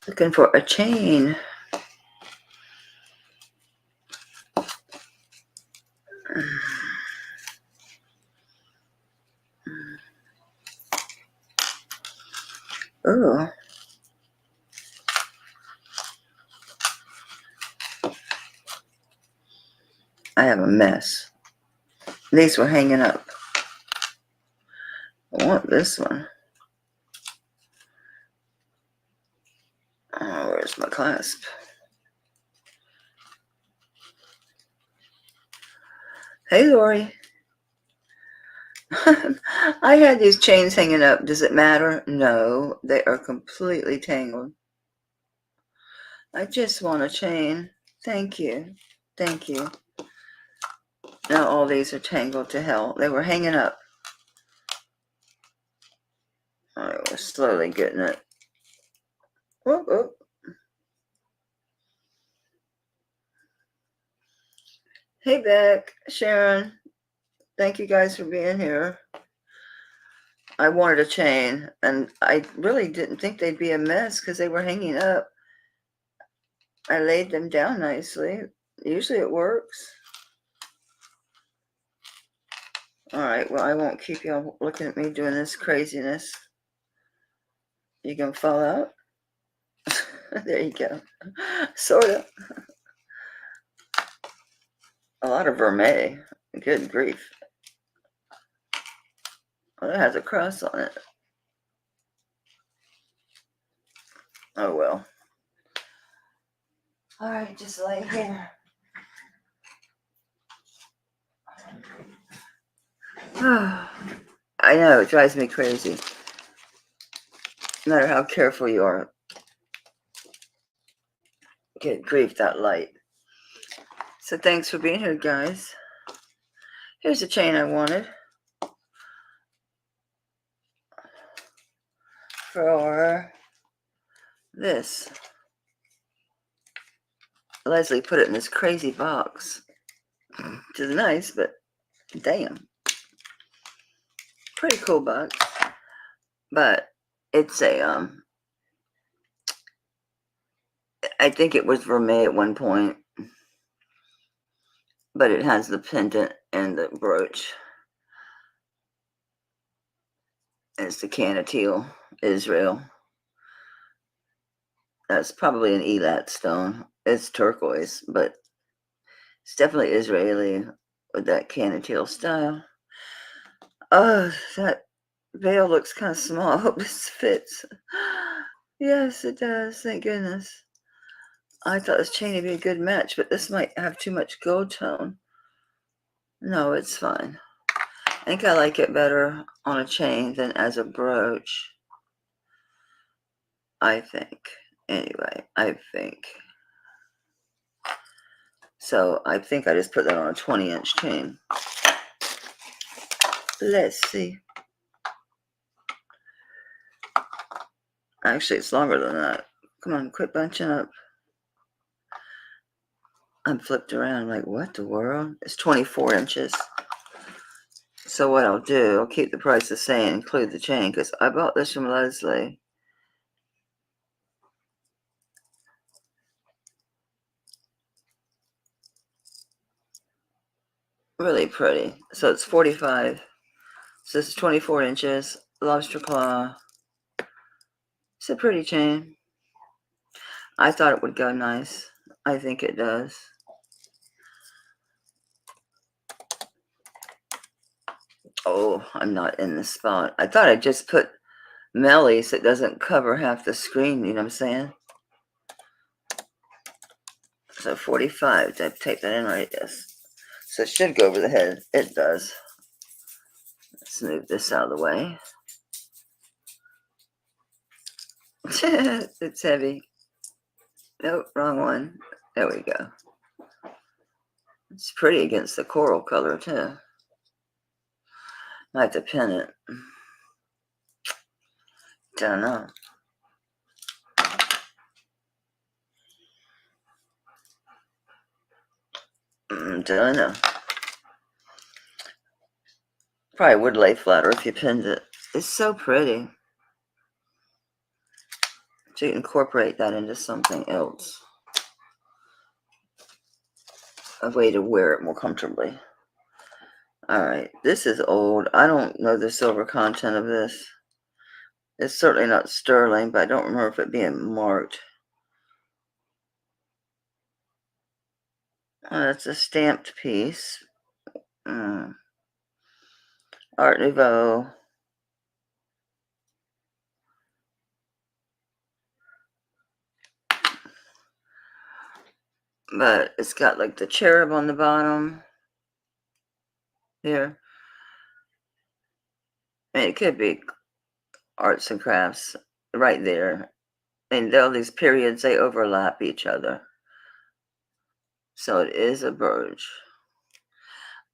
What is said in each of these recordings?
Looking for a chain. Oh. I have a mess. These were hanging up. I want this one. Oh, where's my clasp? Hey, Lori. I had these chains hanging up. Does it matter? No, they are completely tangled. I just want a chain. Thank you. Thank you. Now all these are tangled to hell. They were hanging up. I was slowly getting it. Whoop, whoop. Hey, Beck, Sharon. Thank you guys for being here. I wanted a chain, and I really didn't think they'd be a mess because they were hanging up. I laid them down nicely. Usually it works. All right, well, I won't keep y'all looking at me doing this craziness. You gonna fall out? There you go. Sort of. A lot of vermeil. Good grief. Oh, that has a cross on it. Oh, well. All right, just lay here. I know, it drives me crazy. No matter how careful you are. Good grief, that light. So thanks for being here, guys. Here's the chain I wanted. For this. Leslie put it in this crazy box. Which is nice, but damn. Pretty cool box. But it's a, I think it was vermeil at one point. But it has the pendant and the brooch. It's the Canateel, Israel. That's probably an Elat stone. It's turquoise, but it's definitely Israeli with that Canateel style. Oh, that veil looks kind of small. I hope this fits. Yes, it does. Thank goodness. I thought this chain would be a good match, but this might have too much gold tone. No, it's fine. I think I like it better on a chain than as a brooch. I think. Anyway, I think. So I think I just put that on a 20-inch chain. Let's see. Actually, it's longer than that. Come on, quit bunching up. I'm flipped around like, what the world? It's 24 inches. So what I'll do, I'll keep the price the same, include the chain, because I bought this from Leslie. Really pretty. So it's 45. So this is 24 inches. Lobster claw. It's a pretty chain. I thought it would go nice. I think it does. Oh, I'm not in the spot. I thought I just put Melly so it doesn't cover half the screen, you know what I'm saying? So 45, did I take that in right? Yes. So it should go over the head. It does. Let's move this out of the way. It's heavy. Nope, wrong one. There we go. It's pretty against the coral color, too. I have to pin it. Don't know. Don't know. Probably would lay flatter if you pinned it. It's so pretty. to incorporate that into something else. A way to wear it more comfortably. Alright, this is old. I don't know the silver content of this. It's certainly not sterling, but I don't remember if it being marked. It's a stamped piece. Art Nouveau. But it's got like the cherub on the bottom. Here. And it could be arts and crafts right there. And all these periods, they overlap each other. So it is a brooch.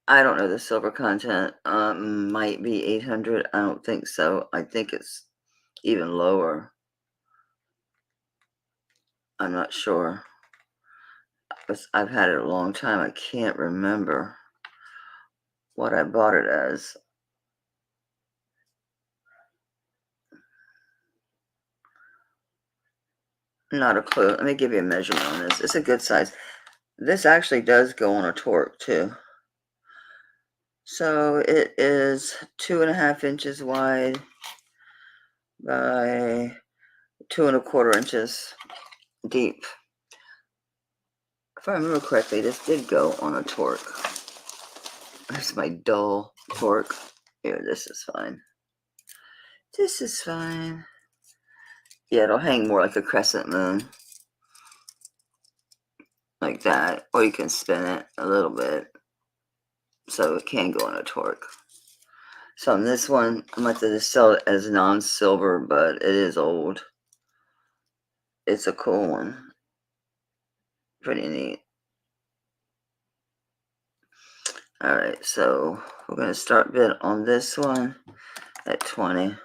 I don't know the silver content. Might be 800. I don't think so. I think it's even lower. I'm not sure. I've had it a long time. I can't remember what I bought it as. Not a clue. Let me give you a measurement on this. It's a good size. This actually does go on a torque too. So it is 2.5 inches wide by 2.25 inches deep. If I remember correctly, this did go on a torque. There's my dull torque. Here, this is fine. This is fine. Yeah, it'll hang more like a crescent moon. Like that. Or you can spin it a little bit. So it can go on a torque. So on this one, I'm going to just sell it as non-silver, but it is old. It's a cool one. Pretty neat. Alright, so we're going to start bid on this one at 20.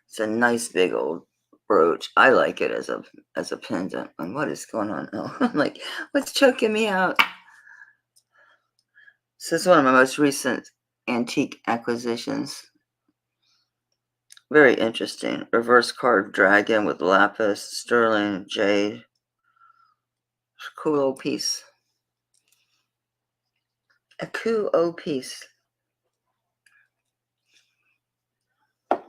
It's a nice big old brooch. I like it as a pendant. And what is going on? Oh, I'm like, what's choking me out? This is one of my most recent antique acquisitions. Very interesting. Reverse carved dragon with lapis, sterling, jade. Cool old piece. A cool old piece. I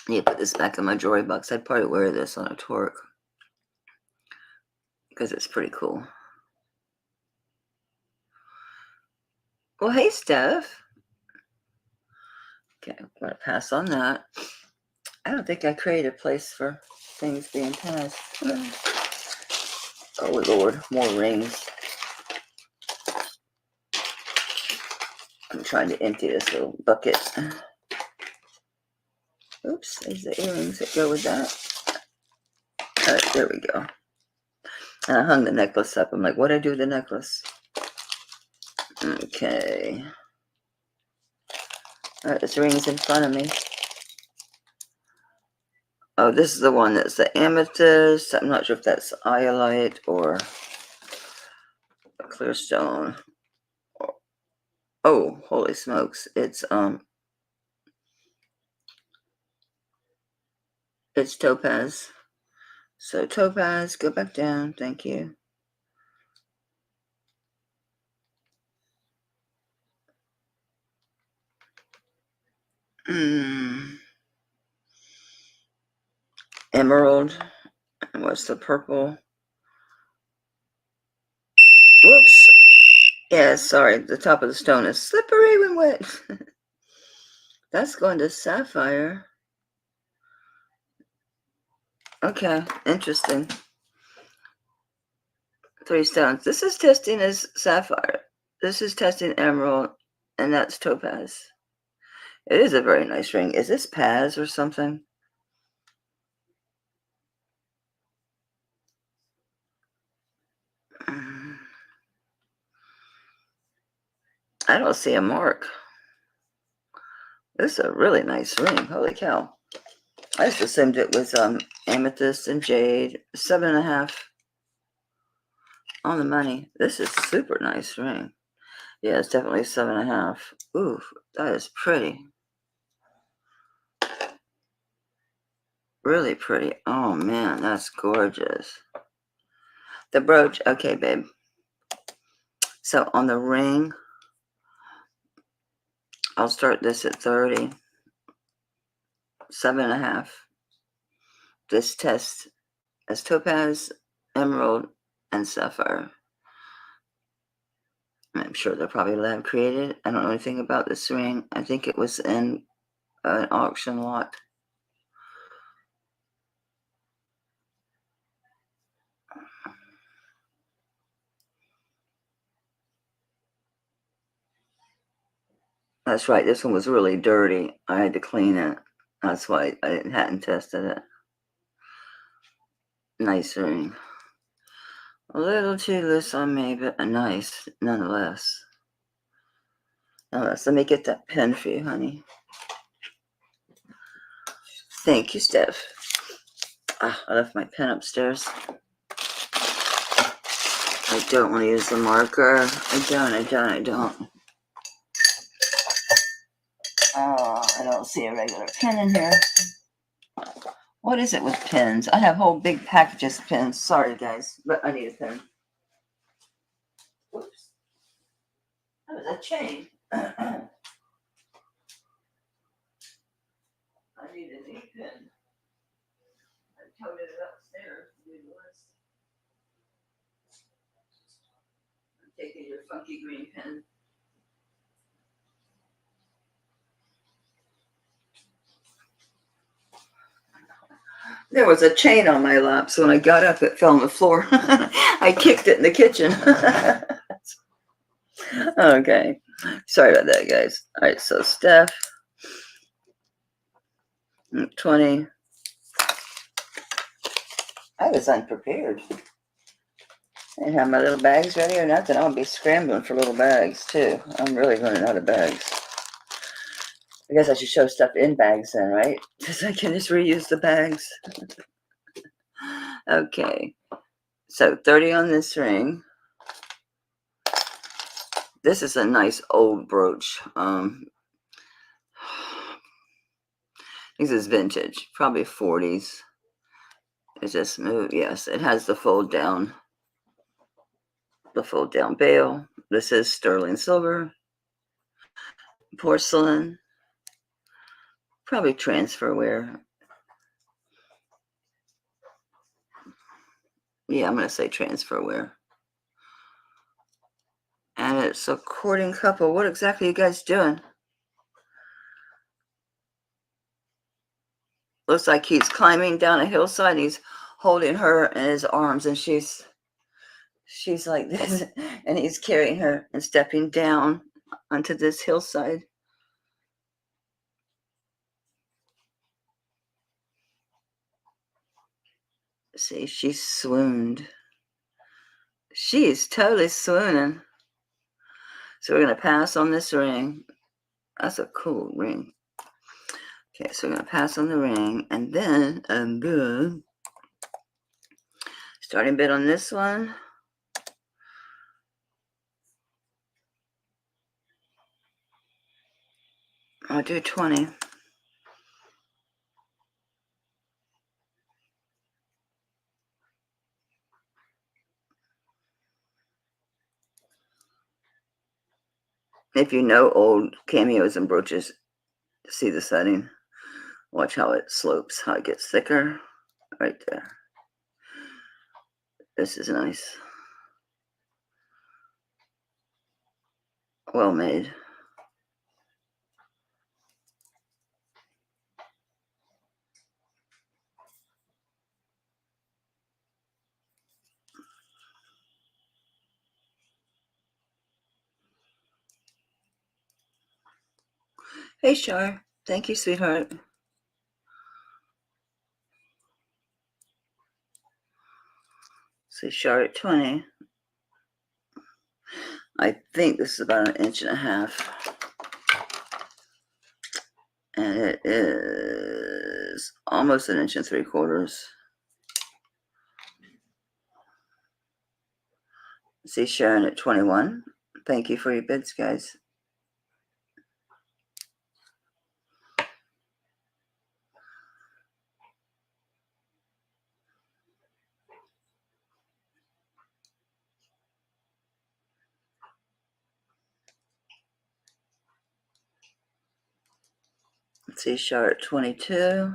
need to put this back in my jewelry box. I'd probably wear this on a torque because it's pretty cool. Well, hey, Steph. Okay, I'm going to pass on that. I don't think I created a place for things being passed. Oh, Lord, more rings. I'm trying to empty this little bucket. Oops, there's the earrings that go with that. All right, there we go. And I hung the necklace up. I'm like, what'd I do with the necklace? Okay. All right, this ring's in front of me. Oh, this is the one that's the amethyst. I'm not sure if that's iolite or a clear stone. Oh, holy smokes. It's topaz. So topaz, go back down. Thank you. Emerald. And what's the purple? Whoops. Yeah, sorry. The top of the stone is slippery when wet. That's going to sapphire. Okay, interesting. 3 stones. This is testing as sapphire. This is testing emerald, and that's topaz. It is a very nice ring. Is this Paz or something? I don't see a mark. This is a really nice ring. Holy cow. I just assumed it was amethyst and jade. 7.5 on the money. This is super nice ring. Yeah, it's definitely 7.5. Ooh, that is pretty. Really pretty. Oh man, that's gorgeous. The brooch, okay, babe. So on the ring, I'll start this at 30. 7.5. This test as topaz, emerald, and sapphire. I'm sure they're probably lab created. I don't know anything about this ring. I think it was in an auction lot. That's right. This one was really dirty. I had to clean it. That's why I hadn't tested it. Nice ring. A little too loose on me, but nice nonetheless. Nonetheless, let me get that pen for you, honey. Thank you, Steph. Ah, I left my pen upstairs. I don't want to use the marker. I don't. Oh, I don't see a regular pen in here. What is it with pens? I have whole big packages of pens. Sorry, guys, but I need a pen. Whoops. That was a chain. I need a new pen. I toted it upstairs to do the list. I'm taking your funky green pen. There was a chain on my lap, so when I got up, it fell on the floor. I kicked it in the kitchen. Okay. Sorry about that, guys. All right, so Steph, 20. I was unprepared. I didn't have my little bags ready or nothing. I'll be scrambling for little bags, too. I'm really running out of bags. I guess I should show stuff in bags then, right? Because I can just reuse the bags. Okay. So 30 on this ring. This is a nice old brooch. This is vintage, probably 40s. It's just smooth. Yes, it has the fold down bail. This is sterling silver, porcelain, probably transfer wear. Yeah, I'm gonna say transfer wear. And it's a courting couple. What exactly are you guys doing? Looks like he's climbing down a hillside and he's holding her in his arms, and she's like this, and he's carrying her and stepping down onto this hillside. See, she's swooned. She's totally swooning. So we're going to pass on this ring. That's a cool ring. Okay, so we're going to pass on the ring. And then I'm good. Starting bid on this one. I'll do 20. If you know old cameos and brooches, see the setting. Watch how it slopes, how it gets thicker. Right there. This is nice. Well made. Hey, Char. Thank you, sweetheart. So Char at 20. I think this is about 1.5 inches. And it is almost 1.75 inches. See Sharon at 21. Thank you for your bids, guys. Let's see, Charlotte 22.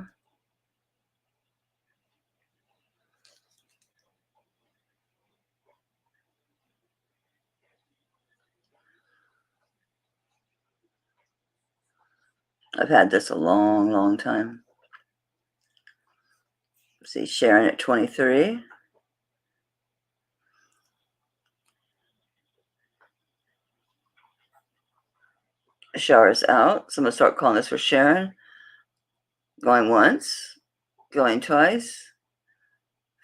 I've had this a long, long time. Let's see, Sharon at 23. Shower's out, so I'm going to start calling this for Sharon. Going once, going twice.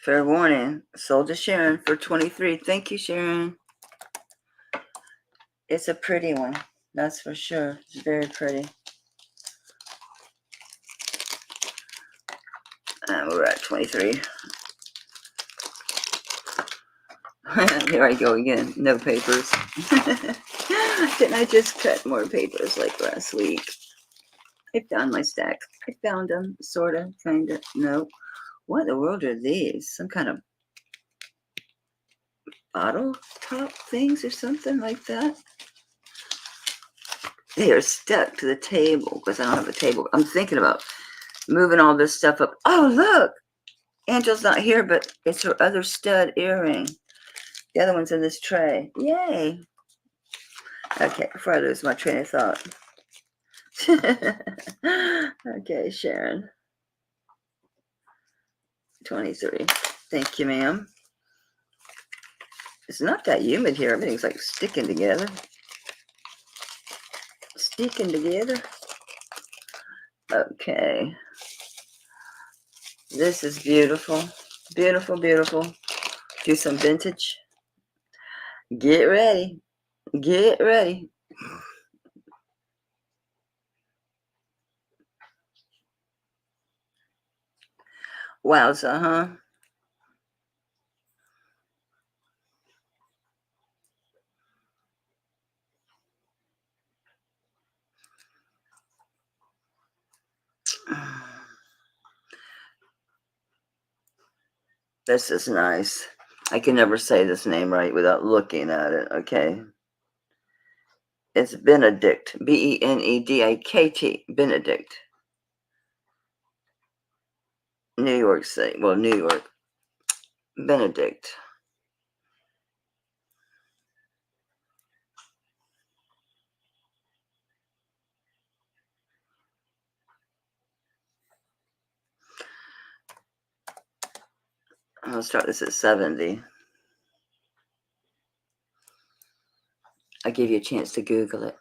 Fair warning, sold to Sharon for 23. Thank you, Sharon. It's a pretty one, that's for sure. It's very pretty. And we're at 23. Here I go again. No papers. Didn't I just cut more papers like last week? I found my stack. I found them, sort of, kind of. No. What in the world are these? Some kind of bottle top things or something like that? They are stuck to the table because I don't have a table. I'm thinking about moving all this stuff up. Oh, look! Angel's not here, but it's her other stud earring. The other one's in this tray. Yay! Okay, before I lose my train of thought. Okay, Sharon. 23. Thank you, ma'am. It's not that humid here. Everything's like sticking together. Sticking together. Okay. This is beautiful. Beautiful, beautiful. Do some vintage. Get ready. Get ready. Wowza, huh? This is nice. I can never say this name right without looking at it, okay? It's Benedict. Benedikt. Benedict. New York City. Well, New York. Benedict. I'll start this at 70. I give you a chance to Google it.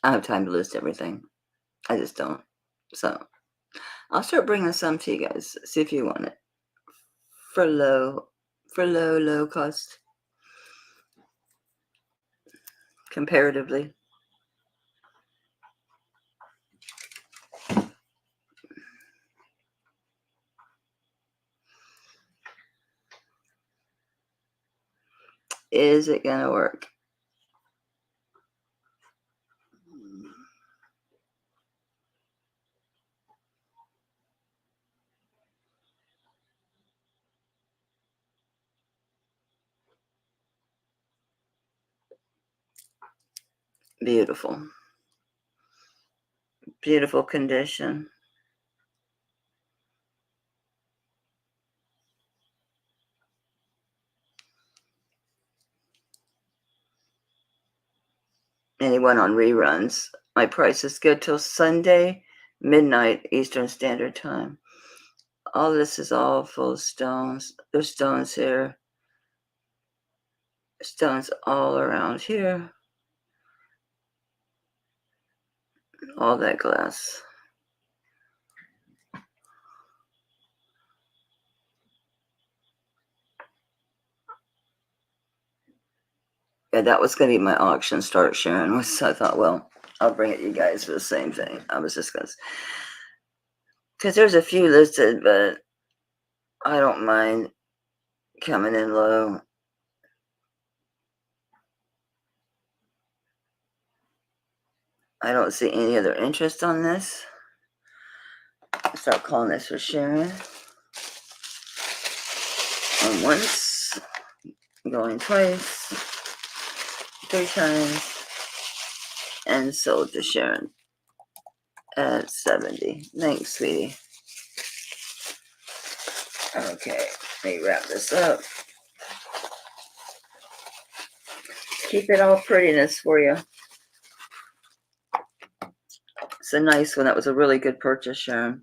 I don't have time to list everything. I just don't. So I'll start bringing some to you guys. See if you want it. For low cost. Comparatively. Is it gonna work? Beautiful. Beautiful condition. Anyone on reruns, my price is good till Sunday, midnight Eastern Standard Time. All this is all full of stones. There's stones here. Stones all around here. All that glass. Yeah, that was going to be my auction start, Sharon. So I thought, well, I'll bring it to you guys for the same thing. I was just going to, because there's a few listed, but I don't mind coming in low I don't see any other interest on this. I'll start calling this for Sharon. On once, going twice, 3 times, and sold to Sharon at 70. Thanks, sweetie. Okay, let me wrap this up. Keep it all prettiness for you. It's a nice one. That was a really good purchase, Sharon.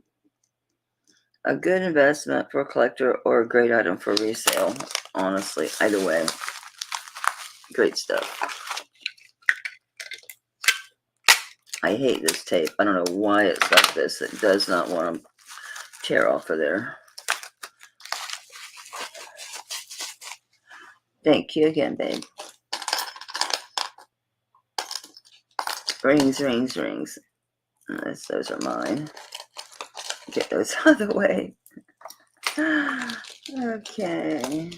A good investment for a collector or a great item for resale. Honestly, either way. Great stuff. I hate this tape. I don't know why it's like this. It does not want to tear off of there. Thank you again, babe. Rings, rings, rings. Those are mine. Get those out of the way. Okay.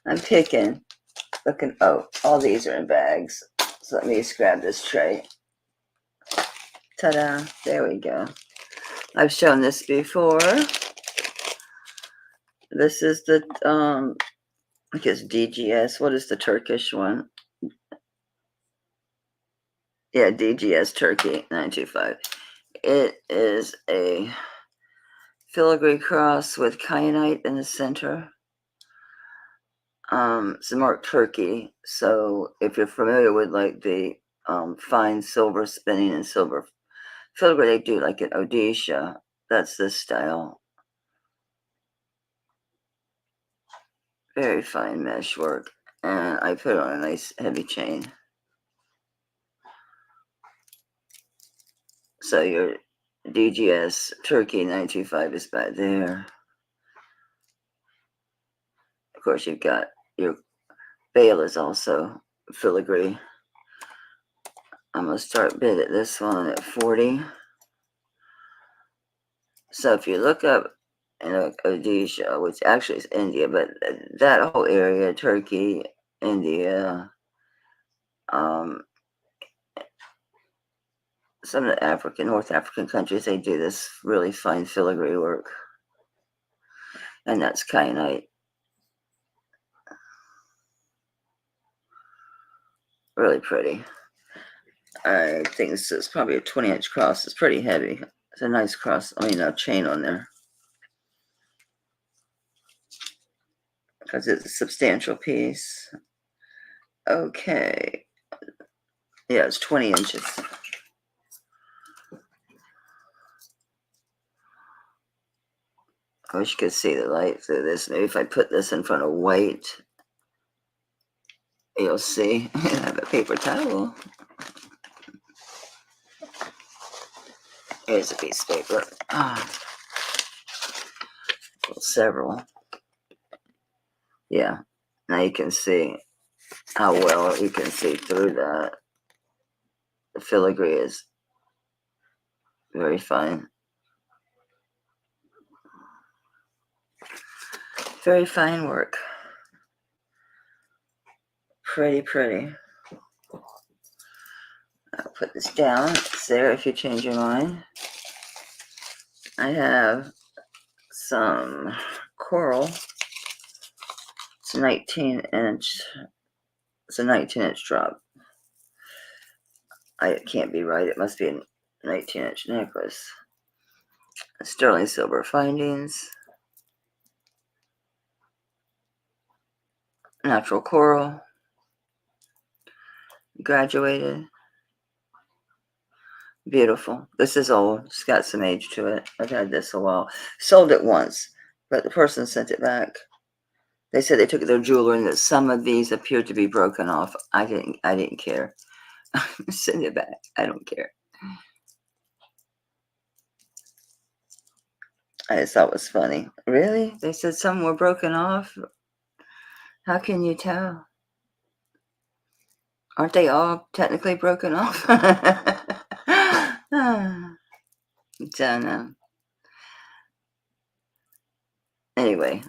I'm picking. Looking. Oh, all these are in bags. So let me just grab this tray. Ta-da. There we go. I've shown this before. This is the, I guess DGS. What is the Turkish one? Yeah, DGS Turkey 925. It is a filigree cross with kyanite in the center. It's marked Turkey. So if you're familiar with like the fine silver spinning and silver filigree they do like in Odisha, that's this style. Very fine mesh work. And I put it on a nice heavy chain. So your DGS Turkey 925 is back there. Of course, you've got your veil is also filigree. I'm going to start bid at this one at 40. So if you look up in Odisha, which actually is India, but that whole area, Turkey, India, some of the North African countries, they do this really fine filigree work. And that's kyanite. Really pretty. I think this is probably a 20-inch cross. It's pretty heavy. It's a nice cross. I mean, a chain on there. Because it's a substantial piece. Okay. Yeah, it's 20 inches. I wish you could see the light through this. Maybe if I put this in front of white, you'll see. I have a paper towel. Here's a piece of paper. Well, several. Yeah. Now you can see how well you can see through that. The filigree is very fine. Very fine work. Pretty, pretty. I'll put this down. It's there if you change your mind. I have some coral. It's a 19-inch. It's a 19-inch drop. It can't be right. It must be a 19-inch necklace. Sterling silver findings. Natural coral. Graduated. Beautiful. This is old. It's got some age to it. I've had this a while. Sold it once, but the person sent it back. They said they took their jewelry and that some of these appeared to be broken off. I didn't care. Send it back. I don't care. I just thought it was funny. Really? They said some were broken off? How can you tell? Aren't they all technically broken off? Don't know. Anyway,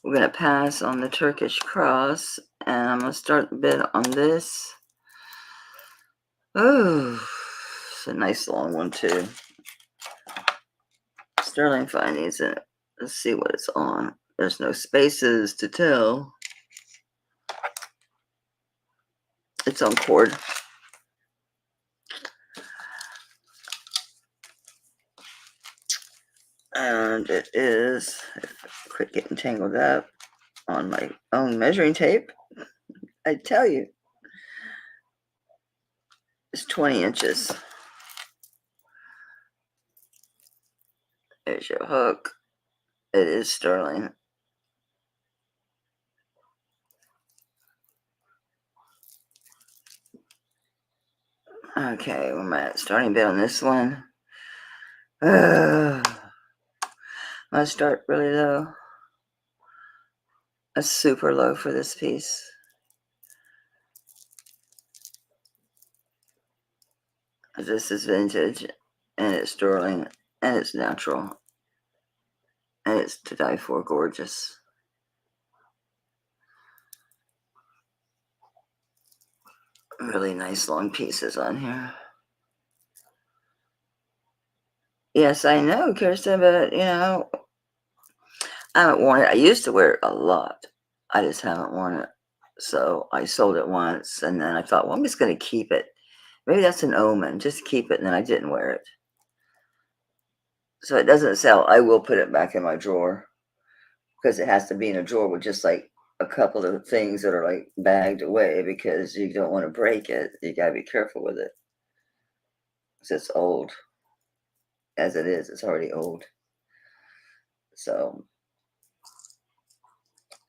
we're going to pass on the Turkish cross, and I'm going to start the bid on this. Oh, it's a nice long one too. Sterling findings in it. Let's see what it's on. There's no spaces to tell. It's on cord. And it is, if I quit getting tangled up on my own measuring tape, I tell you, it's 20 inches. There's your hook. It is sterling. Okay, where am I at? Starting bit on this one. I'm gonna start really low. A super low for this piece. This is vintage, and it's sterling, and it's natural, and it's to die for gorgeous. Really nice long pieces on here. Yes, I know, Kirsten, but you know, I haven't worn it. I used to wear it a lot. I just haven't worn it. So I sold it once, and then I thought, well, I'm just going to keep it. Maybe that's an omen. Just keep it, and then I didn't wear it. So it doesn't sell. I will put it back in my drawer because it has to be in a drawer with just like a couple of things that are like bagged away because you don't want to break it. You got to be careful with it. Because it's old. As it is, it's already old. So,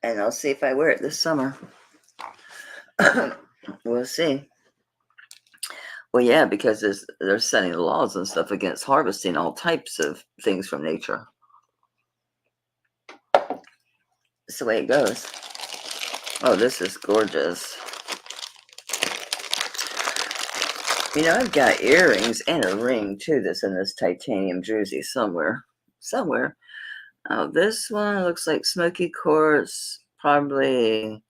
and I'll see if I wear it this summer. We'll see. Well, yeah, because they're setting laws and stuff against harvesting all types of things from nature. It's the way it goes. Oh, this is gorgeous. You know, I've got earrings and a ring too that's in this titanium druzy somewhere. Somewhere. Oh, this one looks like smoky quartz, probably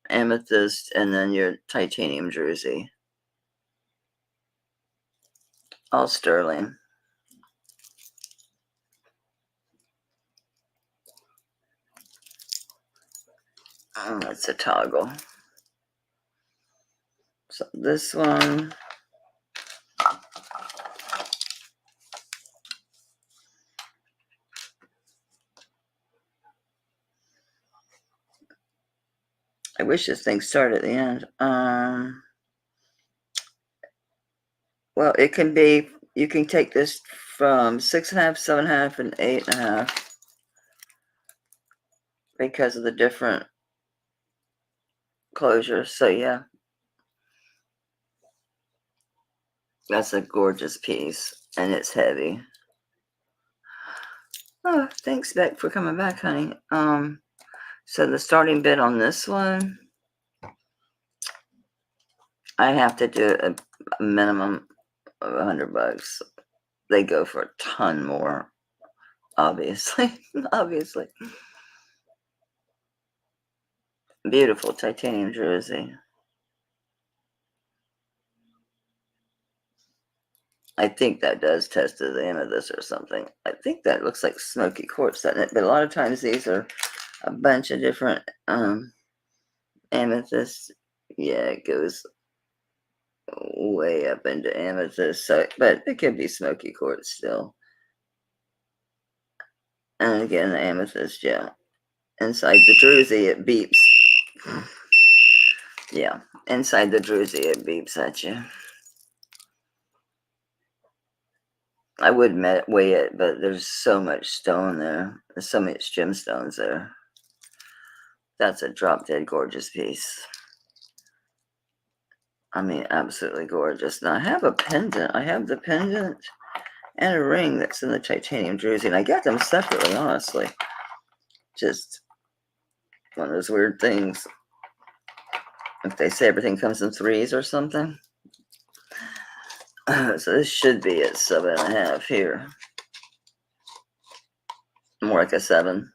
amethyst, and then your titanium druzy. All sterling. Oh, that's a toggle. So this one. I wish this thing started at the end. Well, it can be, you can take this from 6.5, 7.5, and 8.5 because of the different closures. So yeah, that's a gorgeous piece, and it's heavy. Oh, thanks, Beck, for coming back, honey. So the starting bid on this one, I have to do a minimum of $100. They go for a ton more, obviously. Obviously. Beautiful titanium jersey. I think that does test to the amethyst or something. I think that looks like smoky quartz, doesn't it? But a lot of times these are a bunch of different amethysts. Yeah, it goes way up into amethyst. So, but it could be smoky quartz still. And again, the amethyst, yeah. Inside the druzy, it beeps. Yeah, inside the druzy, it beeps at you. I would weigh it, but there's so much stone there. There's so much gemstones there. That's a drop dead gorgeous piece. I mean, absolutely gorgeous. Now I have a pendant. I have the pendant and a ring that's in the titanium druzy, and I got them separately, honestly. Just one of those weird things. If they say everything comes in threes or something. So this should be at 7.5 here. More like a 7.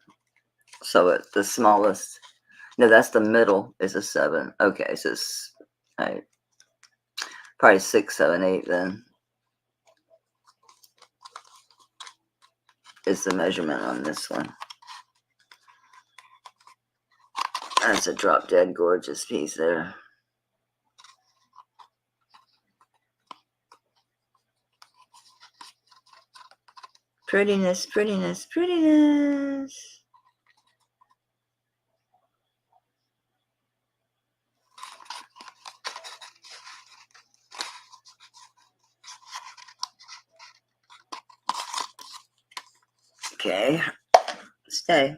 So at the smallest, no, that's the middle is a 7. Okay, so it's, all right. Probably 6, 7, 8 then is the measurement on this one. That's a drop dead gorgeous piece there. Prettiness, prettiness, prettiness. Okay, stay.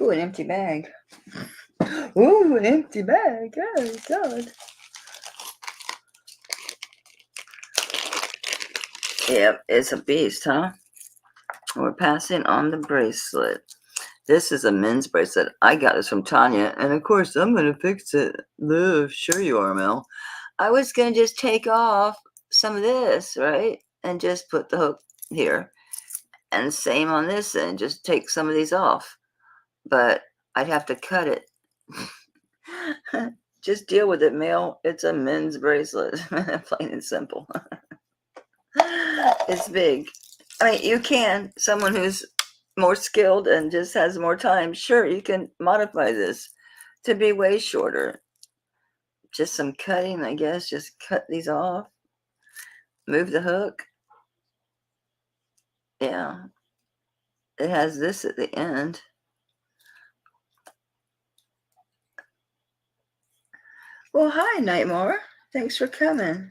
Ooh, an empty bag. Ooh, an empty bag. Oh, God. Yep, it's a beast, huh? We're passing on the bracelet. This is a men's bracelet. I got this from Tanya, and of course, I'm going to fix it. Sure you are, Mel. I was going to just take off some of this, right? And just put the hook here. And same on this end, just take some of these off. But I'd have to cut it. Just deal with it, Mel. It's a men's bracelet. Plain and simple. It's big. I mean, you can. Someone who's more skilled and just has more time, sure, you can modify this to be way shorter. Just some cutting, I guess. Just cut these off. Move the hook. Yeah. It has this at the end. Well, hi, Nightmare. Thanks for coming.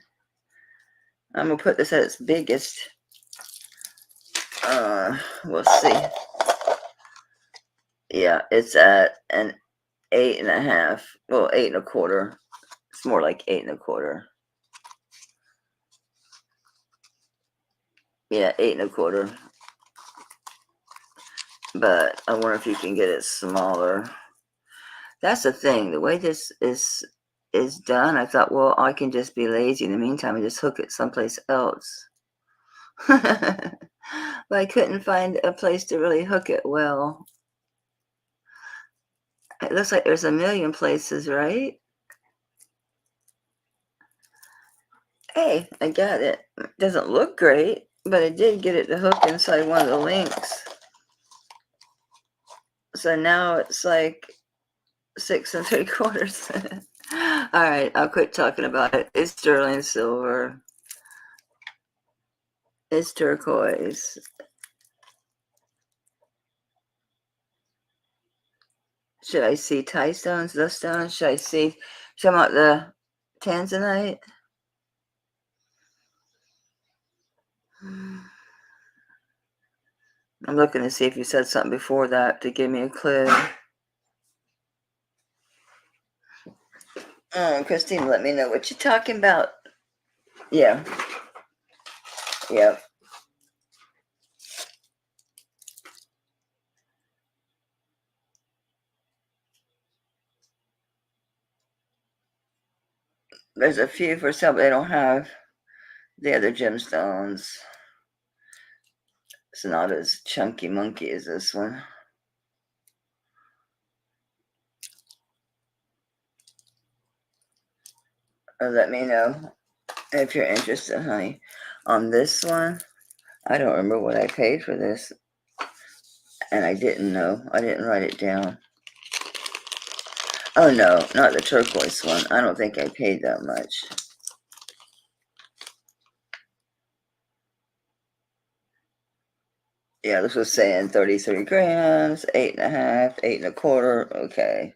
I'm going to put this at its biggest. We'll see. Yeah, it's at an 8.5. Well, 8.25. It's more like 8.25. Yeah, 8.25. But I wonder if you can get it smaller. That's the thing. The way this is done, I thought, well, I can just be lazy in the meantime and just hook it someplace else. But I couldn't find a place to really hook it well. It looks like there's a million places, right? Hey, I got it. It doesn't look great, but I did get it to hook inside one of the links. So now it's like 6 3/4. All right, I'll quit talking about it. It's sterling silver. It's turquoise. Should I see tie stones, the stones? Should I see some of the tanzanite? I'm looking to see if you said something before that to give me a clue. Oh, Christine, let me know what you're talking about. Yeah. Yeah. There's a few for some, they don't have the other gemstones. It's not as chunky monkey as this one. Or let me know if you're interested, honey. On this one, I don't remember what I paid for this. And I didn't know. I didn't write it down. Oh, no, not the turquoise one. I don't think I paid that much. Yeah, this was saying 33 grams, 8.5, 8.25. Okay.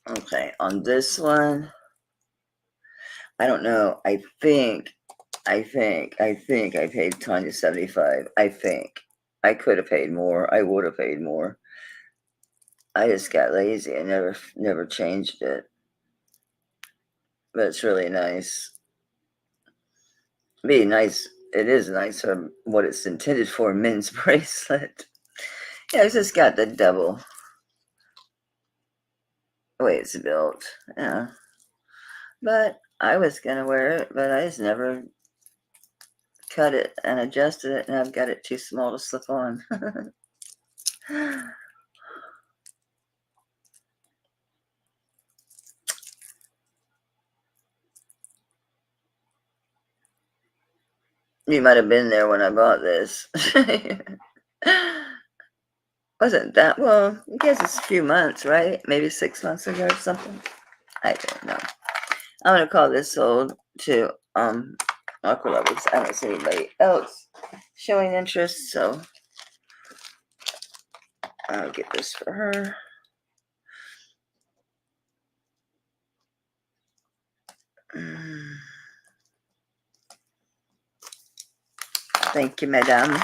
Okay, on this one, I don't know. I think I paid Tanya 75. I think. I could have paid more. I would have paid more. I just got lazy. I never changed it. But it's really nice. Be nice. It is nice for what it's intended for, a men's bracelet. Yeah, it's just got the double way it's built. Yeah. But I was gonna wear it, but I just never cut it and adjusted it, and I've got it too small to slip on. You might have been there when I bought this. Wasn't that, well, I guess it's a few months, right? Maybe 6 months ago or something. I don't know. I'm gonna call this sold to Aquila because I don't see anybody else showing interest, so I'll get this for her. Thank you, madame.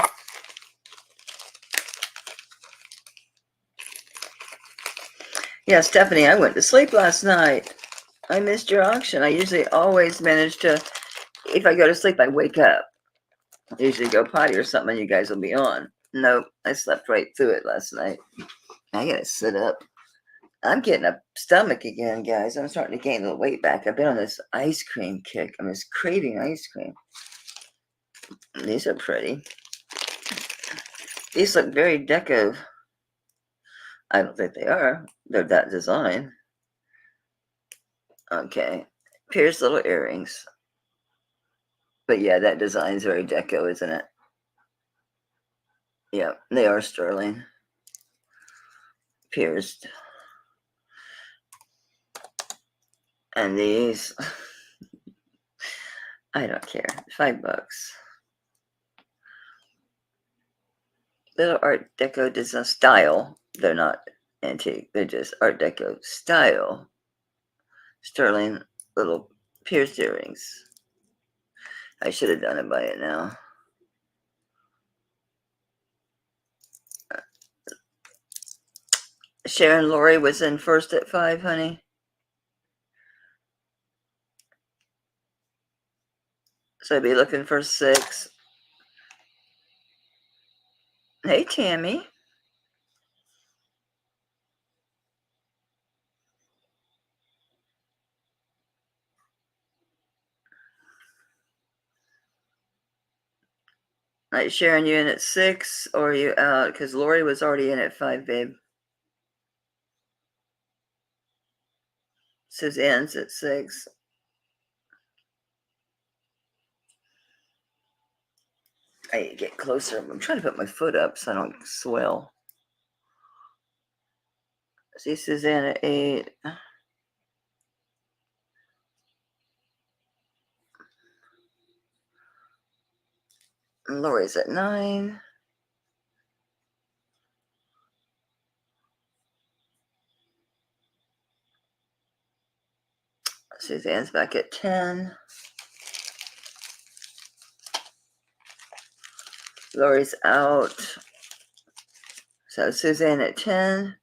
Yeah, Stephanie, I went to sleep last night. I missed your auction. I usually always manage to, if I go to sleep, I wake up. I usually go potty or something, and you guys will be on. Nope, I slept right through it last night. I gotta sit up. I'm getting a stomach again, guys. I'm starting to gain a little weight back. I've been on this ice cream kick. I'm just craving ice cream. These are pretty. These look very deco. I don't think they are. They're that design. Okay. Pierced little earrings. But yeah, that design's very deco, isn't it? Yeah, they are sterling. Pierced. And these, I don't care. $5. Little Art Deco design style. They're not antique. They're just Art Deco style. Sterling little pierced earrings. I should have done it by it now. Sharon Lori was in first at 5, honey. So I'd be looking for 6. Hey, Tammy. Right, Sharon, you in at 6 or are you out? Because Lori was already in at 5, babe. Suzanne's at 6. I need to get closer. I'm trying to put my foot up so I don't swell. See Suzanne at 8. And Lori's at 9. Suzanne's back at 10. Lori's out. So Suzanne at 10.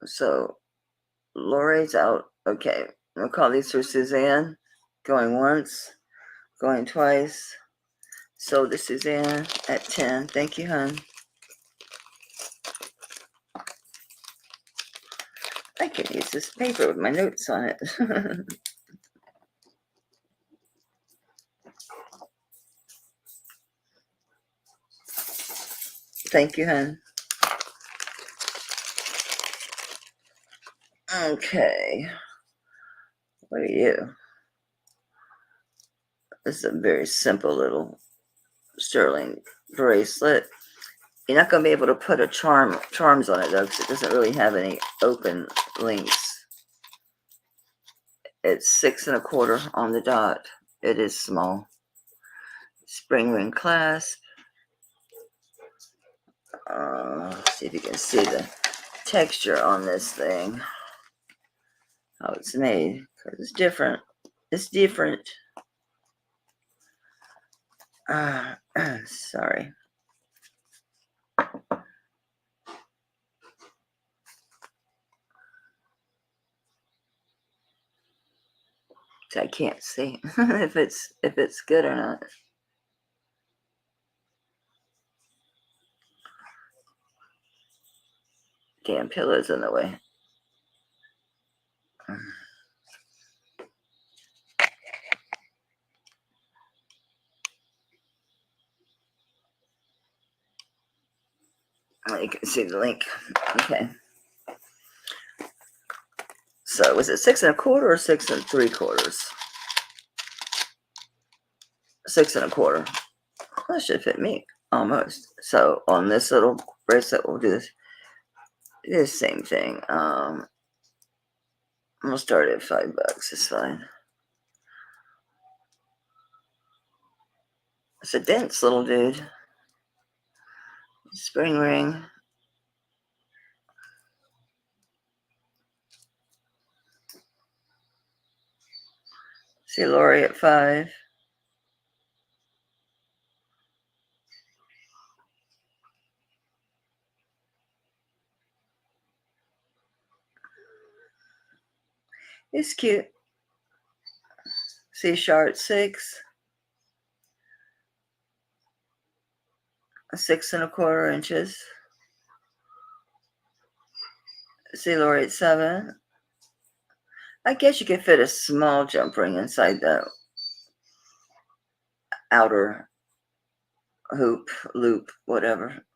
So Lori's out. Okay. We'll call these for Suzanne. Going once. Going twice. Sold to Suzanne at 10. Thank you, hon. I can use this paper with my notes on it. Thank you, hon. Okay. What are you? This is a very simple little sterling bracelet. You're not going to be able to put a charms on it, though, because it doesn't really have any open links. It's 6 1/4 on the dot. It is small. Spring ring clasp. See if you can see the texture on this thing. How it's made, because it's different. It's different. Sorry. I can't see if it's good or not. Damn pillow's in the way. You can see the link. Okay. So was it 6 1/4 or 6 3/4? 6 1/4. That should fit me almost. So on this little bracelet, we'll do this same thing. We'll start at $5. It's fine. It's a dense little dude. Spring ring. See Lori at 5. It's cute. See Char at 6. 6 1/4 inches. See Lori at 7. I guess you could fit a small jump ring inside the outer hoop, loop, whatever.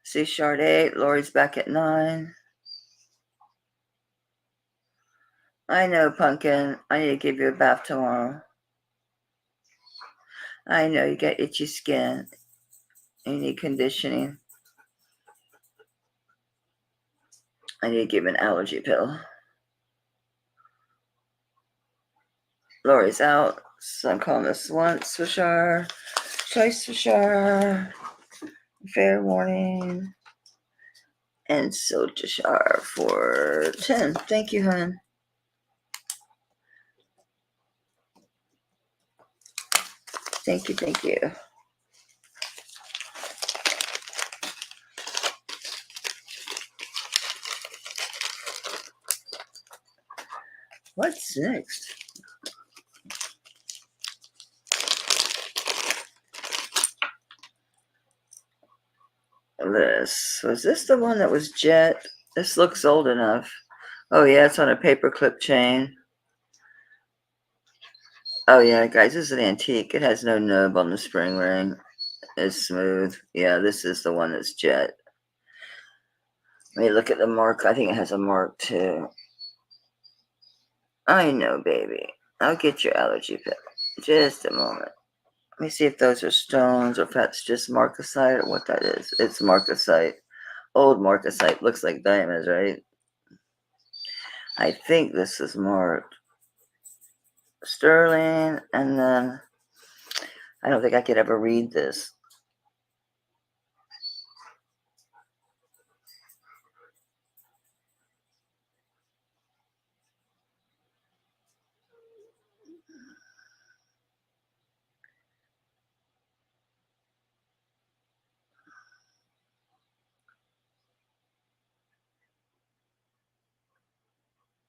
See Char at 8. Lori's back at 9. I know, Pumpkin. I need to give you a bath tomorrow. I know you got itchy skin. You need conditioning. I need to give an allergy pill. Lori's out, so I'm calling this once for sure, twice for sure, fair warning, and so to Char for 10. Thank you, hon. Thank you, thank you. What's next? Was this the one that was jet? This looks old enough. Oh yeah, it's on a paperclip chain. Oh yeah, guys, this is an antique. It has no nub on the spring ring. It's smooth. Yeah, this is the one that's jet. Let me look at the mark. I think it has a mark too. I know, baby. I'll get your allergy pill. Just a moment. Let me see if those are stones or if that's just Marcasite or what that is. It's Marcasite. Old Marcasite. Looks like diamonds, right? I think this is marked sterling, and then I don't think I could ever read this.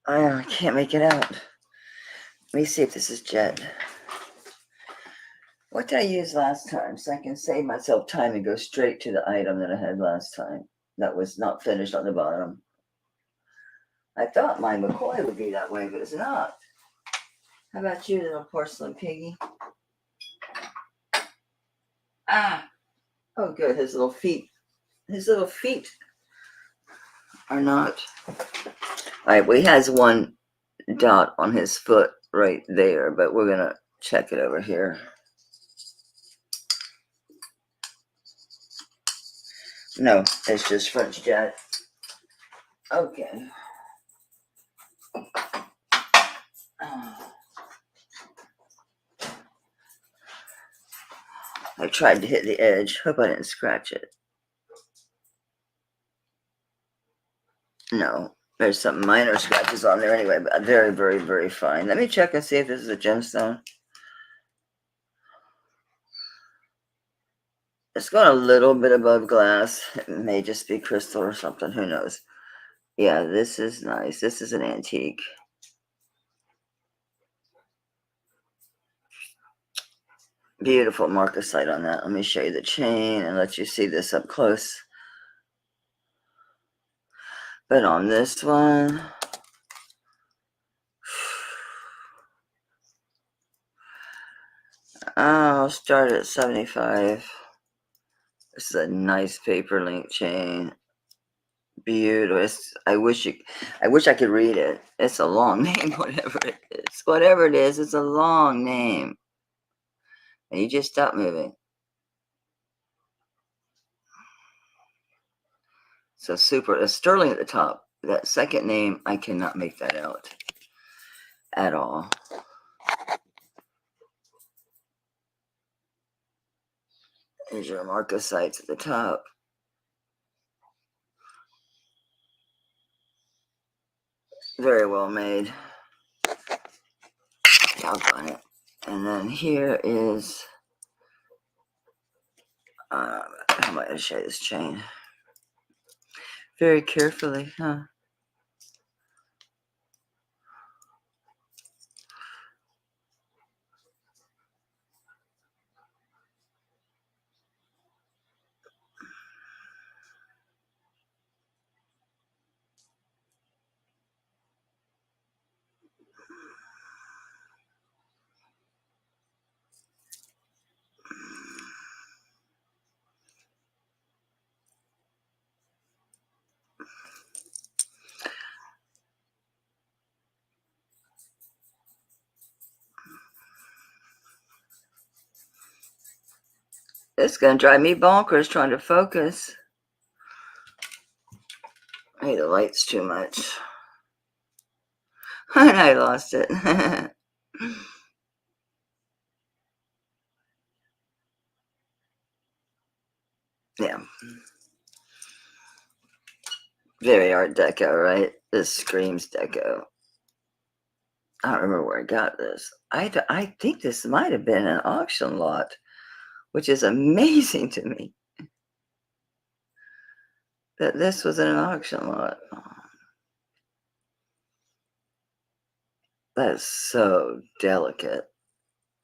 I can't make it out. Let me see if this is jet. What did I use last time so I can save myself time and go straight to the item that I had last time that was not finished on the bottom? I thought my McCoy would be that way, but it's not. How about you, little porcelain piggy? Ah! Oh, good. His little feet are not. All right, well, he has one dot on his foot right there, but we're going to check it over here. No, it's just French jet. Okay. I tried to hit the edge. Hope I didn't scratch it. No, there's some minor scratches on there anyway, but very, very, very fine. Let me check and see if this is a gemstone. It's got a little bit above glass. It may just be crystal or something. Who knows? Yeah, this is nice. This is an antique. Beautiful Marcasite on that. Let me show you the chain and let you see this up close. But on this one, I'll start at 75. This is a nice paper link chain. Beautiful. I wish I could read it. It's a long name, whatever it is. Whatever it is, it's a long name. And you just stop moving. So super. Sterling at the top. That second name, I cannot make that out at all. There's your Marcasites at the top. Very well made. Doggone it. And then here is, how am I going to show this chain? Very carefully, huh? It's going to drive me bonkers trying to focus. Hey, the light's too much. And I lost it. Yeah. Very Art Deco, right? This screams Deco. I don't remember where I got this. I think this might have been an auction lot, which is amazing to me that this was in an auction lot. That's so delicate.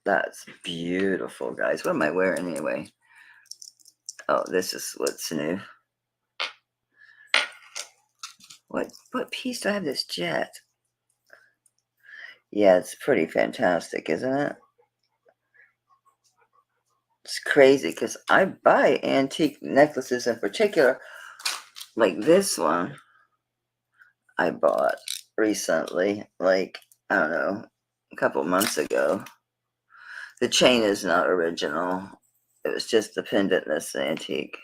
That's beautiful, guys. What am I wearing anyway? Oh, this is what's new. What piece do I have this jet? Yeah, it's pretty fantastic, isn't it? It's crazy because I buy antique necklaces in particular, like this one I bought recently, like, I don't know, a couple months ago. The chain is not original. It was just the pendant that's antique.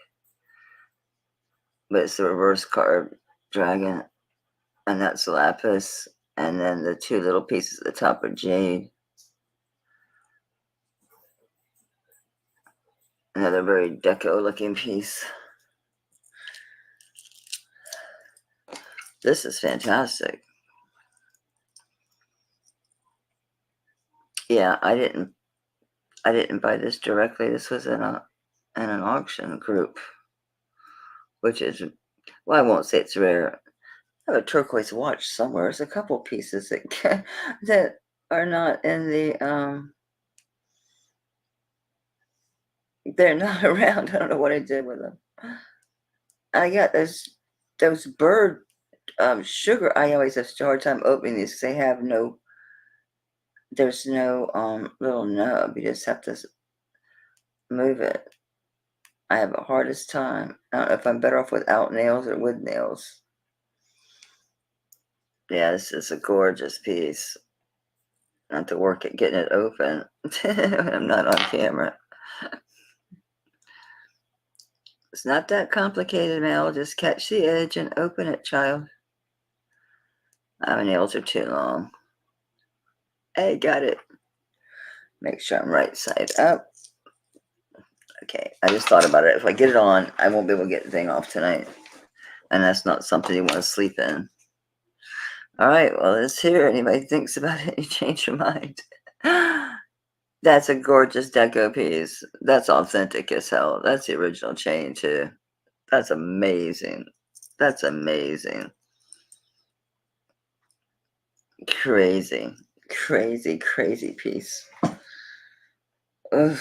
But it's the reverse carved dragon, and that's lapis. And then the two little pieces at the top are jade. Another very deco looking piece. This is fantastic. Yeah, I didn't buy this directly. This was in an auction group, which is, well, I won't say it's rare. I have a turquoise watch somewhere. There's a couple pieces that are not in the they're not around. I don't know what I did with them. I got those bird sugar. I always have a hard time opening these because they have no. There's no little nub. You just have to move it. I have the hardest time. I don't know if I'm better off without nails or with nails. Yeah, this is a gorgeous piece. I have to work at getting it open when I'm not on camera. It's not that complicated, Mel. Just catch the edge and open it, child. My nails are too long. Hey, got it. Make sure I'm right side up. Okay, I just thought about it. If I get it on, I won't be able to get the thing off tonight. And that's not something you want to sleep in. All right, well, let's hear. Anybody thinks about it, you change your mind. That's a gorgeous deco piece. That's authentic as hell. That's the original chain, too. That's amazing. That's amazing. Crazy, crazy, crazy piece. Ugh.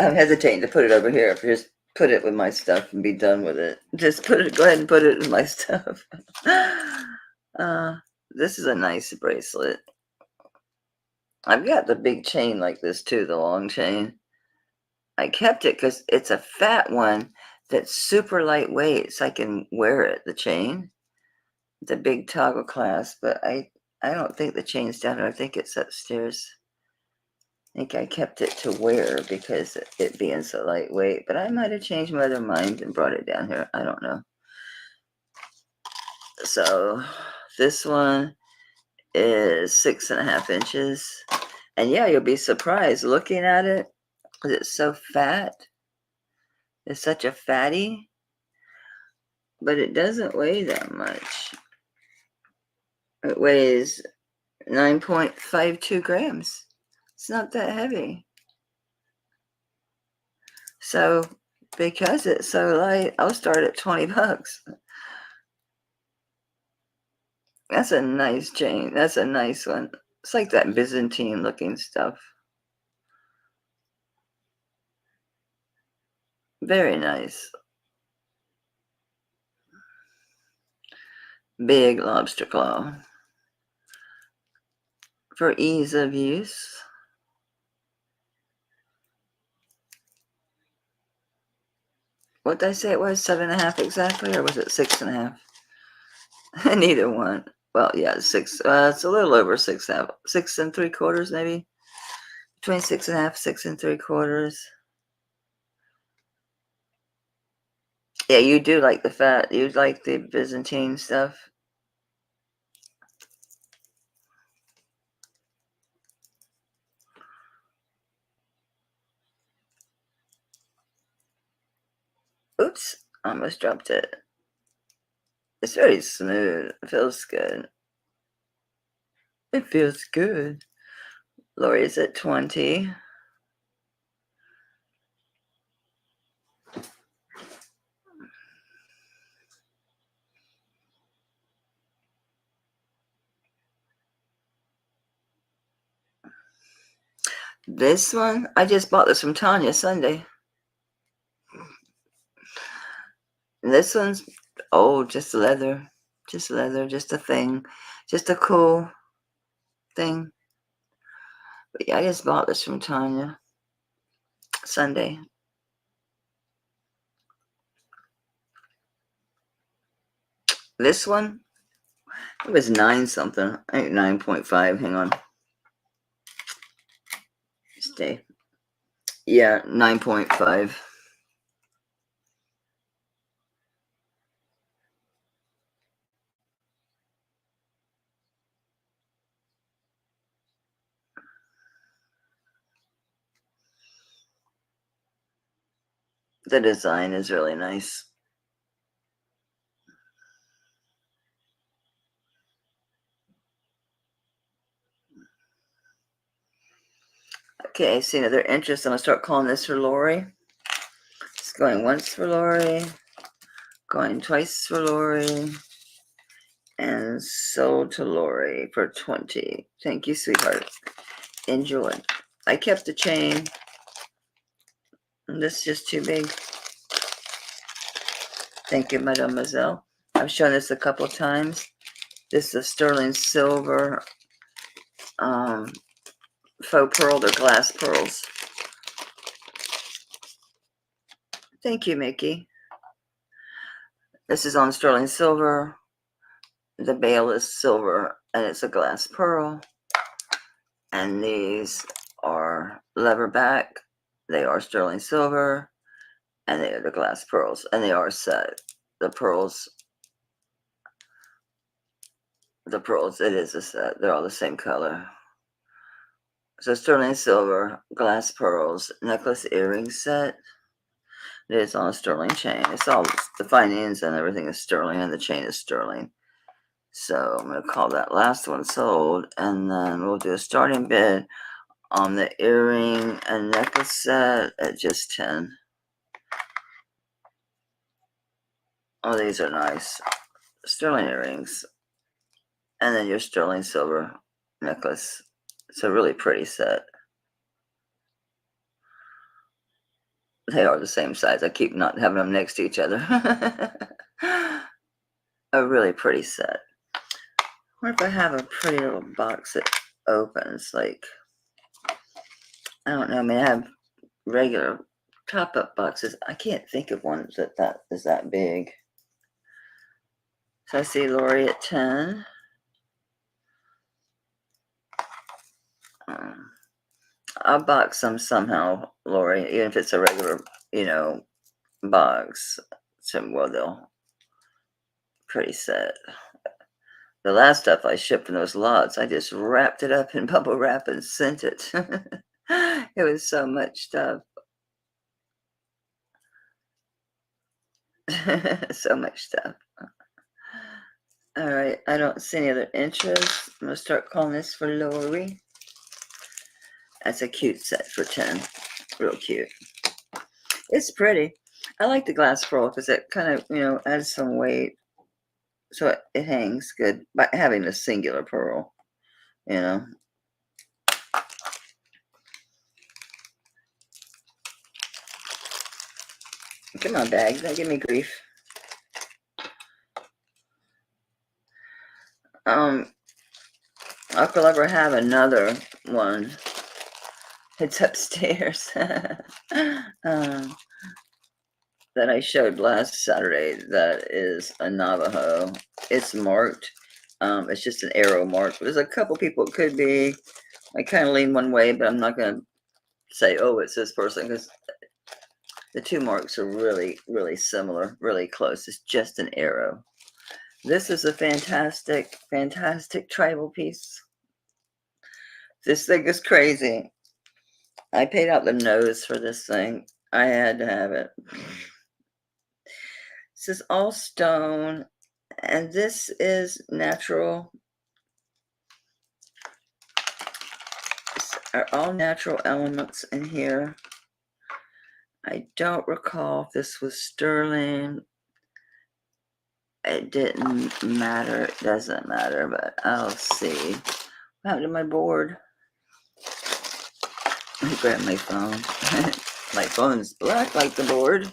I'm hesitating to put it over here. Just put it with my stuff and be done with it. Just put it. Go ahead and put it in my stuff. This is a nice bracelet. I've got the big chain like this too, the long chain. I kept it because it's a fat one that's super lightweight, so I can wear it, the chain. The big toggle clasp, but I don't think the chain's down there. I think it's upstairs. I think I kept it to wear because it being so lightweight, but I might have changed my other mind and brought it down here. I don't know. So this one is 6.5 inches. And yeah, you'll be surprised looking at it because it's so fat. It's such a fatty, but it doesn't weigh that much. It weighs 9.52 grams. It's not that heavy. So because it's so light, I'll start at 20 bucks. That's a nice chain. That's a nice one. It's like that Byzantine looking stuff. Very nice. Big lobster claw. For ease of use. What did I say it was? 7.5 exactly, or was it 6.5? Neither one. Well, yeah, 6. It's a little over 6.5. 6 3/4, maybe. Between 6.5, 6 3/4. Yeah, you do like the fat. You like the Byzantine stuff. Oops, almost dropped it. It's very smooth. It feels good. It feels good. Lori's at 20. This one, I just bought this from Tanya Sunday. This one's, oh, just leather. Just leather, just a thing. Just a cool thing. But yeah, I just bought this from Tanya Sunday. This one, it was 9 something. I think 9.5. Hang on. Stay. Yeah, 9.5. The design is really nice. Okay, see another interest. I'm gonna start calling this for Lori. It's going once for Lori, going twice for Lori, and sold to Lori for 20. Thank you, sweetheart. Enjoy. I kept the chain. And this is just too big. Thank you, mademoiselle. I've shown this a couple times. This is a sterling silver faux pearl. They're glass pearls. Thank you, Mickey. This is on sterling silver. The bail is silver, and it's a glass pearl. And these are leather back. They are sterling silver, and they are the glass pearls, and they are set. The pearls, it is a set. They're all the same color. So sterling silver, glass pearls, necklace earring set. It is on a sterling chain. It's all the fine ends and everything is sterling, and the chain is sterling. So I'm going to call that last one sold, and then we'll do a starting bid on the earring and necklace set at just 10. Oh, these are nice. Sterling earrings. And then your sterling silver necklace. It's a really pretty set. They are the same size. I keep not having them next to each other. A really pretty set. What if I have a pretty little box that opens? Like, I don't know. I mean, I have regular pop-up boxes. I can't think of one that is that big. So I see Lori at 10. I'll box them somehow, Lori, even if it's a regular, box. So, well, they'll pretty set. The last stuff I shipped from those lots, I just wrapped it up in bubble wrap and sent it. It was so much stuff. So much stuff. All right, I don't see any other interest. I'm going to start calling this for Lori. That's a cute set for 10. Real cute. It's pretty. I like the glass pearl because it kind of, adds some weight. So it hangs good by having a singular pearl, Come on, bag. Don't give me grief. Uncle ever have another one. It's upstairs. That I showed last Saturday that is a Navajo. It's marked. It's just an arrow mark. There's a couple people it could be. I kind of lean one way, but I'm not going to say, oh, it's this person, because the two marks are really, really similar, really close. It's just an arrow. This is a fantastic, fantastic tribal piece. This thing is crazy. I paid out the nose for this thing. I had to have it. This is all stone, and this is natural. These are all natural elements in here. I don't recall if this was sterling. It didn't matter. It doesn't matter, but I'll see. What happened to my board? I grabbed my phone. My phone's black like the board.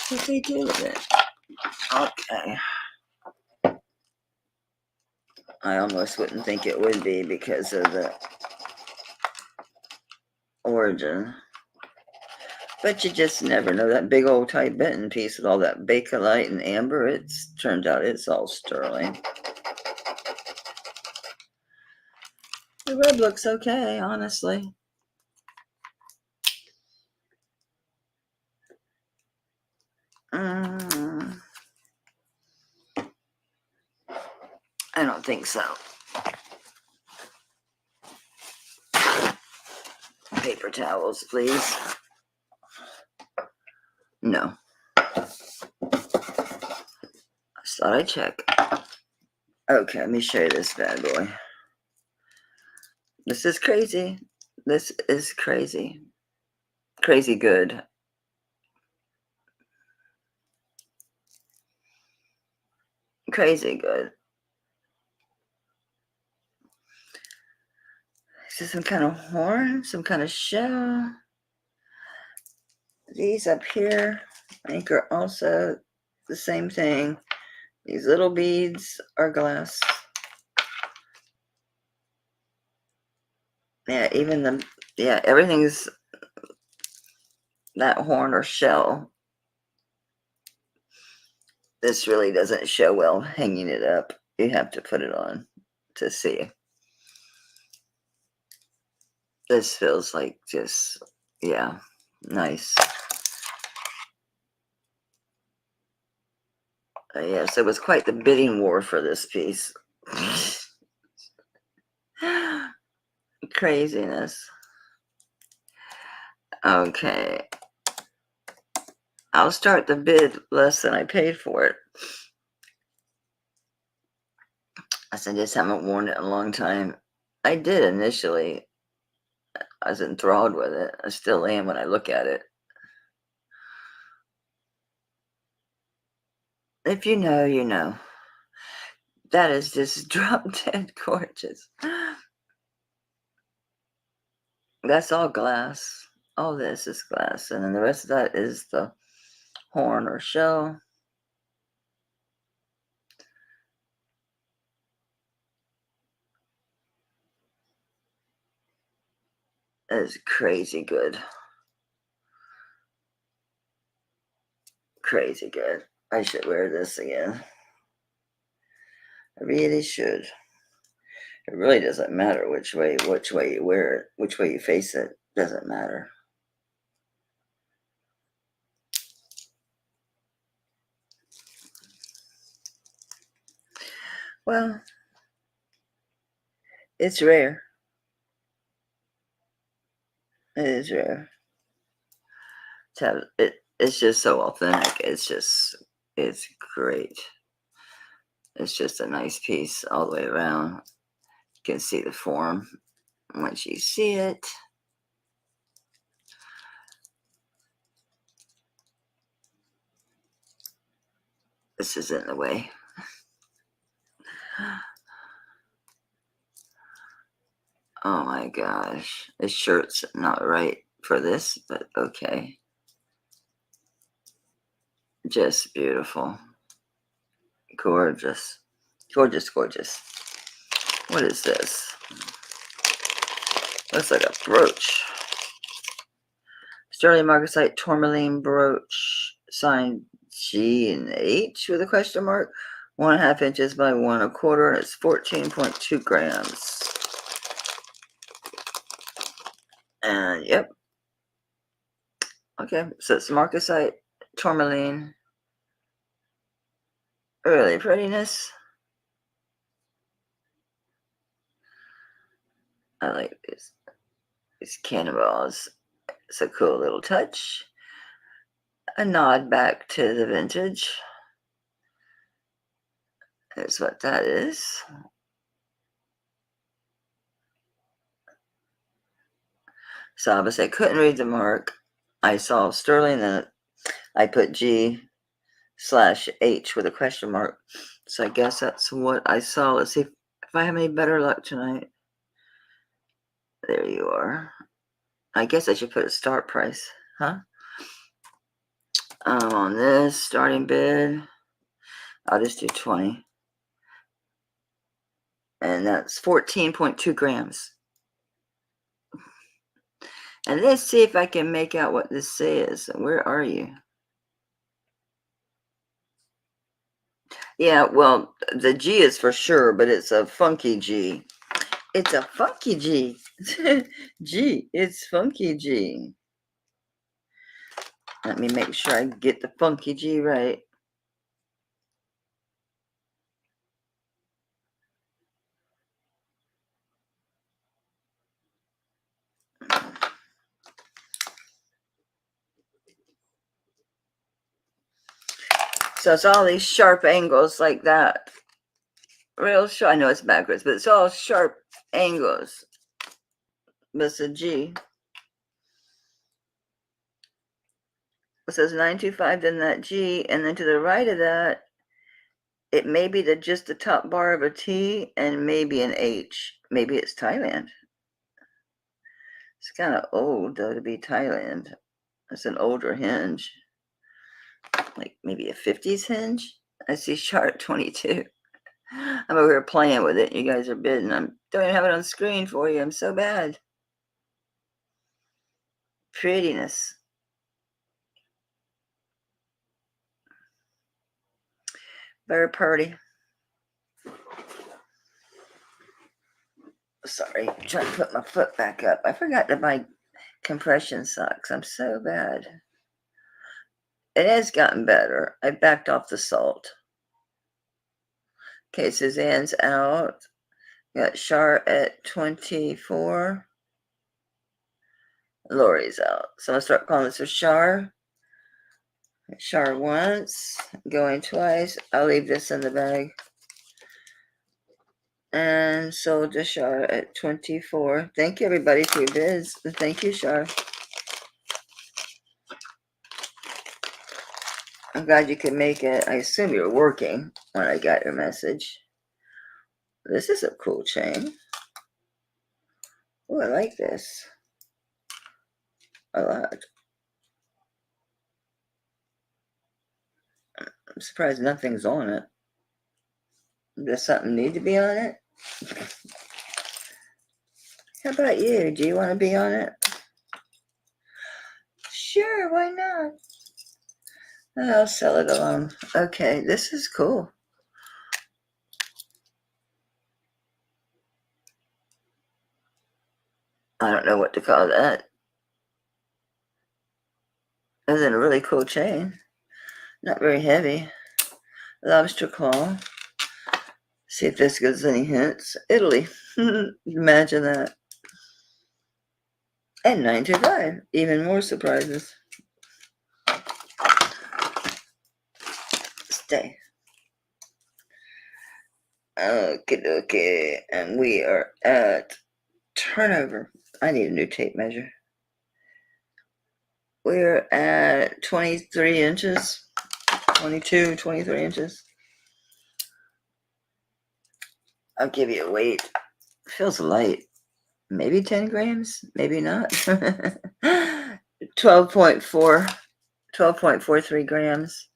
What they do with it? Okay. I almost wouldn't think it would be because of the origin. But you just never know. That big old tight Benton piece with all that bakelite and amber, it's turned out it's all sterling. The red looks okay, honestly. I don't think so. Paper towels, please. No. I just thought I'd check. Okay, let me show you this bad boy. This is crazy. This is crazy. Crazy good. Crazy good. This is some kind of horn, some kind of shell. These up here, I think, are also the same thing. These little beads are glass. Yeah, even everything's that horn or shell. This really doesn't show well hanging it up. You have to put it on to see. This feels like just, yeah, nice. Yes, it was quite the bidding war for this piece. Craziness. Okay. I'll start the bid less than I paid for it. I just haven't worn it in a long time. I did initially. I was enthralled with it. I still am when I look at it. If you know, you know. That is just drop dead gorgeous. That's all glass. All this is glass. And then the rest of that is the horn or shell. That is crazy good. crazy good. I should wear this again. I really should. It really doesn't matter which way you wear it, which way you face it. Doesn't matter. Well, it's rare. It is rare. It's just so authentic. It's great. It's just a nice piece all the way around. You can see the form once you see it. This is in the way. Oh my gosh. This shirt's not right for this, but okay. Just beautiful. Gorgeous. Gorgeous, gorgeous. What is this? Looks like a brooch. Sterling Marcasite tourmaline brooch. Signed G and H with a question mark. 1.5 inches by 1 1/4. It's 14.2 grams. And yep. Okay, so it's Marcasite tourmaline. Really prettiness. I like these cannonballs. It's a cool little touch. A nod back to the vintage. That's what that is. So obviously I couldn't read the mark. I saw sterling, then I put G/H with a question mark. So I guess that's what I saw. Let's see if I have any better luck tonight. There you are. I guess I should put a start price, huh? On this starting bid, I'll just do 20. And that's 14.2 grams. And let's see if I can make out what this says. Where are you? Yeah, well, the G is for sure, but it's a funky G. It's a funky G. G, it's funky G. Let me make sure I get the funky G right. So it's all these sharp angles like that. Real sharp. I know it's backwards, but it's all sharp angles. But it's a G. It says 925, then that G, and then to the right of that, it may be just the top bar of a T and maybe an H. Maybe it's Thailand. It's kind of old, though, to be Thailand. It's an older hinge. Like maybe a 50s hinge. I see sharp 22. I'm over here playing with it. You guys are bidding. I don't even have it on screen for you. I'm so bad. Prettiness. Very pretty. Sorry, I'm trying to put my foot back up. I forgot to buy compression socks. I'm so bad. It has gotten better. I backed off the salt. Okay, Suzanne's out. Got Char at 24. Lori's out. So I'm going to start calling this for Char. Char once, going twice. I'll leave this in the bag. And sold to Char at 24. Thank you, everybody, for your bids. Thank you, Char. I'm glad you could make it. I assume you were working when I got your message. This is a cool chain. Oh, I like this a lot. I'm surprised nothing's on it. Does something need to be on it? How about you? Do you want to be on it? Sure, why not? I'll sell it alone. Okay, this is cool. I don't know what to call that. Other than a really cool chain. Not very heavy. Lobster claw. See if this gives any hints. Italy. Imagine that. And 925. Even more surprises. Stay. Okay. And we are at turnover. I need a new tape measure. We're at 23 inches. 22, 23 inches. I'll give you a weight. Feels light. Maybe 10 grams, maybe not. 12.43 grams.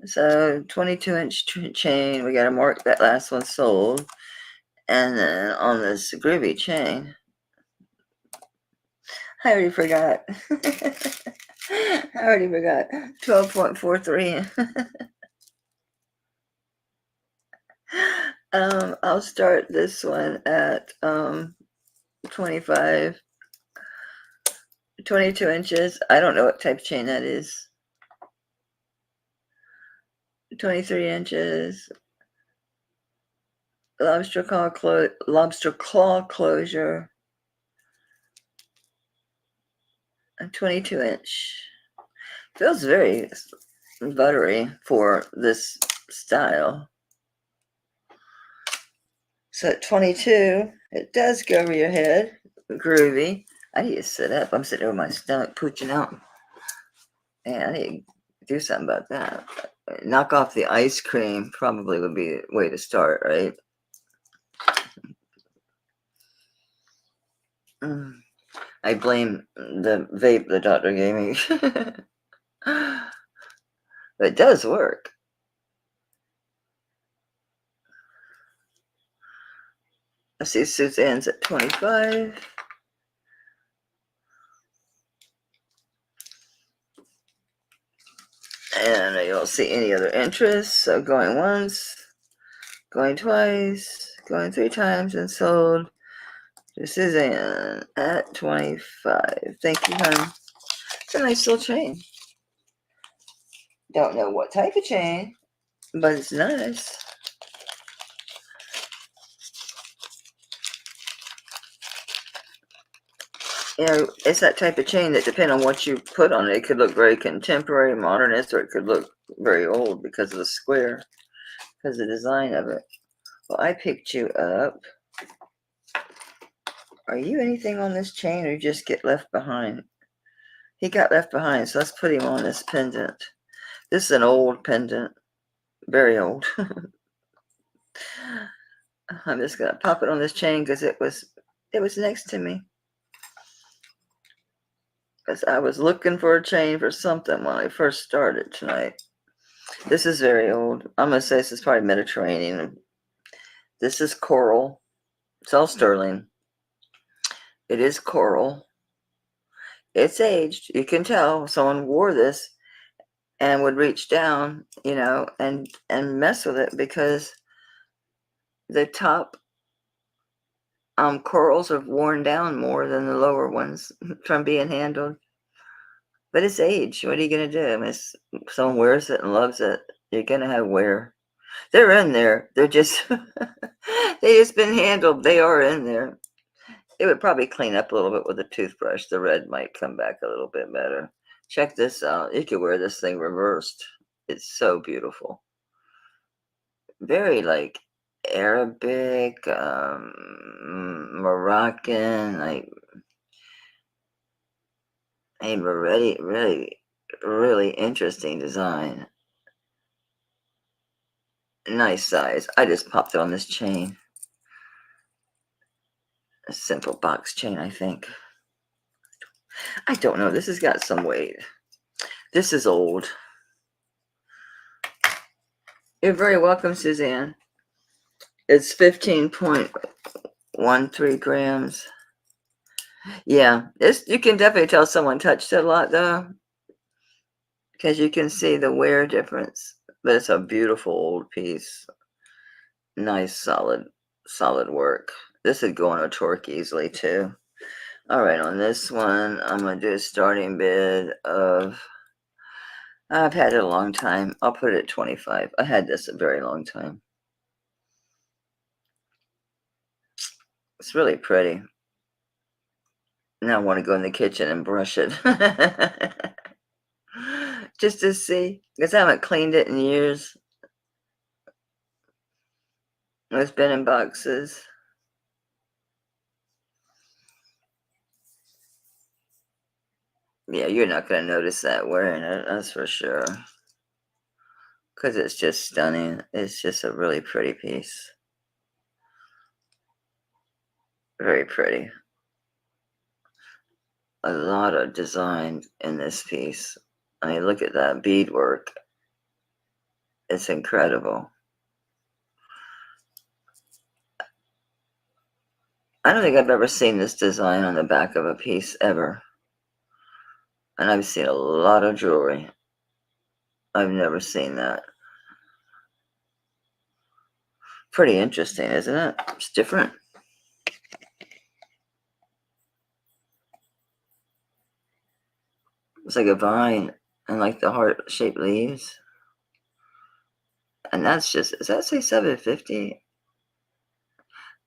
So 22-inch chain. We got to mark that last one sold. And then on this groovy chain, I already forgot. 12.43. I'll start this one at 22 inches. I don't know what type of chain that is. 23 inches. Lobster claw closure. A 22-inch. Feels very buttery for this style. So at 22, it does go over your head. Groovy. I need to sit up. I'm sitting over my stomach pooching out. Man, I need to do something about that. Knock off the ice cream probably would be the way to start, right? I blame the vape the doctor gave me. But it does work. I see Suzanne's at 25. And I don't see any other interest. So going once, going twice, going 3 times, and sold to Suzanne at 25. Thank you, hon. It's a nice little chain. Don't know what type of chain, but it's nice. You know, it's that type of chain that depends on what you put on it. It could look very contemporary, modernist, or it could look very old because of the square, because of the design of it. Well, I picked you up. Are you anything on this chain, or you just get left behind? He got left behind, so let's put him on this pendant. This is an old pendant, very old. I'm just gonna pop it on this chain because it was next to me. Because I was looking for a chain for something when I first started tonight. This is very old. I'm gonna say this is probably Mediterranean. This is coral. It's all sterling. It is coral. It's aged. You can tell someone wore this and would reach down, you know, and mess with it because the top corals have worn down more than the lower ones from being handled. But it's age. What are you gonna do? I mean, if someone wears it and loves it, you're gonna have wear. They're in there. They're just they just been handled. They are in there. It would probably clean up a little bit with a toothbrush. The red might come back a little bit better. Check this out. You could wear this thing reversed. It's so beautiful. Very like Arabic, Moroccan, like a really interesting design. Nice size. I just popped it on this chain. A simple box chain, I think. I don't know. This has got some weight. This is old. You're very welcome, Suzanne. It's 15.13 grams. Yeah, you can definitely tell someone touched it a lot, though. because you can see the wear difference. But it's a beautiful old piece. Nice, solid work. This would go on a torque easily too. All right, on this one, I'm going to do a starting bid of, I've had it a long time. I'll put it at 25. I had this a very long time. It's really pretty. Now I want to go in the kitchen and brush it. Just to see, because I haven't cleaned it in years. It's been in boxes. Yeah, you're not going to notice that wearing it, that's for sure. Because it's just stunning. It's just a really pretty piece. Very pretty. A lot of design in this piece. I mean, look at that beadwork. It's incredible. I don't think I've ever seen this design on the back of a piece ever. And I've seen a lot of jewelry. I've never seen that. Pretty interesting, isn't it? It's different. It's like a vine and like the heart-shaped leaves. And that's just, does that say 750?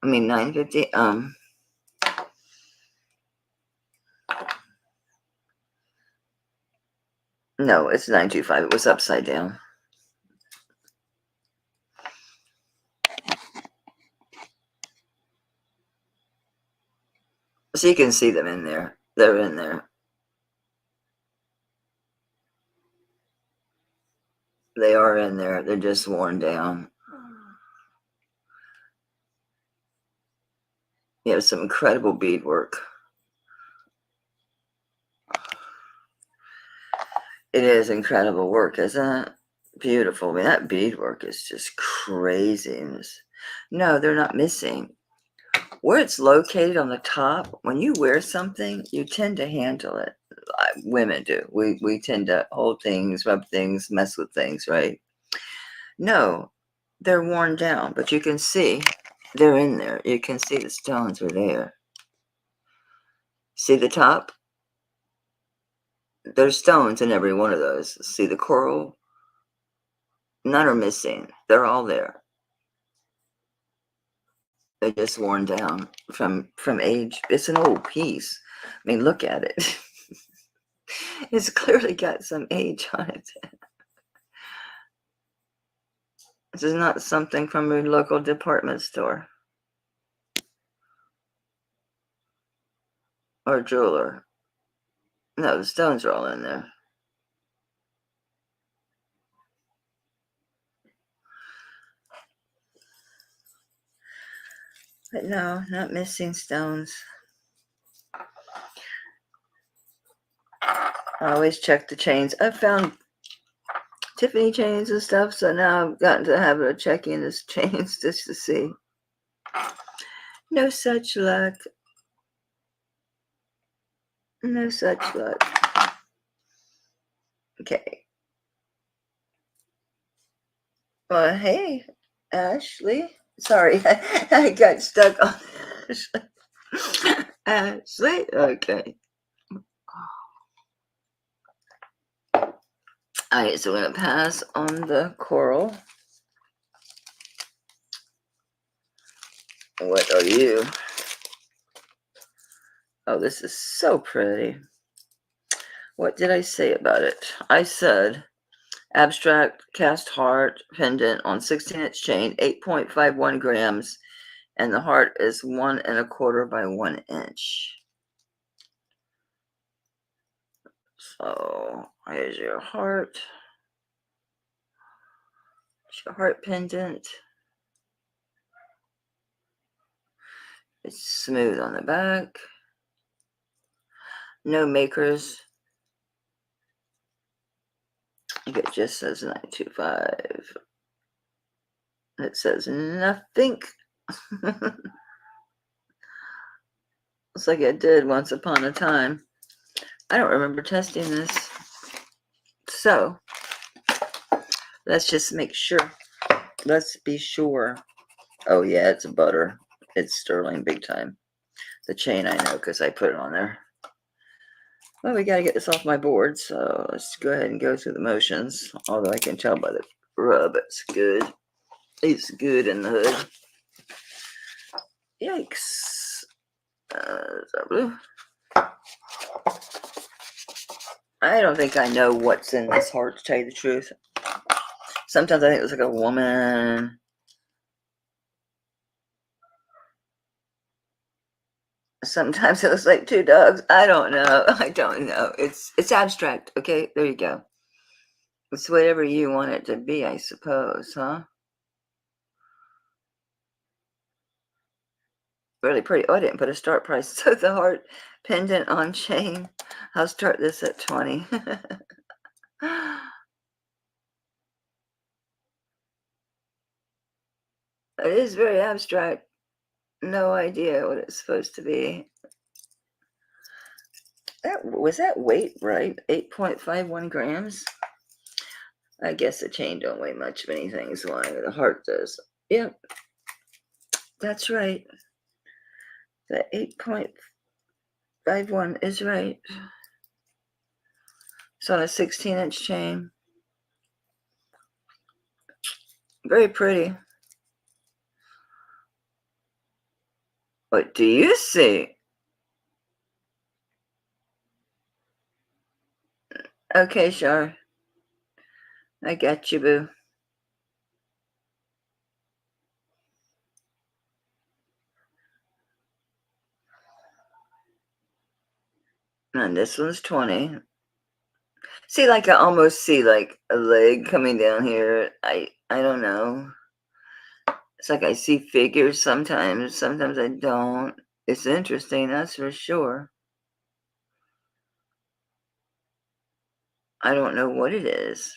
I mean 950? No, it's 925. It was upside down. So you can see them in there. They're in there. They are in there. They're just worn down. You have some incredible beadwork. It is incredible work, isn't it? Beautiful. I mean, that beadwork is just craziness. No, they're not missing. Where it's located on the top, when you wear something, you tend to handle it. Women do. We tend to hold things, rub things, mess with things, right? No, they're worn down, but you can see they're in there. You can see the stones are there. See the top? There's stones in every one of those. See the coral? None are missing. They're all there. They're just worn down from age. It's an old piece. I mean, look at it. It's clearly got some age on it. This is not something from your local department store or jeweler. No, the stones are all in there. But no, not missing stones. I always check the chains. I've found Tiffany chains and stuff, so now I've gotten to the habit of checking the chains just to see. No such luck. No such luck. Okay. Well, hey, Ashley. Sorry, I got stuck on Ashley. Ashley, okay. All right, so we're going to pass on the coral. What are you? Oh, this is so pretty. What did I say about it? I said abstract cast heart pendant on 16-inch chain, 8.51 grams, and the heart is 1 1/4 by 1 inch. So here's your heart. It's your heart pendant. It's smooth on the back. No makers. It just says 925. It says nothing. Looks like it did once upon a time. I don't remember testing this. So let's just make sure. Let's be sure. Oh yeah, it's butter. It's sterling big time. The chain I know because I put it on there. Well, we got to get this off my board, so let's go ahead and go through the motions. Although I can tell by the rub, it's good. It's good in the hood. Yikes. Is that blue? I don't think I know what's in this heart, to tell you the truth. Sometimes I think it looks like a woman. Sometimes it looks like two dogs. I don't know. I don't know. It's abstract. Okay, there you go. It's whatever you want it to be, I suppose, huh? Really pretty. Oh, I didn't put a start price. So the heart pendant on chain. I'll start this at 20. It is very abstract. No idea what it's supposed to be. Was that weight right? 8.51 grams. I guess the chain don't weigh much of anything, so the heart does. Yep, that's right. The 8.51 is right. It's on a 16-inch chain. Very pretty. What do you see? Okay, Char. I got you, boo. And this one's 20. See, like I almost see like a leg coming down here. I don't know. It's like I see figures sometimes. Sometimes I don't. It's interesting, that's for sure. I don't know what it is.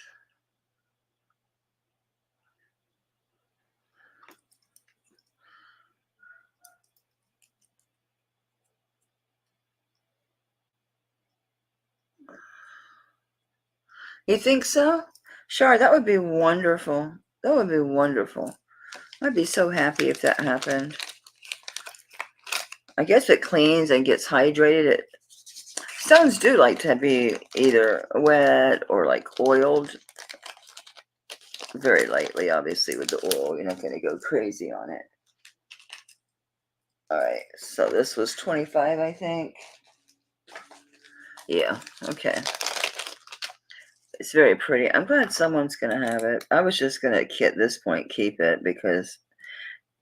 You think so? Sure, that would be wonderful. That would be wonderful. I'd be so happy if that happened. I guess it cleans and gets hydrated. Stones do like to be either wet or like oiled. Very lightly, obviously, with the oil. You're not going to go crazy on it. All right, so this was 25, I think. Yeah, okay. It's very pretty. I'm glad someone's going to have it. I was just going to, at this point, keep it because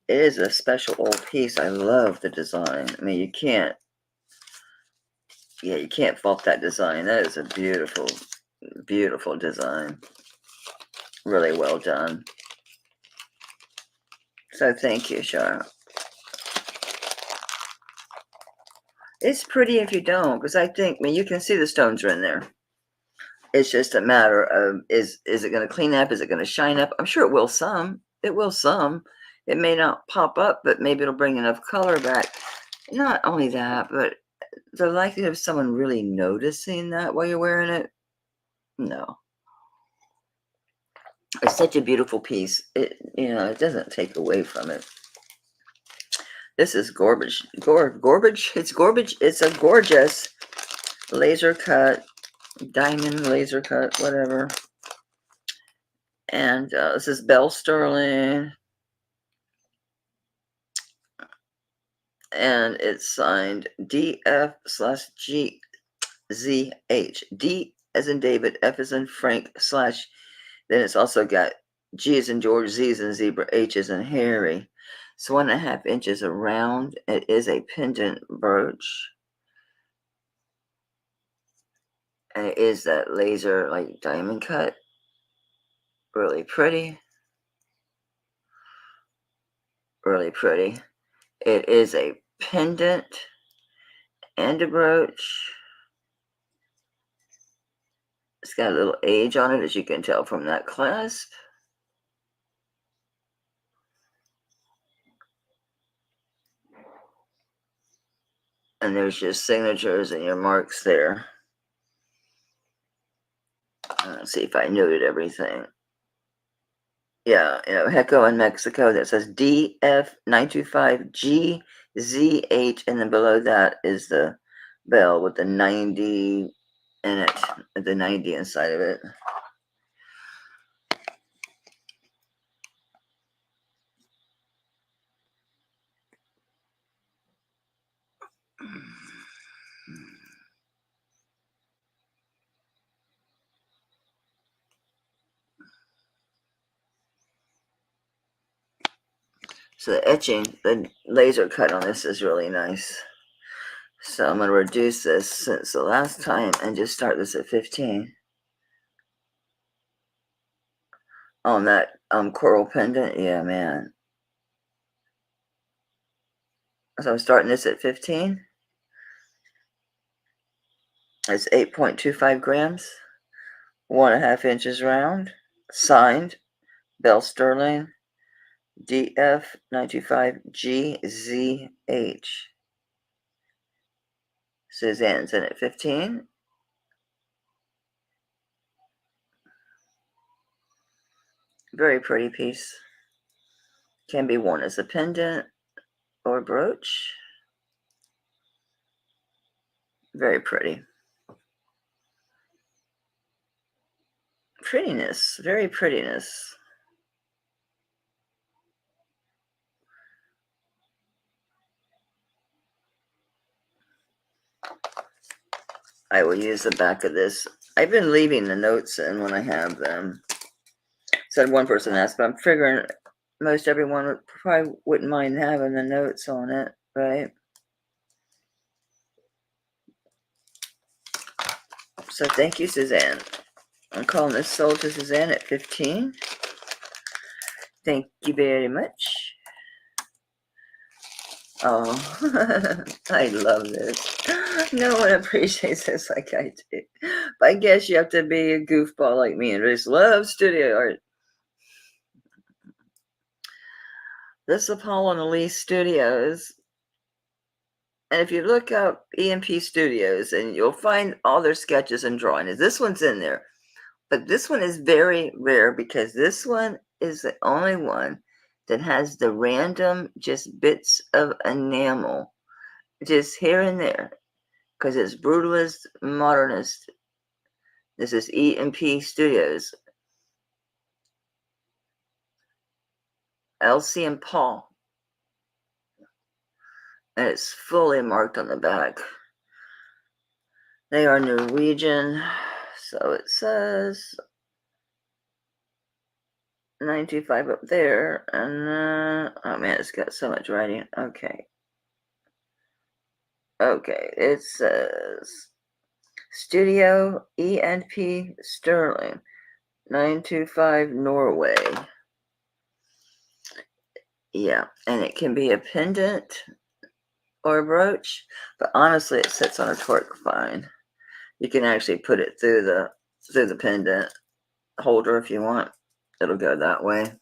it is a special old piece. I love the design. I mean, you can't fault that design. That is a beautiful, beautiful design. Really well done. So thank you, Charlotte. It's pretty if you don't, because I mean, you can see the stones are in there. It's just a matter of, is it going to clean up? Is it going to shine up? I'm sure it will some. It will some. It may not pop up, but maybe it'll bring enough color back. Not only that, but the likelihood of someone really noticing that while you're wearing it, no. It's such a beautiful piece. It doesn't take away from it. This is garbage. Garbage. It's garbage. It's a gorgeous laser cut, diamond laser cut, whatever. And this is Bell Sterling. And it's signed DF/GZH. D as in David, F as in Frank, / then it's also got G as in George, Z as in Zebra, H as in Harry. It's 1.5 inches around. It is a pendant brooch. And it is that laser, like diamond cut. Really pretty. Really pretty. It is a pendant and a brooch. It's got a little age on it, as you can tell from that clasp. And there's your signatures and your marks there. Let's see if I noted everything. Yeah, Heco in Mexico, that says DF925GZH, and then below that is the bell with the 90 in it, the 90 inside of it. So the etching, the laser cut on this is really nice. So I'm going to reduce this since the last time and just start this at 15. On that coral pendant, yeah, man. So I'm starting this at 15. It's 8.25 grams, 1.5 inches round, signed, Bell Sterling, DF925GZH. Suzanne's in at 15. Very pretty piece. Can be worn as a pendant or brooch. Very pretty. Prettiness, very prettiness. I will use the back of this. I've been leaving the notes in when I have them. Said one person asked, but I'm figuring most everyone probably wouldn't mind having the notes on it, right? So thank you, Suzanne. I'm calling this sold to Suzanne at 15. Thank you very much. Oh, I love this. No one appreciates this like I do. But I guess you have to be a goofball like me and just love studio art. This is Paul and Elise Studios. And if you look up EMP Studios, and you'll find all their sketches and drawings. This one's in there. But this one is very rare because this one is the only one that has the random just bits of enamel just here and there, because it's brutalist, modernist. This is EMP Studios. Elsie and Paul. And it's fully marked on the back. They are Norwegian, so it says 925 up there, and oh man, it's got so much writing. Okay, it says Studio ENP Sterling, 925 Norway. Yeah, and it can be a pendant or a brooch, but honestly, it sits on a torque fine. You can actually put it through the pendant holder if you want. It'll go that way.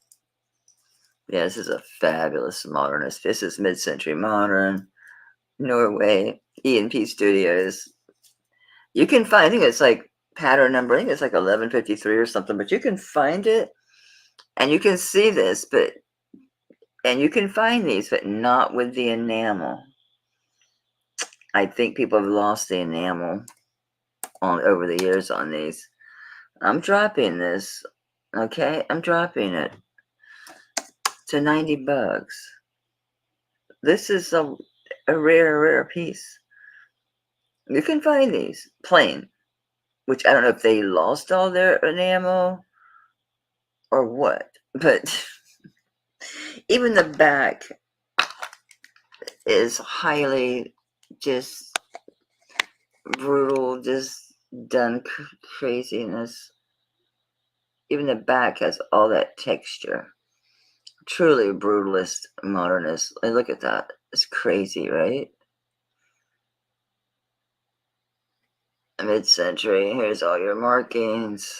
Yeah, this is a fabulous modernist. This is mid-century modern, Norway, E&P Studios. You can find, I think it's like pattern number, I think it's like 1153 or something, but you can find it and you can see this, and you can find these, but not with the enamel. I think people have lost the enamel over the years on these. I'm dropping this, okay? I'm dropping it to 90 bucks. This is a rare piece. You can find these plain, which I don't know if they lost all their enamel or what, but even the back is highly just brutal, just done craziness. Even the back has all that texture. Truly brutalist, modernist. Like, look at that. It's crazy, right? Mid-century. Here's all your markings.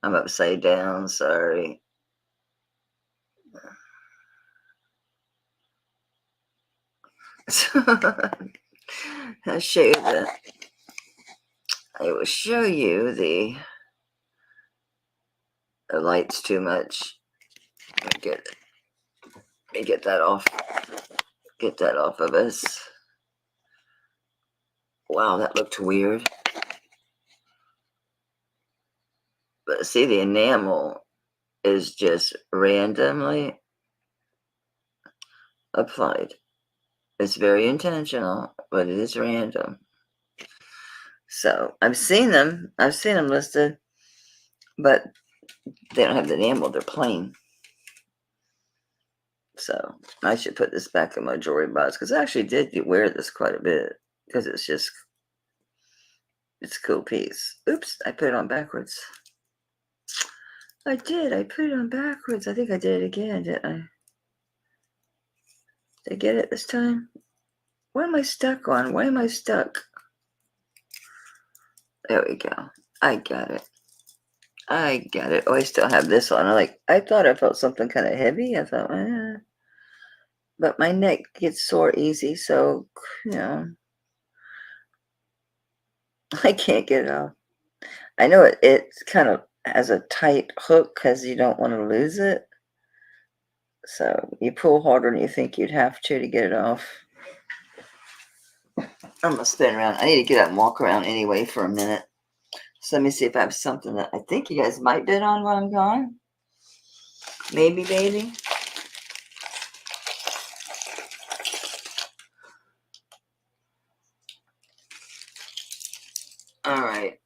I'm upside down, sorry. I'll show you I will show you the The light's too much. Let me get that off. Get that off of us. Wow, that looked weird. But see, the enamel is just randomly applied. It's very intentional, but it is random. So I've seen them listed, but they don't have the enamel, they're plain. So I should put this back in my jewelry box, because I actually did wear this quite a bit, because it's a cool piece. Oops, I put it on backwards. I put it on backwards. I think I did it again, didn't I? Did I get it this time? What am I stuck on? Why am I stuck? There we go. I got it. Oh, I still have this on. I thought I felt something kind of heavy. I thought, but my neck gets sore easy, so, I can't get it off. I know it kind of has a tight hook because you don't want to lose it. So you pull harder than you think you'd have to get it off. I'm gonna spin around. I need to get up and walk around anyway for a minute. So let me see if I have something that I think you guys might bid on while I'm gone. Maybe, baby. All right.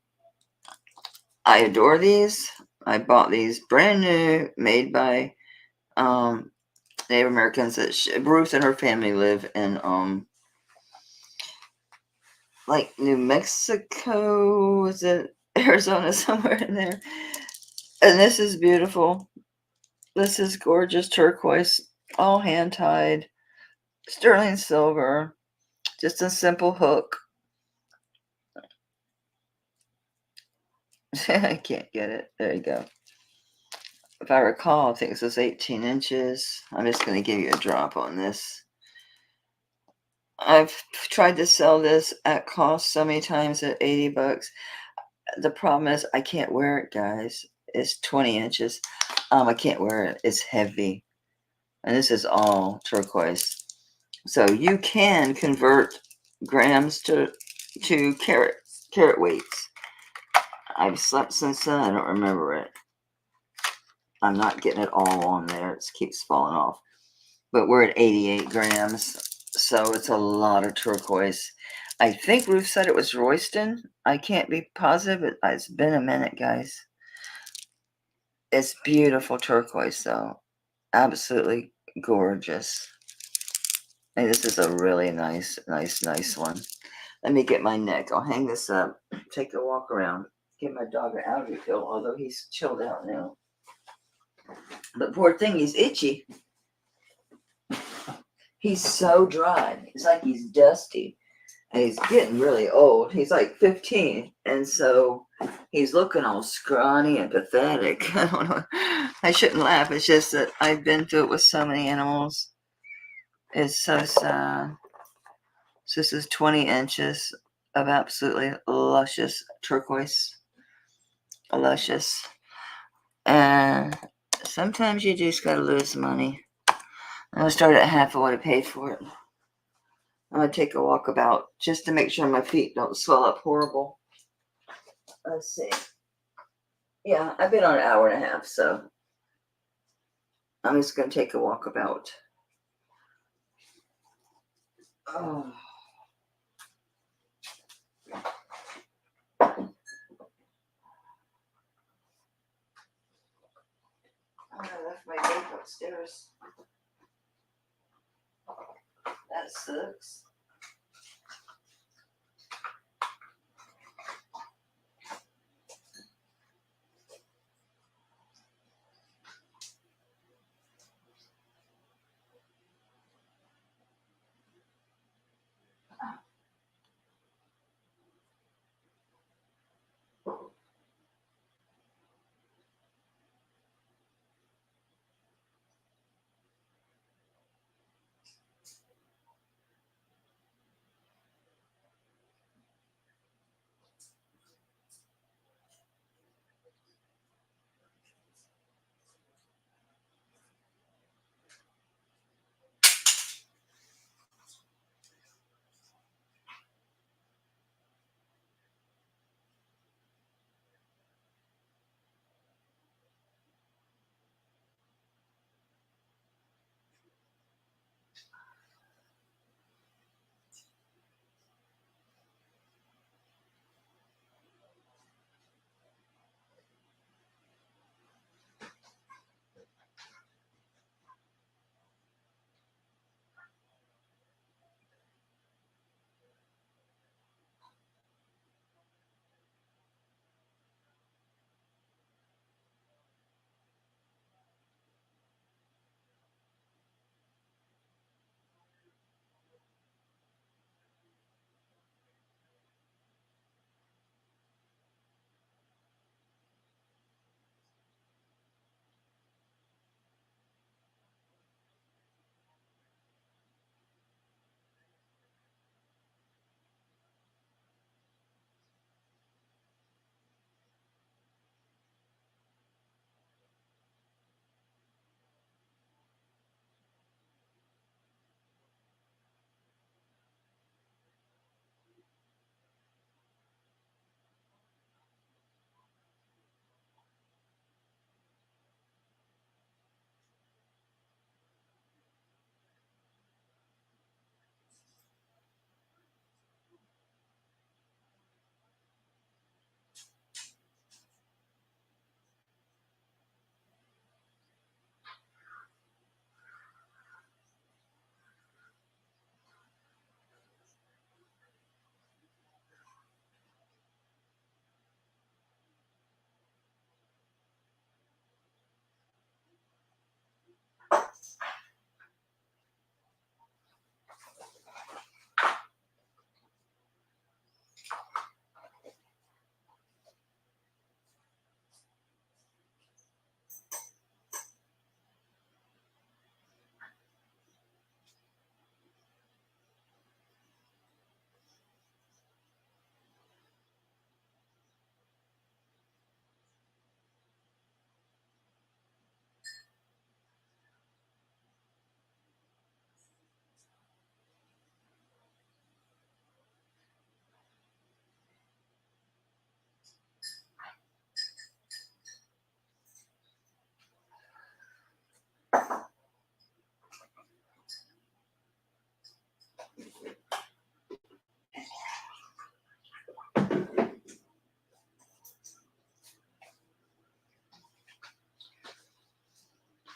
I adore these. I bought these brand new, made by Native Americans. Ruth and her family live in like New Mexico. Is it Arizona, somewhere in there? And this is beautiful. This is gorgeous turquoise, all hand tied, sterling silver, just a simple hook. I can't get it. There you go. If I recall, I think this is 18 inches. I'm just going to give you a drop on this. I've tried to sell this at cost so many times at 80 bucks. The problem is I can't wear it, guys. It's 20 inches. I can't wear it. It's heavy. And this is all turquoise. So you can convert grams to carat weights. I've slept since then. I don't remember it. I'm not getting it all on there. It keeps falling off. But we're at 88 grams. So it's a lot of turquoise. I think Ruth said it was Royston. I can't be positive. It's been a minute, guys. It's beautiful turquoise, though. Absolutely gorgeous. And this is a really nice one. Let me get my neck. I'll hang this up, take a walk around, give my dog an allergy pill, although he's chilled out now. But poor thing, he's itchy. He's so dry. It's like he's dusty. And he's getting really old. He's like 15. And so he's looking all scrawny and pathetic. I don't know. I shouldn't laugh. It's just that I've been through it with so many animals. It's so sad. So this is 20 inches of absolutely luscious turquoise. Luscious. And sometimes you just gotta lose money. I'm gonna start at half of what I paid for it. I'm gonna take a walk about just to make sure my feet don't swell up horrible. Let's see. Yeah, I've been on an hour and a half, so I'm just gonna take a walk about. Oh. I left my vape upstairs. That sucks.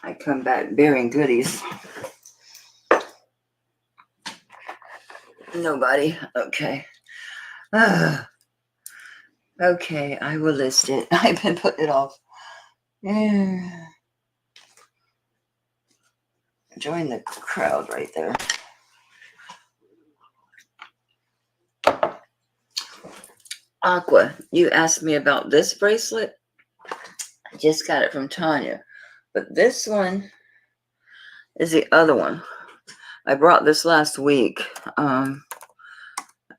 I come back bearing goodies. Nobody. Okay. Okay, I will list it. I've been putting it off. Join the crowd right there. Aqua, you asked me about this bracelet. I just got it from Tanya. But this one is the other one. I brought this last week. And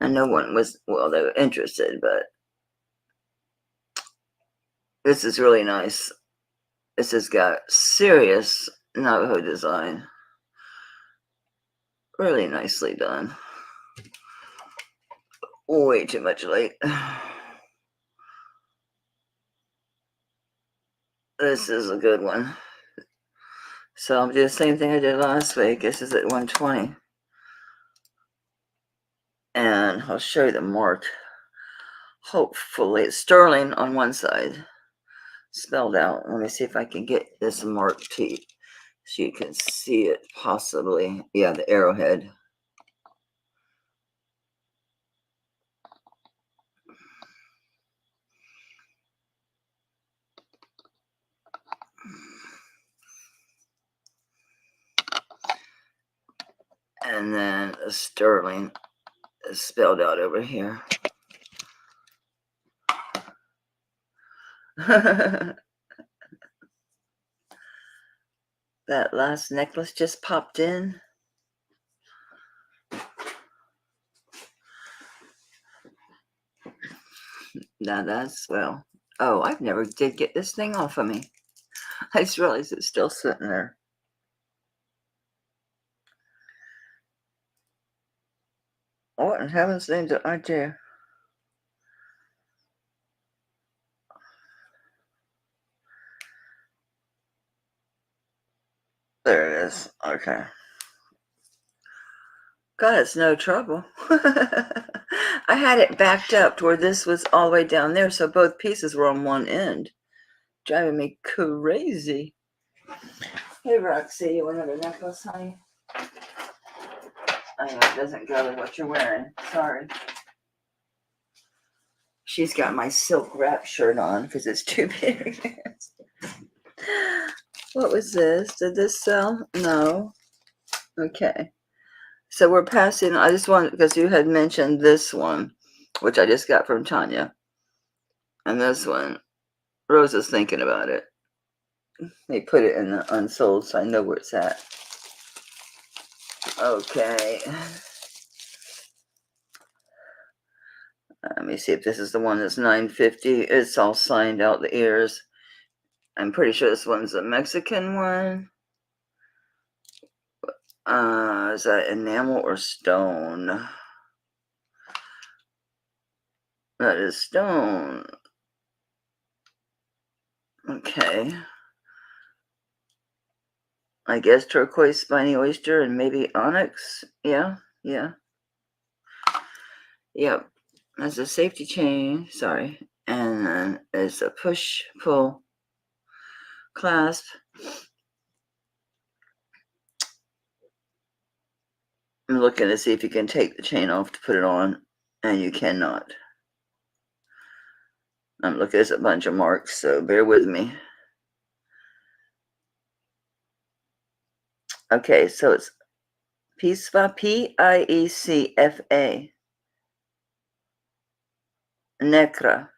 no one was, well, they were interested, but this is really nice. This has got serious Navajo design. Really nicely done. Way too much light. This is a good one. So I'll do the same thing I did last week. This is at 120. And I'll show you the mark. Hopefully it's sterling on one side. Spelled out. Let me see if I can get this mark to you so you can see it possibly. Yeah, the arrowhead. And then a sterling is spelled out over here. That last necklace just popped in. Now that's, well, oh, I've never did get this thing off of me. I just realized it's still sitting there. What in heaven's name did I do? There it is. Okay. God, it's no trouble. I had it backed up to where this was all the way down there, so both pieces were on one end. Driving me crazy. Hey, Roxy, you want another necklace, honey? I know it doesn't go with what you're wearing. Sorry. She's got my silk wrap shirt on because it's too big. What was this? Did this sell? No. Okay. So we're passing. I just want, because you had mentioned this one, which I just got from Tanya. And this one, Rose is thinking about it. They put it in the unsold, so I know where it's at. Okay. Let me see if this is the one that's $9.50. It's all signed out, the ears. I'm pretty sure this one's a Mexican one. Is that enamel or stone? That is stone. Okay. I guess turquoise, spiny oyster, and maybe onyx. Yeah, yeah. Yep. There's a safety chain. Sorry. And then there's a push-pull clasp. I'm looking to see if you can take the chain off to put it on, and you cannot. I'm looking at a bunch of marks, so bear with me. Okay, so it's Piecfa, Piecfa. Necra,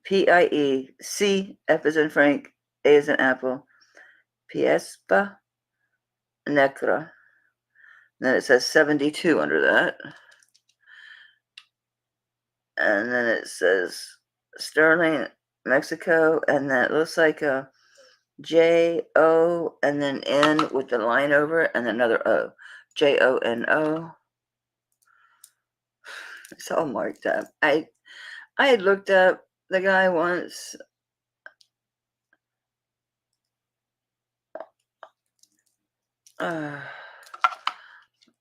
Piec, F as in Frank, A as in Apple, Piespa, Necra. Then it says 72 under that. And then it says Sterling, Mexico, and then it looks like a J-O and then N with the line over it and another O. J-O-N-O. It's all marked up. I had looked up the guy once. I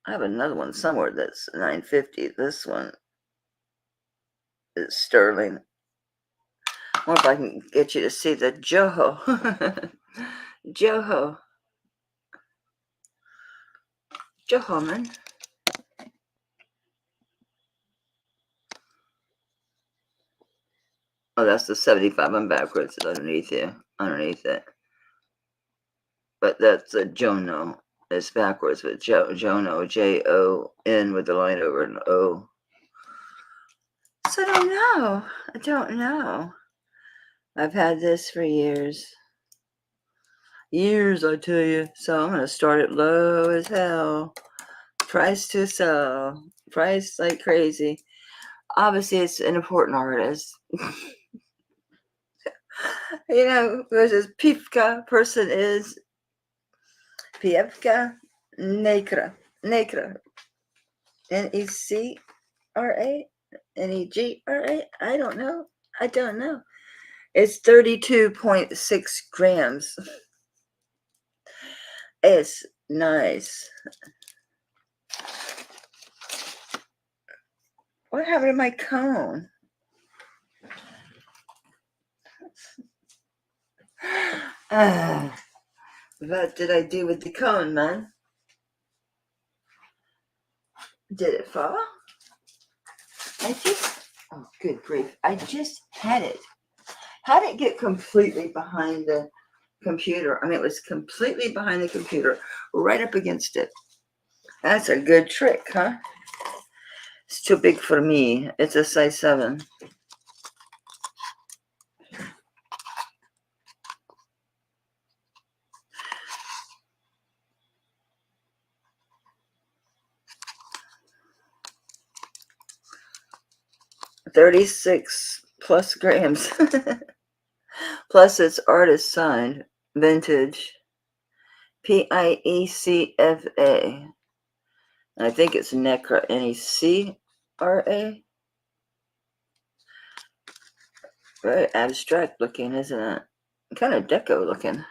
have another one somewhere that's $9.50. This one is sterling. I wonder if I can get you to see the Joho. Joho. Jehoman. Oh, that's the 75. I'm backwards. It's underneath here. Underneath it. But that's a Jono. It's backwards with Jono. Jon with the line over an O. So I don't know. I don't know. I've had this for years. Years, I tell you. So I'm going to start it low as hell. Price to sell. Price like crazy. Obviously, it's an important artist. You know, there's this Pivka person is Pivka Negra. Negra. Necra? Negra? I don't know. I don't know. It's 32.6 grams. It's nice. What happened to my cone? What did I do with the cone, man? Did it fall? Oh, good grief. I just had it. How did it get completely behind the computer? I mean, it was completely behind the computer, right up against it. That's a good trick, huh? It's too big for me. It's a size 7. +36 grams. Plus it's artist signed. Vintage. Piecfa. I think it's Necra. Necra. Very abstract looking, isn't it? Kind of deco looking.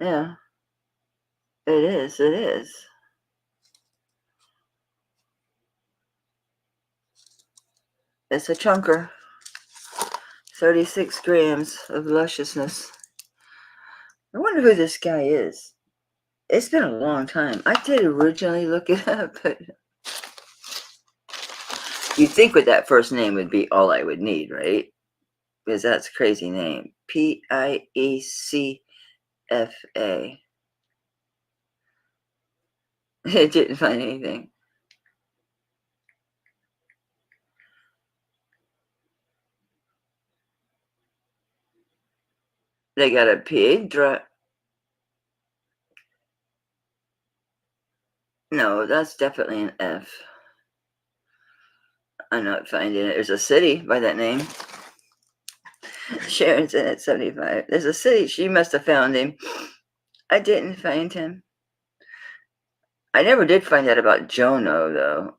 Yeah. It is. It is. It's a chunker. 36 grams of lusciousness. I wonder who this guy is. It's been a long time. I did originally look it up, but you'd think with that first name would be all I would need, right? Because that's a crazy name. Piecfa. It didn't find anything. They got a Piedra. No, that's definitely an F. I'm not finding it. There's a city by that name. Sharon's in at 75. There's a city. She must have found him. I didn't find him. I never did find out about Jono, though.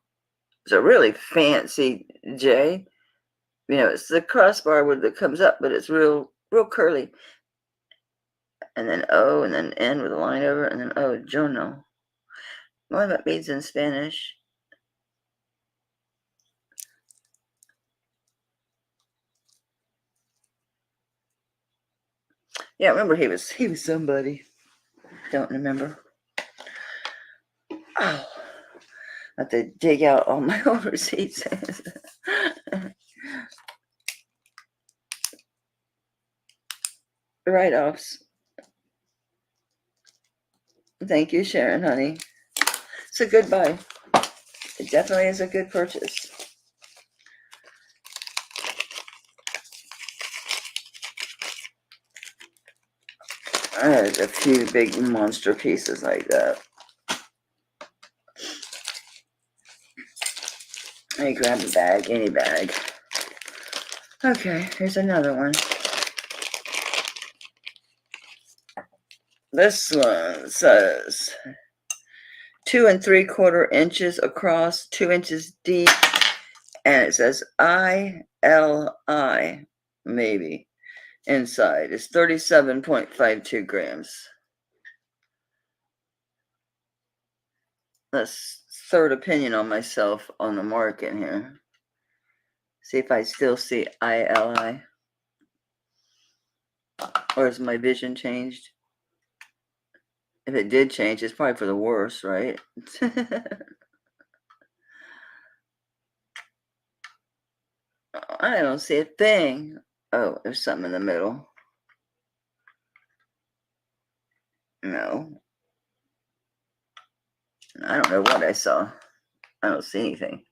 It's a really fancy J. You know, it's the crossbar that comes up, but it's real curly. And then O, and then N with a line over, and then O, Jono. What that means in Spanish? Yeah, I remember he was somebody. Don't remember. Oh, I have to dig out all my old receipts. Write-offs. Thank you, Sharon, honey. It's a good buy. It definitely is a good purchase. I had a few big monster pieces like that. Let me grab a bag, any bag. Okay, here's another one. This one says 2 3/4 inches across, 2 inches deep, and it says ILI, maybe, inside. It's 37.52 grams. That's third opinion on myself on the market here. See if I still see ILI. Or has my vision changed? If it did change, it's probably for the worse, right? I don't see a thing. Oh, there's something in the middle. No. I don't know what I saw. I don't see anything.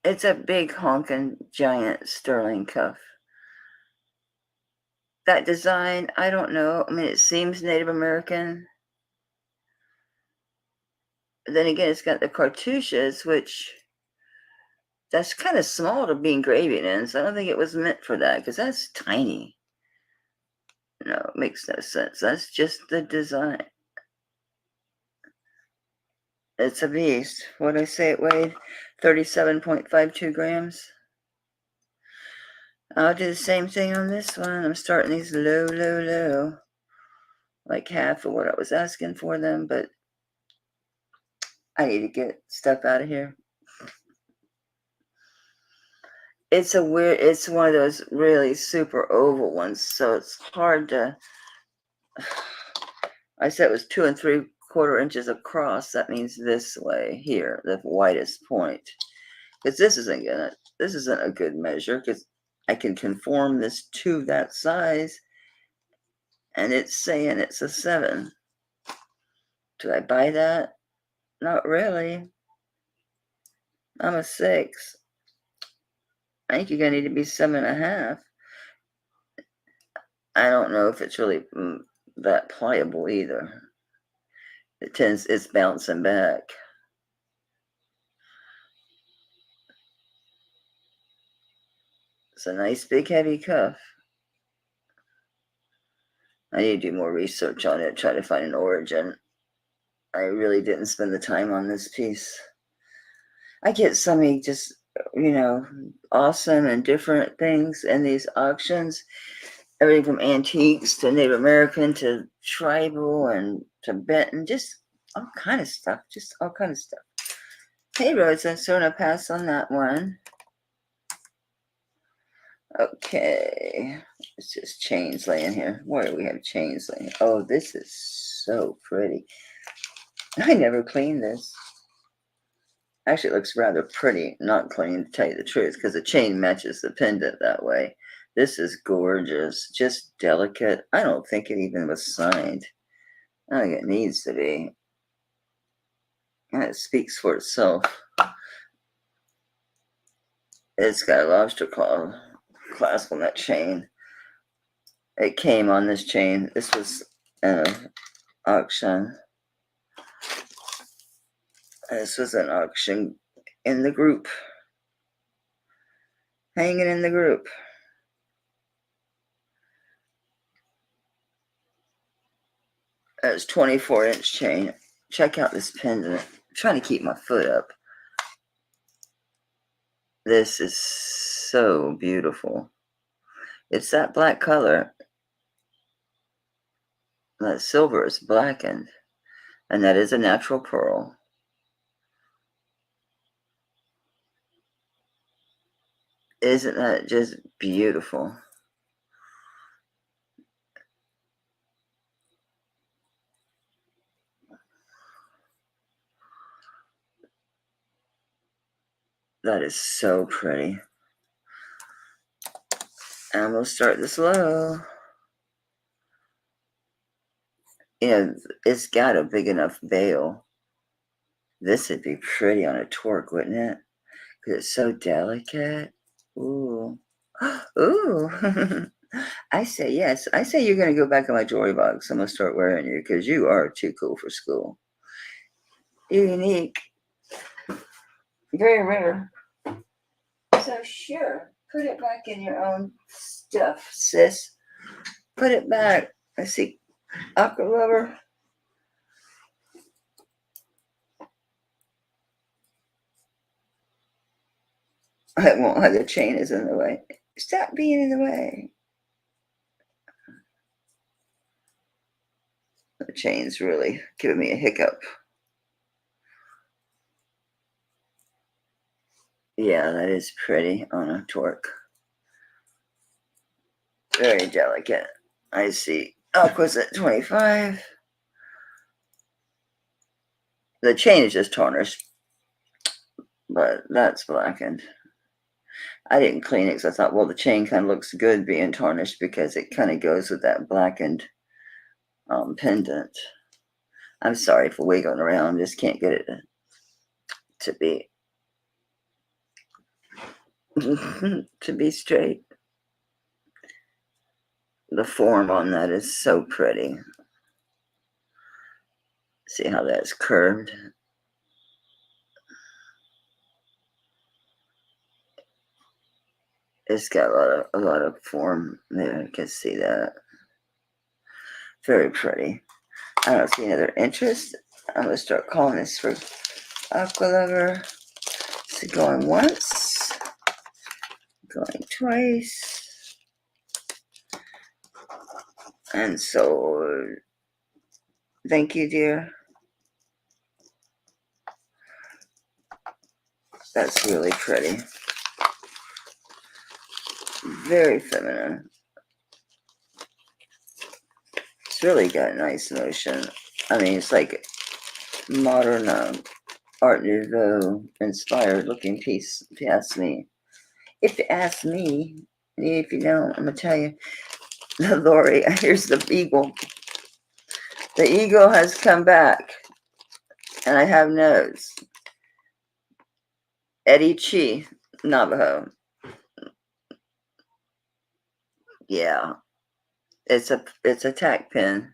It's a big honking giant sterling cuff. That design, I don't know. I mean, it seems Native American. Then again, it's got the cartouches, which that's kind of small to be engraving in. So I don't think it was meant for that because that's tiny. No, it makes no sense. That's just the design. It's a beast. What did I say it weighed? 37.52 grams. I'll do the same thing on this one. I'm starting these low. Like half of what I was asking for them, but I need to get stuff out of here. It's one of those really super oval ones, so it's hard to, I said it was 2 3/4 inches across. That means this way here, the widest point. Because this isn't a good measure because I can conform this to that size and it's saying it's a 7. Do I buy that? Not really. I'm a 6. I think you're gonna need to be 7.5. I don't know if it's really that pliable either. It's bouncing back. It's a nice big heavy cuff. I need to do more research on it, try to find an origin. I really didn't spend the time on this piece. I get so many just, awesome and different things in these auctions. Everything from antiques to Native American to tribal and Tibetan, just all kind of stuff. Hey, Rosa, so I'm going to pass on that one. Okay, it's just chains laying here. Where do we have chains laying? Oh, this is so pretty. I never cleaned this. Actually, it looks rather pretty, not clean, to tell you the truth, because the chain matches the pendant that way. This is gorgeous, just delicate. I don't think it even was signed. I think it needs to be. And it speaks for itself. It's got a lobster claw clasp on that chain. It came on this chain. This was an auction. This was an auction in the group. Hanging in the group. It's 24-inch chain. Check out this pendant. I'm trying to keep my foot up. This is so beautiful. It's that black color. That silver is blackened. And that is a natural pearl. Isn't that just beautiful? That is so pretty. And we'll start this low. It's got a big enough bail. This would be pretty on a torque, wouldn't it? Because it's so delicate. Ooh. Ooh. I say yes. I say you're going to go back in my jewelry box. I'm going to start wearing you because you are too cool for school. You're unique. Very rare. So sure, put it back in your own stuff, sis. Put it back. I see aqua lover. I won't have the chain is in the way. Stop being in the way. The chain's really giving me a hiccup. Yeah, that is pretty on a torque. Very delicate. I see Aqua's at 25. The chain is just tarnished, but that's blackened. I didn't clean it because I thought, well, the chain kind of looks good being tarnished because it kind of goes with that blackened pendant. I'm sorry for wiggling around. Just can't get it to be to be straight. The form on that is so pretty. See how that's curved? It's got a lot of form there. You can see that. Very pretty. I don't see any other interest. I'm gonna start calling this for Aqua Lover. So going once, going twice, and so thank you, dear. That's really pretty. Very feminine. It's really got a nice motion. I mean, it's like modern Art Nouveau inspired looking piece, if you ask me. If you ask me, if you don't, I'm gonna tell you. Lori, here's the eagle. The eagle has come back, and I have notes. Eddie Chi, Navajo. Yeah, it's a tack pin.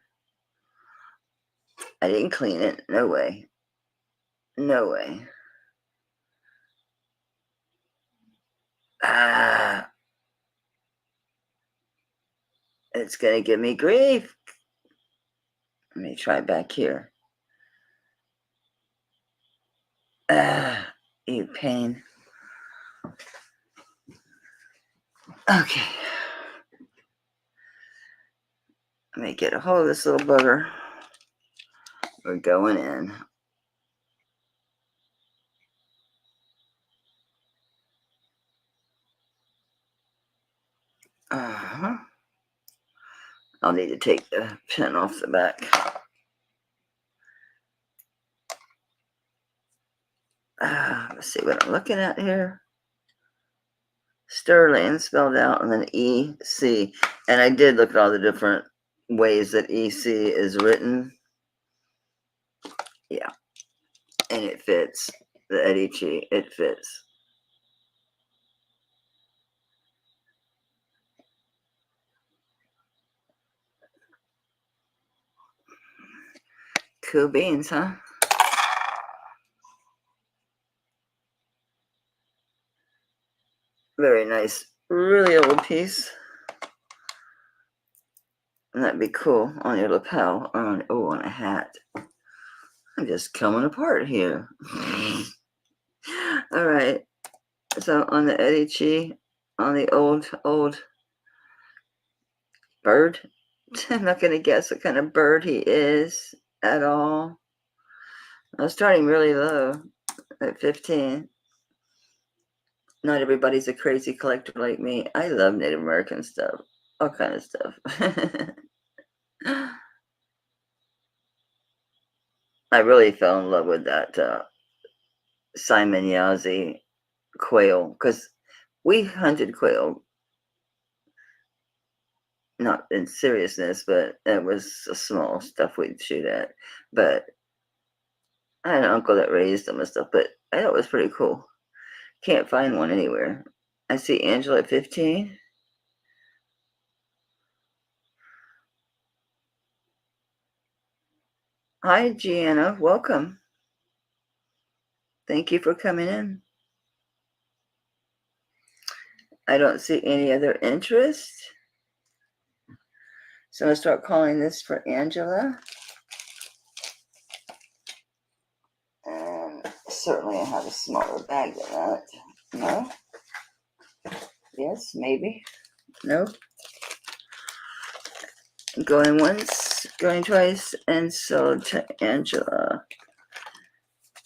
I didn't clean it. No way. No way. Ah, it's gonna give me grief. Let me try back here. Ah, you pain. Okay. Let me get a hold of this little bugger. We're going in. Uh-huh. I'll need to take the pin off the back. Let's see what I'm looking at here. Sterling spelled out and then E-C. And I did look at all the different ways that E-C is written. Yeah. And it fits. The Edici, it fits. Cool beans, huh? Very nice. Really old piece. And that'd be cool on your lapel or on a hat. I'm just coming apart here. All right. So on the Edici, on the old bird, I'm not going to guess what kind of bird he is at all. I was starting really low at 15. Not everybody's a crazy collector like me. I love Native American stuff, all kind of stuff. I really fell in love with that Simon Yazzie quail because we hunted quail, not in seriousness, but it was a small stuff we'd shoot at. But I had an uncle that raised them and stuff, but I thought it was pretty cool. Can't find one anywhere. I see Angela at 15. Hi, Gianna. Welcome. Thank you for coming in. I don't see any other interest. So I'm going to start calling this for Angela. And certainly I have a smaller bag than that. No? Yes, maybe. No. Going once, going twice, and sold to Angela.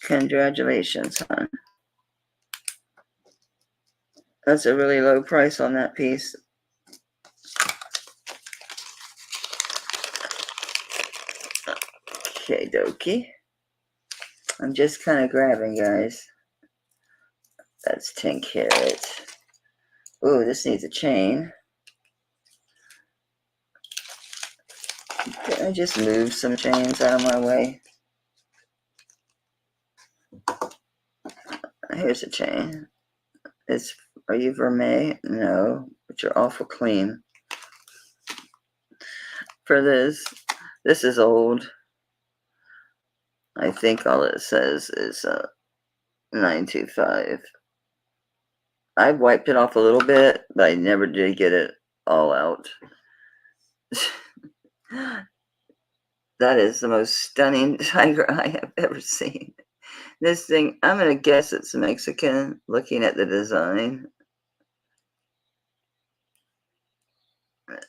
Congratulations, hon. That's a really low price on that piece. Okay, dokie. I'm just kind of grabbing, guys. That's 10 karat. Ooh, this needs a chain. Can I just move some chains out of my way? Here's a chain. Are you vermeil? No, but you're awful clean. For this is old. I think all it says is 925. I wiped it off a little bit, but I never did get it all out. That is the most stunning tiger I have ever seen. This thing, I'm going to guess it's Mexican, looking at the design.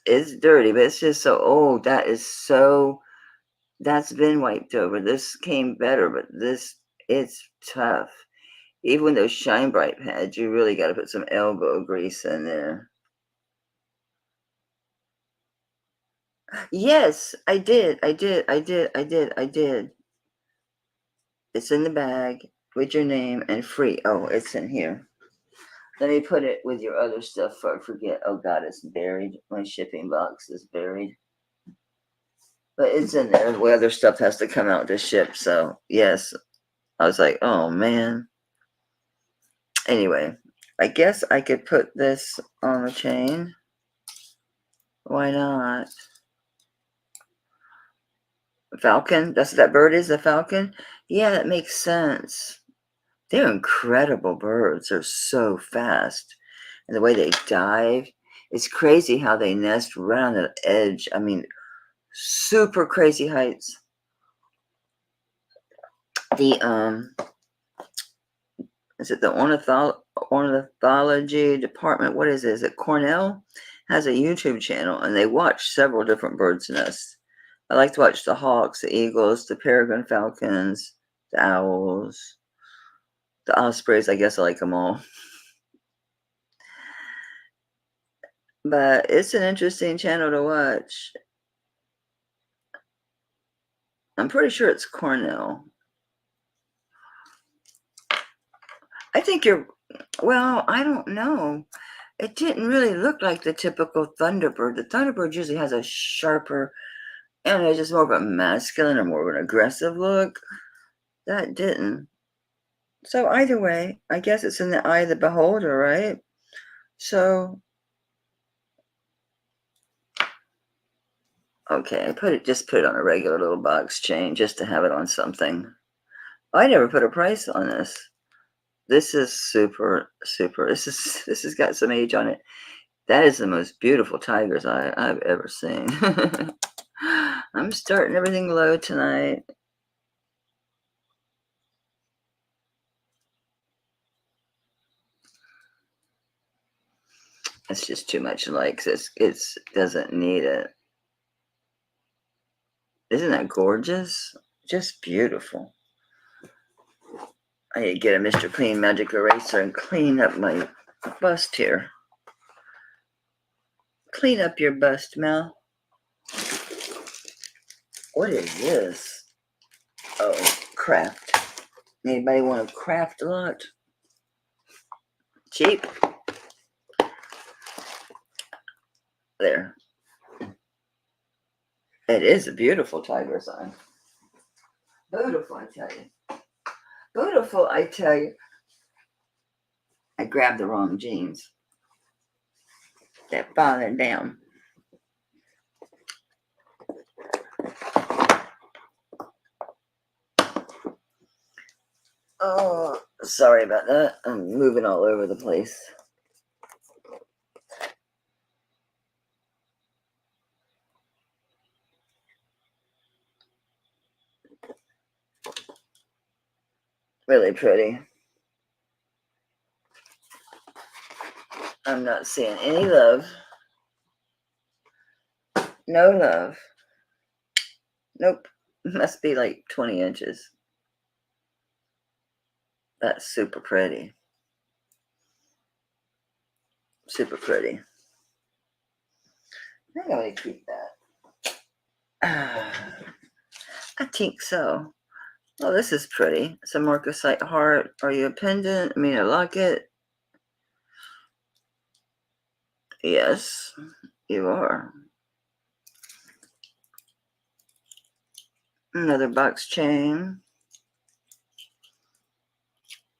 It's dirty, but it's just so old. That's been wiped over. This came better, but it's tough. Even those Shine Bright pads, you really got to put some elbow grease in there. Yes, I did. It's in the bag with your name and free. Oh, it's in here. Let me put it with your other stuff before I forget. Oh God, it's buried. My shipping box is buried. But it's in there. The other stuff has to come out to ship. So yes, I was like, oh man. Anyway, I guess I could put this on the chain. Why not? Falcon? That's what that bird is, a falcon? Yeah, that makes sense. They're incredible birds. They're so fast. And the way they dive, it's crazy how they nest right on the edge. I mean, super crazy heights. The is it the ornithology department? What is it? Is it Cornell? Has a YouTube channel, and they watch several different birds' nests. I like to watch the hawks, the eagles, the peregrine falcons, the owls, the ospreys. I guess I like them all. But it's an interesting channel to watch. I'm pretty sure it's Cornell. I think well, I don't know. It didn't really look like the typical Thunderbird. The Thunderbird usually has a sharper, and it's just more of a masculine or more of an aggressive look. That didn't. So either way, I guess it's in the eye of the beholder, right? So, okay, I just put it on a regular little box chain just to have it on something. I never put a price on this. This is super. This has got some age on it. That is the most beautiful tigers I've ever seen. I'm starting everything low tonight. It's just too much light because it doesn't need it. Isn't that gorgeous? Just beautiful. I need to get a Mr. Clean Magic Eraser and clean up my bust here. Clean up your bust, Mel. What is this? Oh, craft. Anybody want to craft a lot? Cheap. There. It is a beautiful tiger sign. Beautiful, I tell you. Beautiful, I tell you. I grabbed the wrong jeans. They're falling down. Oh, sorry about that. I'm moving all over the place. Really pretty. I'm not seeing any love. No love. Nope. Must be like 20 inches. That's super pretty. Super pretty. I gotta keep that. I think so. Oh, this is pretty. It's a Marcasite heart. Are you a pendant? I mean, a locket? Yes, you are. Another box chain.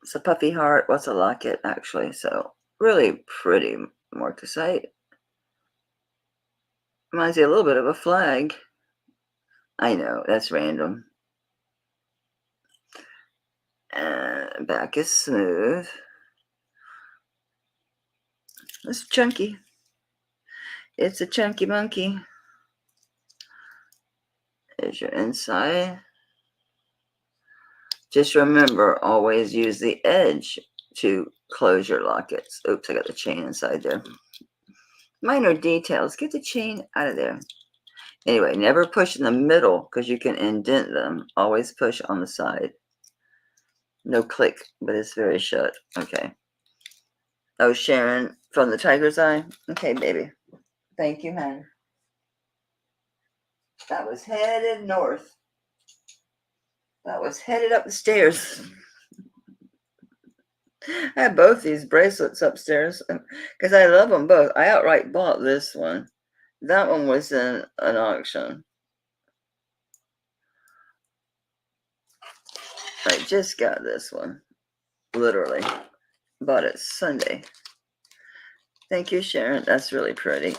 It's a puffy heart. What's a locket, actually? So, really pretty Marcasite. Reminds me a little bit of a flag. I know, that's random. And back is smooth. It's chunky. It's a chunky monkey. There's your inside. Just remember, always use the edge to close your lockets. Oops, I got the chain inside there. Minor details. Get the chain out of there. Anyway, never push in the middle because you can indent them. Always push on the side. No click, but it's very shut. Okay. Oh, Sharon from the Tiger's Eye. Okay, baby. Thank you, hon. That was headed north. That was headed up the stairs. I have both these bracelets upstairs because I love them both. I outright bought this one. That one was in an auction. I just got this one. Literally. Bought it Sunday. Thank you, Sharon. That's really pretty.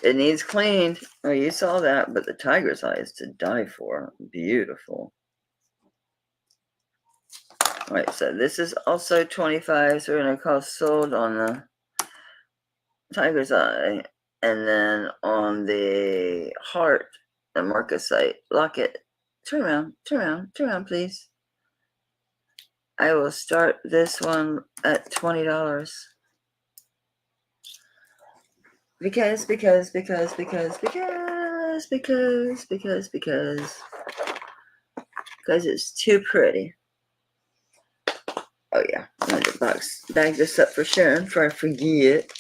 It needs cleaned. Oh, you saw that, but the tiger's eye is to die for. Beautiful. All right, so this is also 25, so we're going to call sold on the tiger's eye. And then on the heart, the Marcasite locket. Turn around, please. I will start this one at $20. Because it's too pretty. Oh yeah, I'm gonna bag this up for Sharon before I forget.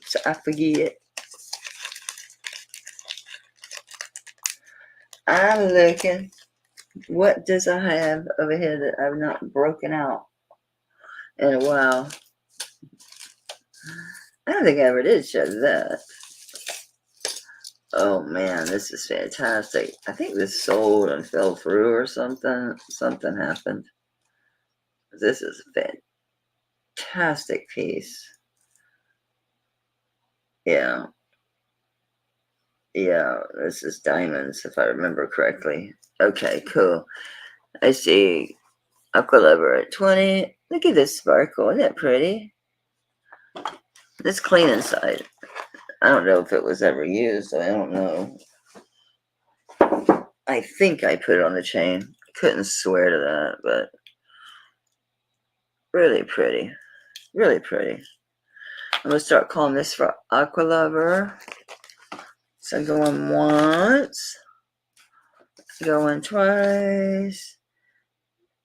So I forget. I'm looking. What does I have over here that I've not broken out in a while? I don't think I ever did show that. Oh man, this is fantastic. I think this sold and fell through or something. Something happened. This is a fantastic piece. Yeah. Yeah, this is diamonds, if I remember correctly. Okay, cool. I see Aqualiver at 20. Look at this sparkle. Isn't that pretty? It's clean inside. I don't know if it was ever used. I don't know. I think I put it on the chain. Couldn't swear to that, but really pretty. Really pretty. I'm going to start calling this for Aqualiver. So going once. Going twice.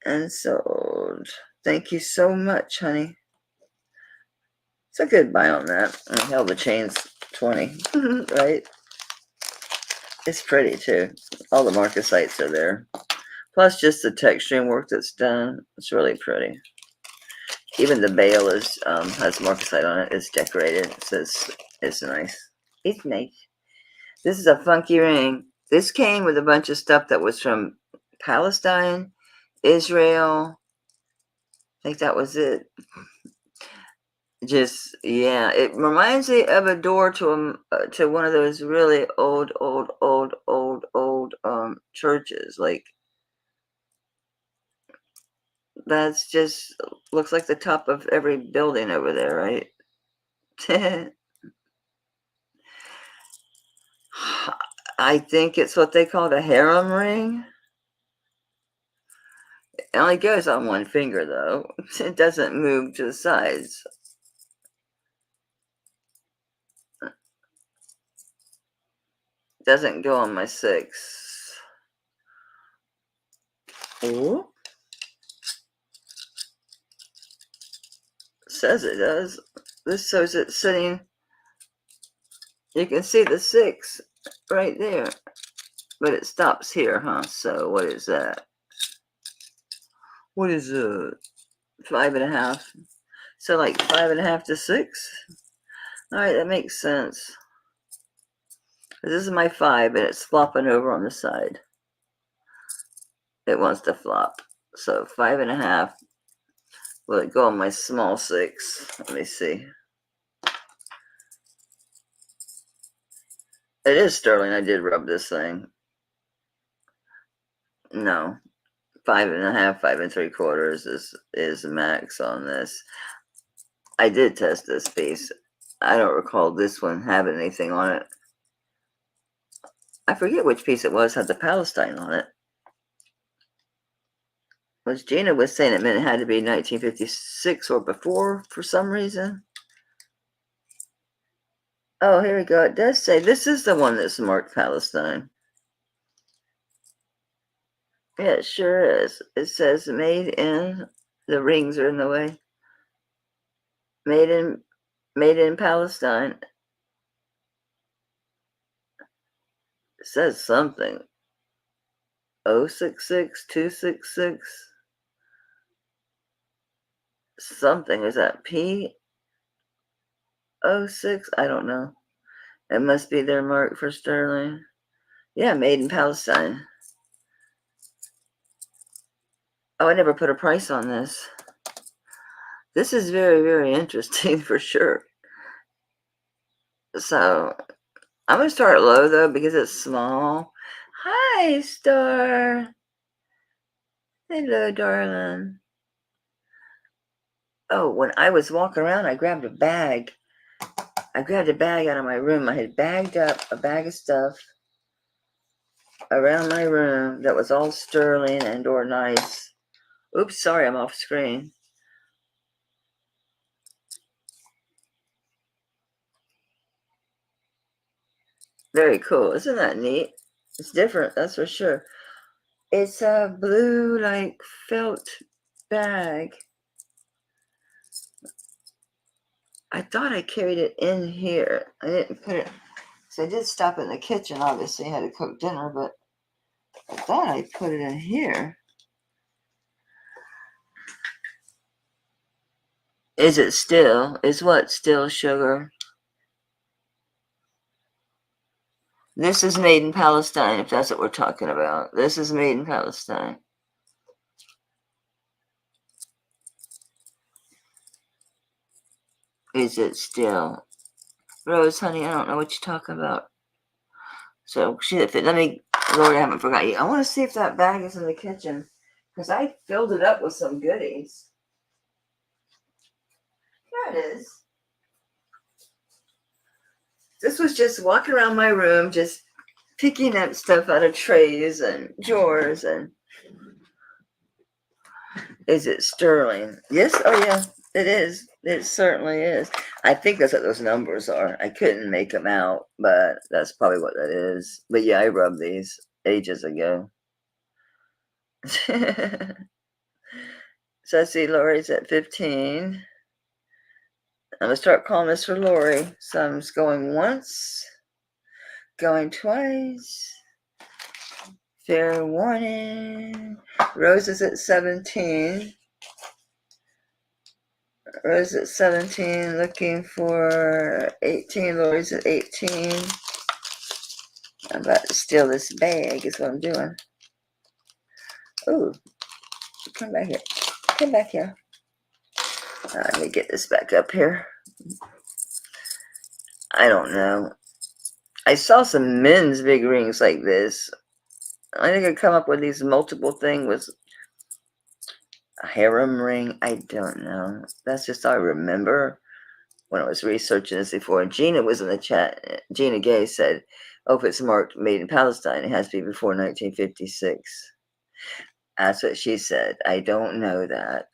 And sold. Thank you so much, honey. It's a good buy on that. And hell, the chain's 20, right? It's pretty too. All the Marcasites are there. Plus just the texturing work that's done. It's really pretty. Even the bail is has Marcasite on it. It's decorated. So it's nice. It's nice. This is a funky ring. This came with a bunch of stuff that was from Palestine, Israel. I think that was it. Just yeah, it reminds me of a door to one of those really old churches. Like that's just looks like the top of every building over there, right? I think it's what they call a harem ring. It only goes on one finger though. It doesn't move to the sides. Doesn't go on my 6. Ooh. Says it does. This shows it sitting. You can see the 6 right there. But it stops here, huh? So what is that? What is 5.5? So like 5.5 to 6? All right, that makes sense. This is my 5 and it's flopping over on the side. It wants to flop. So 5.5. Will it go on my small 6? Let me see. It is sterling. I did rub this thing. No. 5.5, 5 3/4 is max on this. I did test this piece. I don't recall this one having anything on it. I forget which piece it was, had the Palestine on it. Which Gina was saying it meant it had to be 1956 or before for some reason. Oh, here we go. It does say this is the one that's marked Palestine. Yeah, it sure is. It says made in, the rings are in the way. Made in Palestine. It says something. 066, 266. Something. Is that P06? I don't know. It must be their mark for sterling. Yeah, made in Palestine. Oh, I never put a price on this. This is very, very interesting for sure. So I'm going to start low though because it's small. Hi, Star. Hello, darling. Oh, when I was walking around, I grabbed a bag. I grabbed a bag out of my room. I had bagged up a bag of stuff around my room that was all sterling and or nice. Oops, sorry, I'm off screen. Very cool. Isn't that neat? It's different, that's for sure. It's a blue, like, felt bag. I thought I carried it in here. I didn't put it. So I did stop in the kitchen, obviously. I had to cook dinner, but I thought I put it in here. Is it still? Is what still, sugar? This is made in Palestine, if that's what we're talking about. This is made in Palestine. Is it still? Rose, honey, I don't know what you're talking about. So, let me, Lord, I haven't forgot you. I want to see if that bag is in the kitchen because I filled it up with some goodies. There it is. This was just walking around my room, just picking up stuff out of trays and drawers. And is it sterling? Yes. Oh, yeah, it is. It certainly is. I think that's what those numbers are. I couldn't make them out, but that's probably what that is. But yeah, I rubbed these ages ago. So I see Lori's at 15. I'm going to start calling this for Lori. So I'm just going once, going twice. Fair warning. Rose is at 17. Rose at 17, looking for 18. Lori's at 18. I'm about to steal this bag, is what I'm doing. Oh, come back here. Come back here. Let me get this back up here. I don't know. I saw some men's big rings like this. I think I come up with these multiple thing with a harem ring. I don't know. That's just all I remember when I was researching this before. Gina was in the chat. Gina Gay said, oh, if it's marked made in Palestine, it has to be before 1956. That's what she said. I don't know that.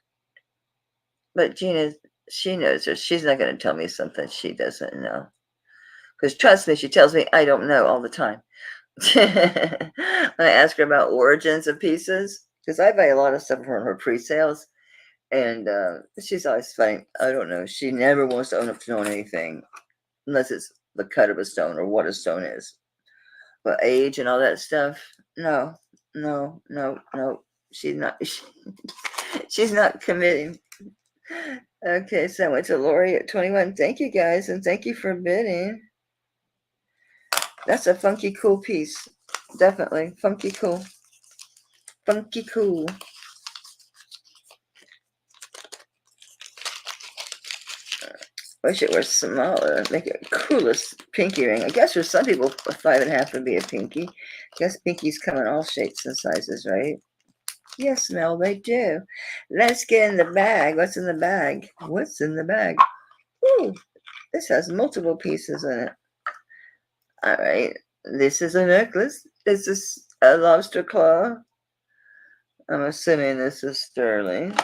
But Gina, she knows her. She's not going to tell me something she doesn't know. Because trust me, she tells me I don't know all the time. When I ask her about origins of pieces, because I buy a lot of stuff from her pre-sales, and she's always funny. I don't know. She never wants to own up to knowing anything unless it's the cut of a stone or what a stone is. But age and all that stuff. No, no, no, no. She's not. She's not committing. Okay, so I went to Lori at 21. Thank you guys, and thank you for bidding. That's a funky, cool piece. Definitely funky, cool. Funky, cool. Wish it were smaller. Make it coolest pinky ring. I guess for some people, a 5.5 would be a pinky. I guess pinkies come in all shapes and sizes, right? Yes, Mel, they do. Let's get in the bag. What's in the bag? What's in the bag? Ooh, this has multiple pieces in it. All right. This is a necklace. This is a lobster claw. I'm assuming this is sterling.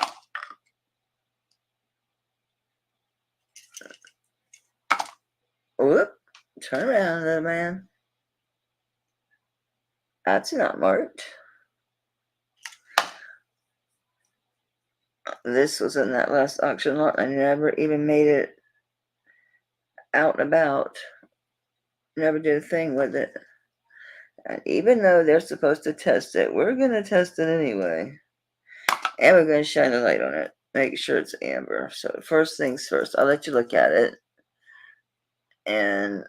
Whoop. Turn around, little man. That's not marked. This was in that last auction lot. I never even made it out and about. Never did a thing with it. And even though they're supposed to test it, we're going to test it anyway. And we're going to shine a light on it. Make sure it's amber. So first things first, I'll let you look at it. And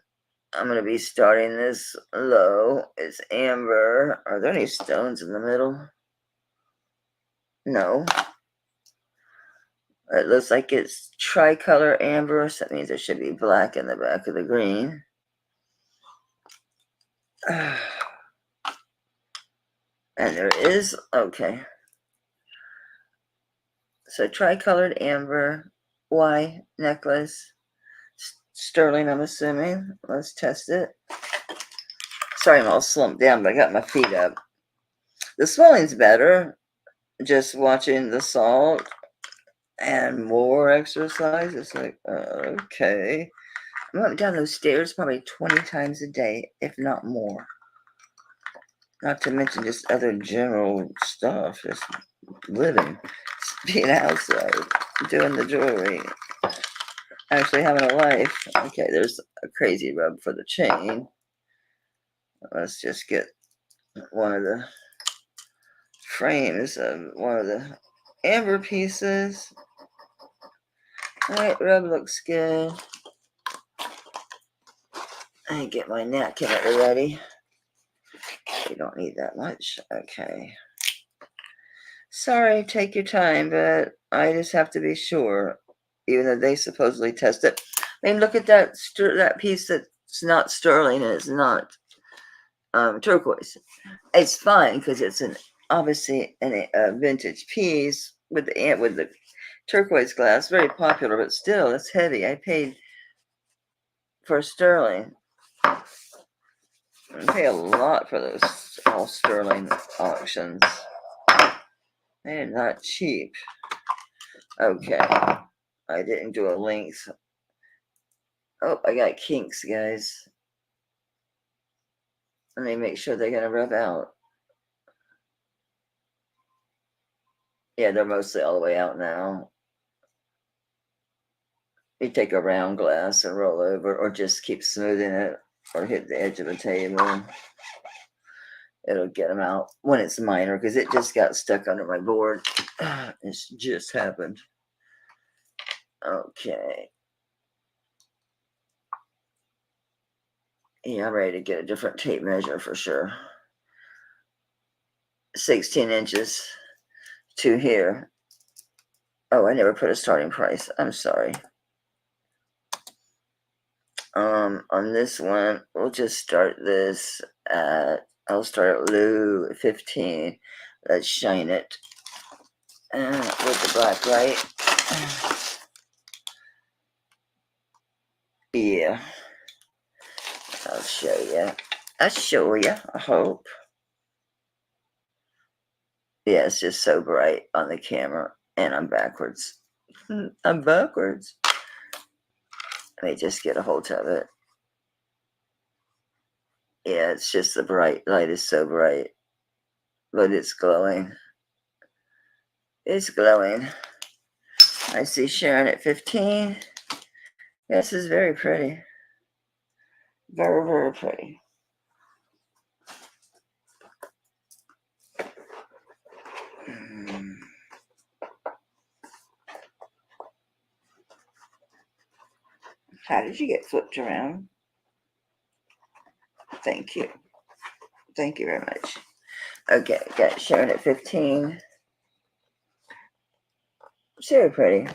I'm going to be starting this low. It's amber. Are there any stones in the middle? No. It looks like it's tricolor amber. So that means there should be black in the back of the green. And there is, okay. So tricolored amber, Y necklace, sterling, I'm assuming. Let's test it. Sorry, I'm all slumped down, but I got my feet up. The swelling's better. Just watching the salt and more exercise. It's like, okay. I'm up and down those stairs probably 20 times a day, if not more. Not to mention just other general stuff, just living, being outside, doing the jewelry, actually having a life. Okay, there's a crazy rub for the chain. Let's just get one of the frames of one of the amber pieces. All right, rub looks good. I get my napkin ready. You don't need that much. Okay. Sorry, take your time, but I just have to be sure, even though they supposedly test it. I mean, look at that piece that's not sterling and it's not turquoise. It's fine because it's obviously a vintage piece with the turquoise glass, very popular, but still, it's heavy. I paid for sterling. I pay a lot for those all sterling auctions. They're not cheap. Okay. I didn't do a length. Oh, I got kinks, guys. Let me make sure they're going to rub out. Yeah, they're mostly all the way out now. You take a round glass and roll over, or just keep smoothing it, or hit the edge of the table. It'll get them out when it's minor, because it just got stuck under my board. It's just happened. Okay. Yeah, I'm ready to get a different tape measure for sure. 16 inches to here. Oh, I never put a starting price. I'm sorry. On this one, we'll just start this at, I'll start at Lou 15. Let's shine it with the black light. Yeah. I'll show you. I hope. Yeah, it's just so bright on the camera. And I'm backwards. I'm backwards. Let me just get a hold of it. Yeah, it's just the bright light is so bright. But it's glowing. It's glowing. I see Sharon at 15. This is very pretty. Very, very pretty. How did you get flipped around? Thank you. Thank you very much. Okay, got Sharon at 15. It's very pretty.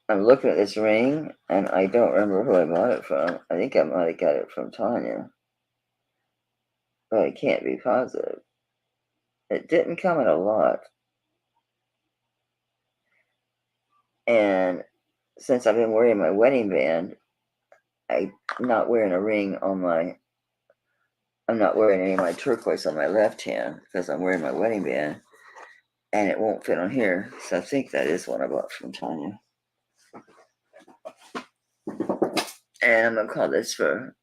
I'm looking at this ring, and I don't remember who I bought it from. I think I might have got it from Tanya, but I can't be positive. It didn't come in a lot. And since I've been wearing my wedding band, I'm not wearing a ring on my, I'm not wearing any of my turquoise on my left hand because I'm wearing my wedding band, and it won't fit on here. So I think that is one I bought from Tanya. And I'm going to call this for,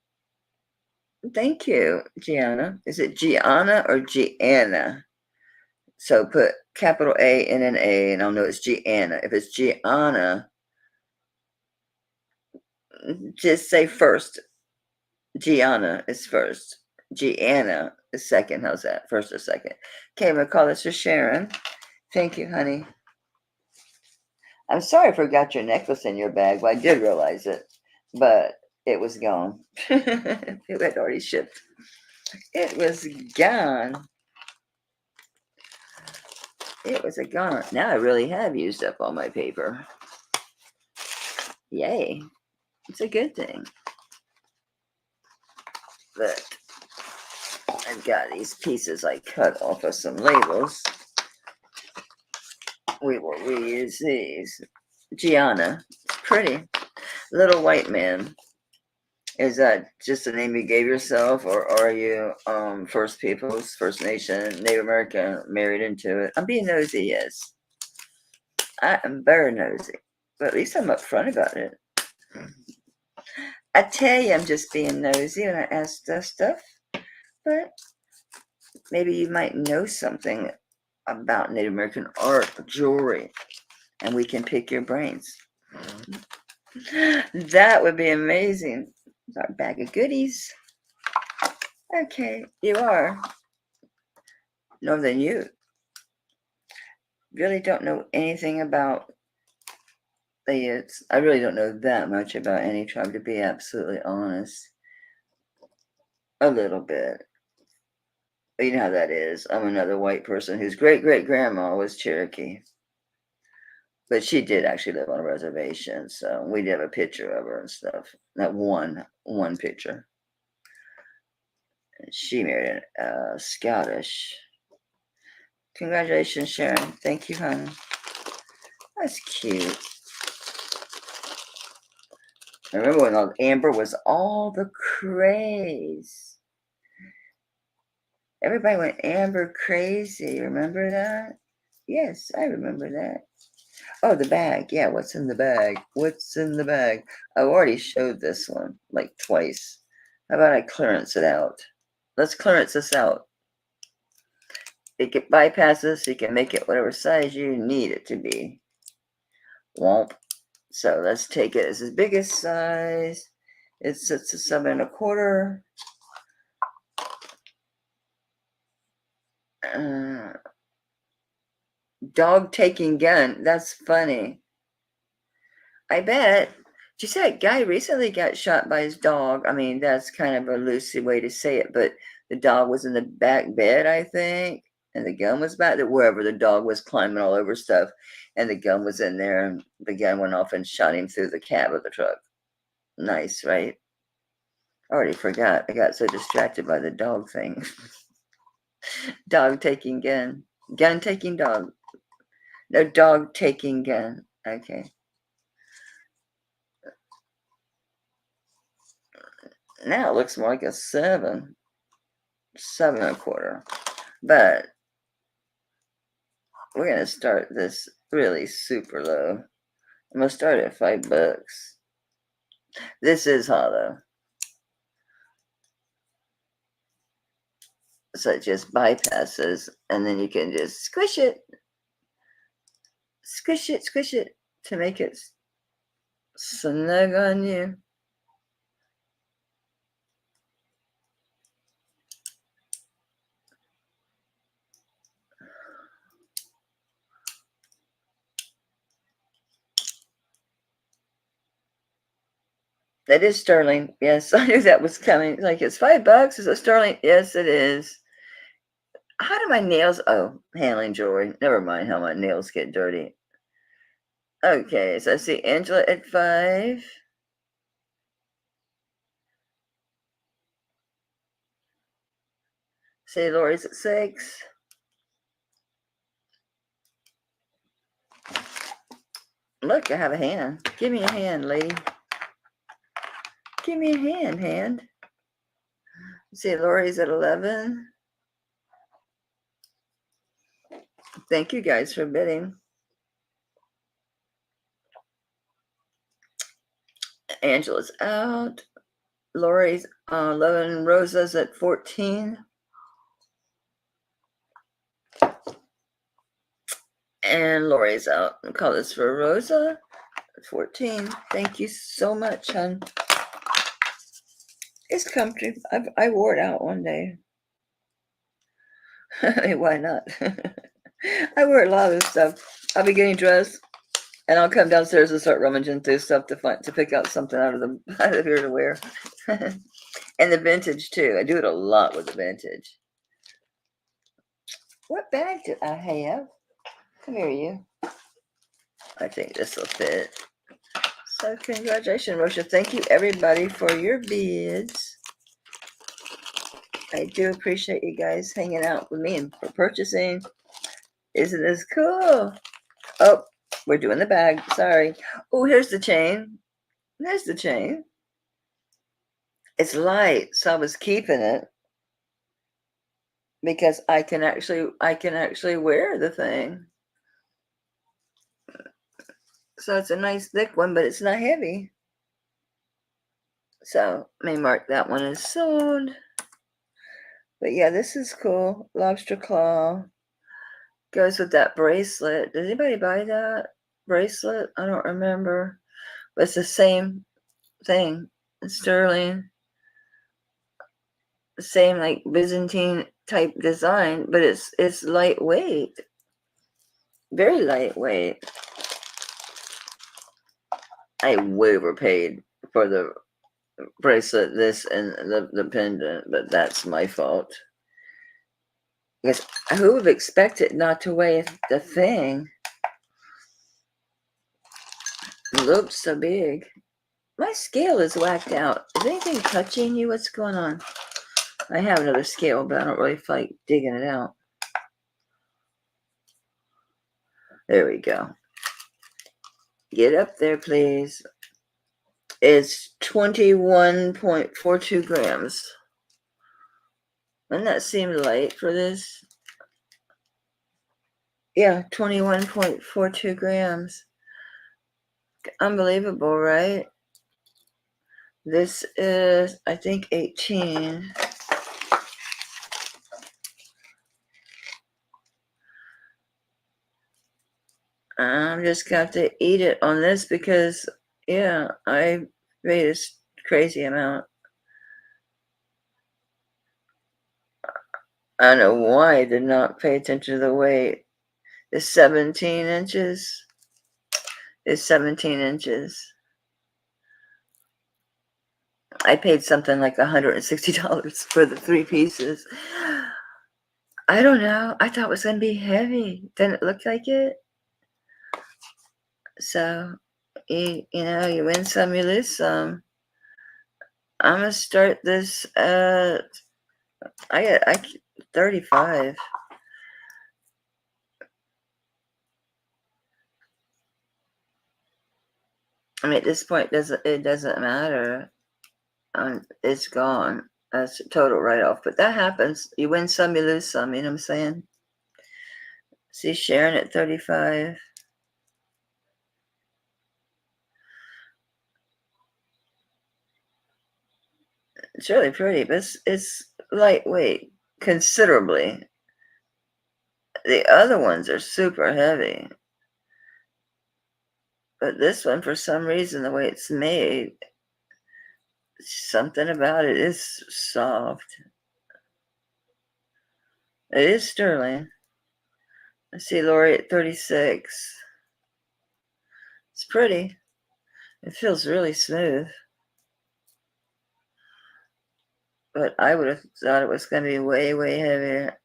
thank you, Gianna. Is it Gianna or Gianna? So put capital A in an A, and I'll know it's Gianna. If it's Gianna, just say first. Gianna is first. Gianna is second. How's that? First or second? Okay, I'm going to call this for Sharon. Thank you, honey. I'm sorry I forgot your necklace in your bag, but I did realize it. But it was gone. It had already shipped. It was gone. It was a gone. Now I really have used up all my paper. Yay. It's a good thing. But I've got these pieces I cut off of some labels. We will reuse these. Gianna. Pretty. Little White Man. Is that just the name you gave yourself, or are you First Peoples, First Nation, Native American, married into it? I'm being nosy, yes. I am very nosy. But at least I'm upfront about it. I tell you I'm just being nosy when I ask that stuff. But maybe you might know something about Native American art, jewelry, and we can pick your brains. That would be amazing. Our bag of goodies. Okay, you are Northern Ute. Really don't know anything about the Utes. I really don't know that much about any tribe, to be absolutely honest. A little bit. You know how that is. I'm another white person whose great-great-grandma was Cherokee. But she did actually live on a reservation, so we did have a picture of her and stuff. That one picture. She married a Scottish. Congratulations, Sharon. Thank you, honey. That's cute. I remember when amber was all the craze. Everybody went amber crazy. Remember that? Yes, I remember that. Oh, the bag. Yeah, what's in the bag? What's in the bag? I've already showed this one like twice. How about I clearance it out? Let's clearance this out. It can bypass this, so you can make it whatever size you need it to be. Womp. So let's take it as the biggest size. It sits at 7 1/4. Dog taking gun. That's funny. I bet. Did you say a guy recently got shot by his dog? I mean, that's kind of a loosey way to say it, but the dog was in the back bed, I think, and the gun was back there, wherever the dog was climbing all over stuff, and the gun was in there, and the gun went off and shot him through the cab of the truck. Nice, right? I already forgot. I got so distracted by the dog thing. Dog taking gun. Gun taking dog. No, dog taking gun. Okay. Now it looks more like a 7 1/4. But we're going to start this really super low. I'm going to start at $5. This is hollow. So it just bypasses, and then you can just squish it to make it snug on you. That is sterling. Yes, I knew that was coming. Like, it's $5. Is it sterling? Yes, it is. How do my nails? Oh, handling jewelry. Never mind how my nails get dirty. Okay, so I see Angela at 5. See Lori's at 6. Look, I have a hand. Give me a hand, lady. Give me a hand. See Lori's at 11. Thank you guys for bidding. Angela's out. Lori's 11. Rosa's at 14. And Lori's out. I'll call this for Rosa. 14. Thank you so much, hon. It's comfy. I wore it out one day. Why not? I wear a lot of stuff. I'll be getting dressed, and I'll come downstairs and start rummaging through stuff to pick out something out of here to wear. And the vintage too. I do it a lot with the vintage. What bag did I have? Come here, you. I think this will fit. So congratulations, Rosha. Thank you, everybody, for your bids. I do appreciate you guys hanging out with me and for purchasing. Isn't this cool? Oh, we're doing the bag. Sorry. Oh, here's the chain. There's the chain. It's light, so I was keeping it because I can actually wear the thing. So it's a nice thick one, but it's not heavy. So let me mark that one as sold. But yeah, this is cool. Lobster claw. Goes with that bracelet. Did anybody buy that bracelet? I don't remember. But it's the same thing. It's sterling. Same like Byzantine type design, but it's lightweight. Very lightweight. I way overpaid for the bracelet, this and the pendant, but that's my fault. Because who would expect it not to weigh the thing? It looks so big. My scale is whacked out. Is anything touching you? What's going on? I have another scale, but I don't really feel like digging it out. There we go. Get up there, please. It's 21.42 grams. Doesn't that seem light for this? Yeah, 21.42 grams. Unbelievable, right? This is, I think, 18. I'm just going to have to eat it on this because, yeah, I paid a crazy amount. I don't know why I did not pay attention to the weight. It's 17 inches. It's 17 inches. I paid something like $160 for the 3 pieces. I don't know. I thought it was going to be heavy. Didn't it look like it? So, you win some, you lose some. I'm going to start this at, I 35. I mean, at this point, it doesn't matter. It's gone. That's a total write-off. But that happens. You win some, you lose some. You know what I'm saying? See Sharon at 35. It's really pretty, but it's lightweight considerably. The other ones are super heavy. But this one, for some reason, the way it's made, something about it is soft. It is sterling. I see Lori at 36. It's pretty. It feels really smooth. but I would have thought it was going to be way, way heavier.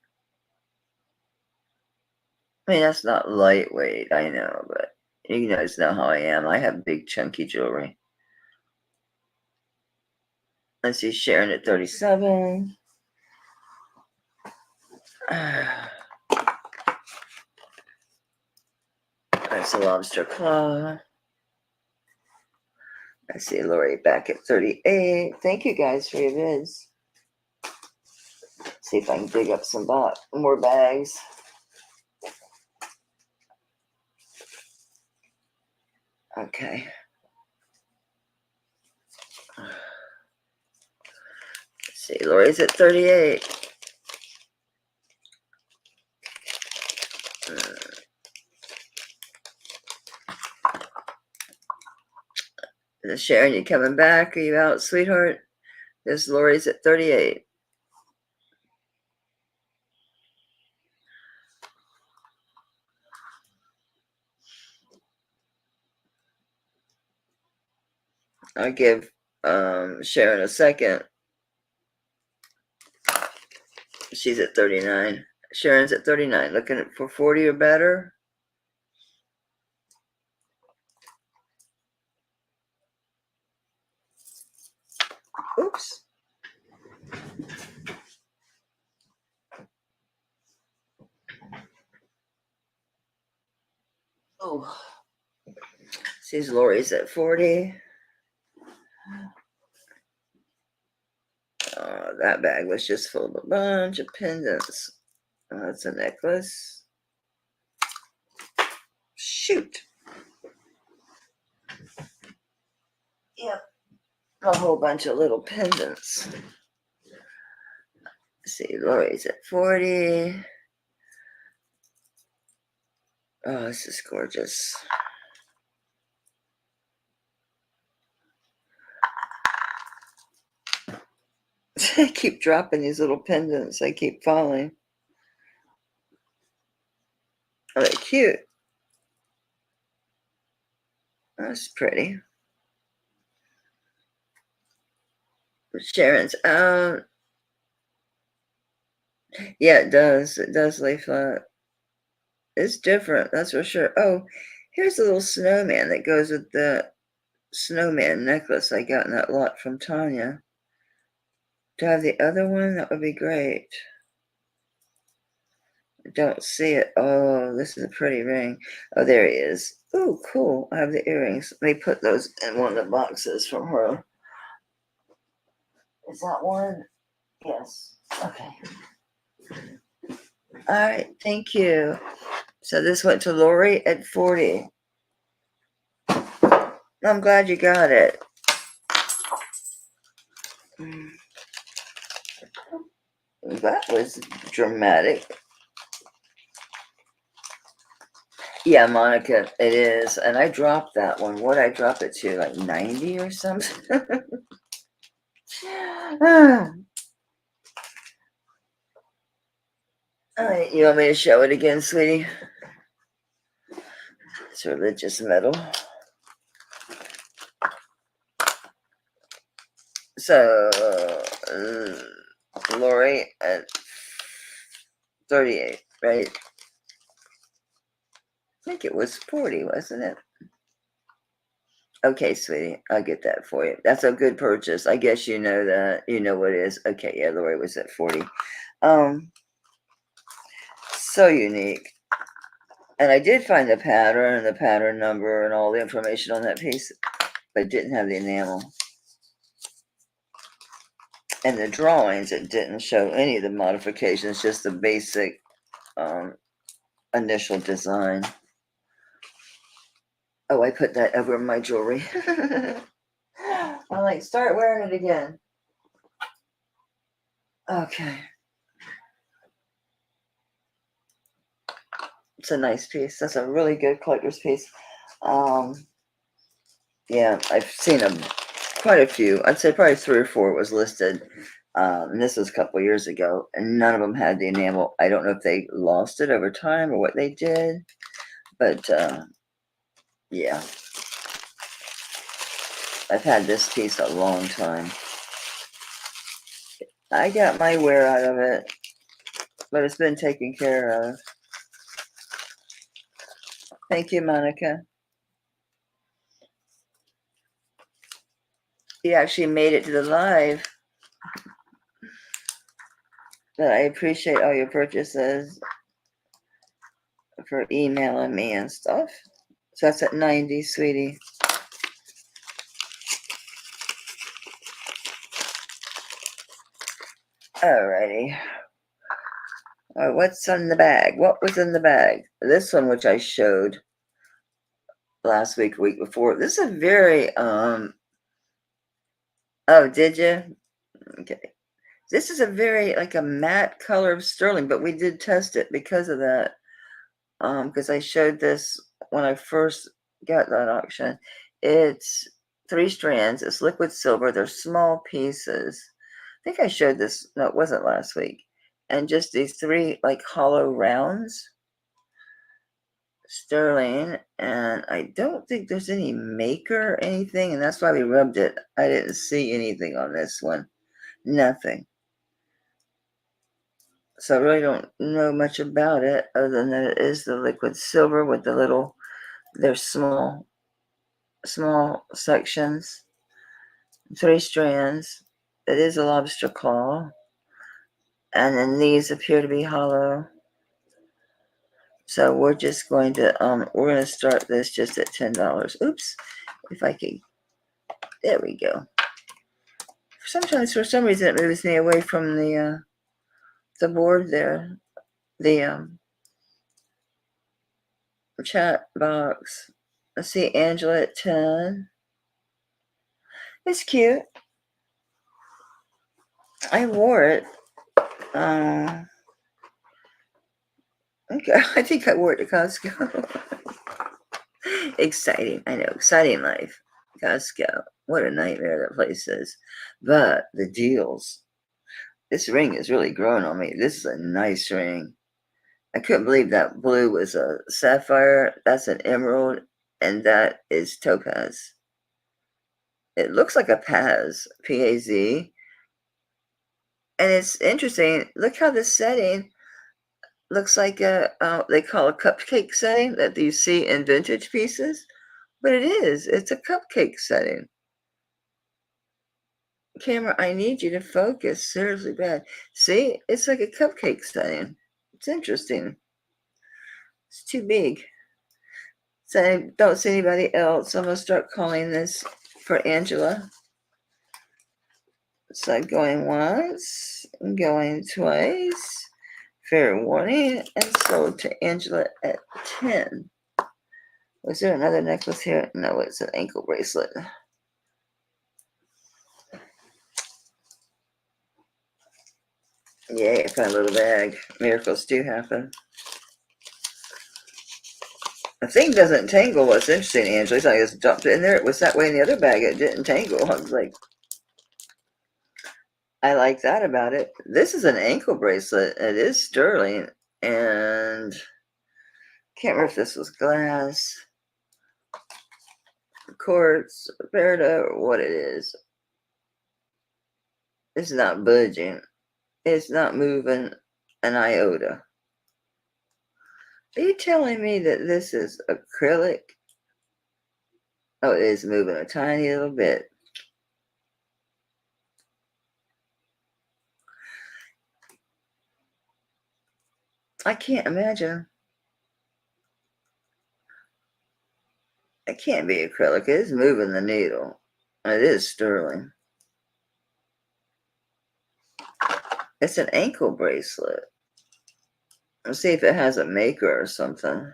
I mean, that's not lightweight, I know, but you guys know how I am. I have big, chunky jewelry. Let's see, Sharon at 37. That's a lobster claw. I see Lori back at 38. Thank you guys for your vids. See if I can dig up some more bags. Okay. Let's see, Lori's at 38. Sharon, you coming back? Are you out, sweetheart? This Lori's at 38. I'll give Sharon a second. She's at 39. Sharon's at 39. Looking for 40 or better. Oops. Oh. Sees Lori's at 40. That bag was just full of a bunch of pendants. That's a necklace. Shoot. Yep. A whole bunch of little pendants. Let's see, Lori's at 40. Oh, this is gorgeous. I keep dropping these little pendants. I keep falling. Oh, they're cute. That's pretty. Sharon's out. Yeah, it does. It does lay flat. It's different, that's for sure. Oh, here's a little snowman that goes with the snowman necklace I got in that lot from Tanya. Do I have the other one? That would be great. I don't see it. Oh, this is a pretty ring. Oh, there he is. Oh, cool. I have the earrings. They put those in one of the boxes from her. Is that one? Yes. Okay. All right. Thank you. So this went to Lori at 40. I'm glad you got it. That was dramatic. Yeah, Monica, it is. And I dropped that one. What did I drop it to? Like 90 or something? All right, you want me to show it again, sweetie? It's religious metal. So, Lori at 38, right? I think it was 40, wasn't it? Okay, sweetie, I'll get that for you. That's a good purchase. I guess you know that. You know what it is. Okay, yeah, Lori was at 40. So unique. And I did find the pattern and the pattern number and all the information on that piece, but didn't have the enamel. And the drawings, it didn't show any of the modifications, just the basic initial design. Oh, I put that over my jewelry. I'm like, start wearing it again. Okay. It's a nice piece. That's a really good collector's piece. Yeah, I've seen quite a few. I'd say probably 3 or 4 was listed. And this was a couple years ago, and none of them had the enamel. I don't know if they lost it over time or what they did, but yeah. I've had this piece a long time. I got my wear out of it, but it's been taken care of. Thank you, Monica. You actually made it to the live. But I appreciate all your purchases for emailing me and stuff. So that's at 90, sweetie. Alrighty. What's in the bag? What was in the bag? This one, which I showed last week, week before. This is a very, oh, did you? Okay. This is a very, like a matte color of sterling, but we did test it because of that. Because I showed this when I first got that auction. It's 3 strands. It's liquid silver. They're small pieces. I think I showed this. No, it wasn't last week. And just these 3 like hollow rounds. Sterling. And I don't think there's any maker or anything. And that's why we rubbed it. I didn't see anything on this one. Nothing. So I really don't know much about it other than that it is the liquid silver with the little, they're small sections, 3 strands. It is a lobster claw. And then these appear to be hollow. So we're just going to, we're going to start this just at $10. Oops, if I can, there we go. Sometimes for some reason it moves me away from the board there, the chat box. Let's see, Angela at 10. It's cute. I wore it. Okay, I think I wore it to Costco. Exciting. I know. Exciting life. Costco. What a nightmare that place is. But the deals. This ring is really growing on me. This is a nice ring. I couldn't believe that blue was a sapphire. That's an emerald. And that is topaz. It looks like a Paz. P-A-Z. And it's interesting. Look how the setting looks like a, they call a cupcake setting that you see in vintage pieces. But it is. It's a cupcake setting. Camera, I need you to focus. Seriously bad. See? It's like a cupcake setting. It's interesting. It's too big. So I don't see anybody else. I'm going to start calling this for Angela. So going once, going twice. Fair warning. And sold to Angela at 10. Was there another necklace here? No, it's an ankle bracelet. Yay, I found a little bag. Miracles do happen. The thing doesn't tangle. What's interesting, Angela, is I just dumped it in there. It was that way in the other bag. It didn't tangle. I was like, I like that about it. This is an ankle bracelet. It is sterling. And can't remember if this was glass, quartz, Verda, or what it is. It's not budging. It's not moving an iota. Are you telling me that this is acrylic? Oh, it is moving a tiny little bit. I can't imagine. It can't be acrylic. It is moving the needle. It is sterling. It's an ankle bracelet. Let's see if it has a maker or something.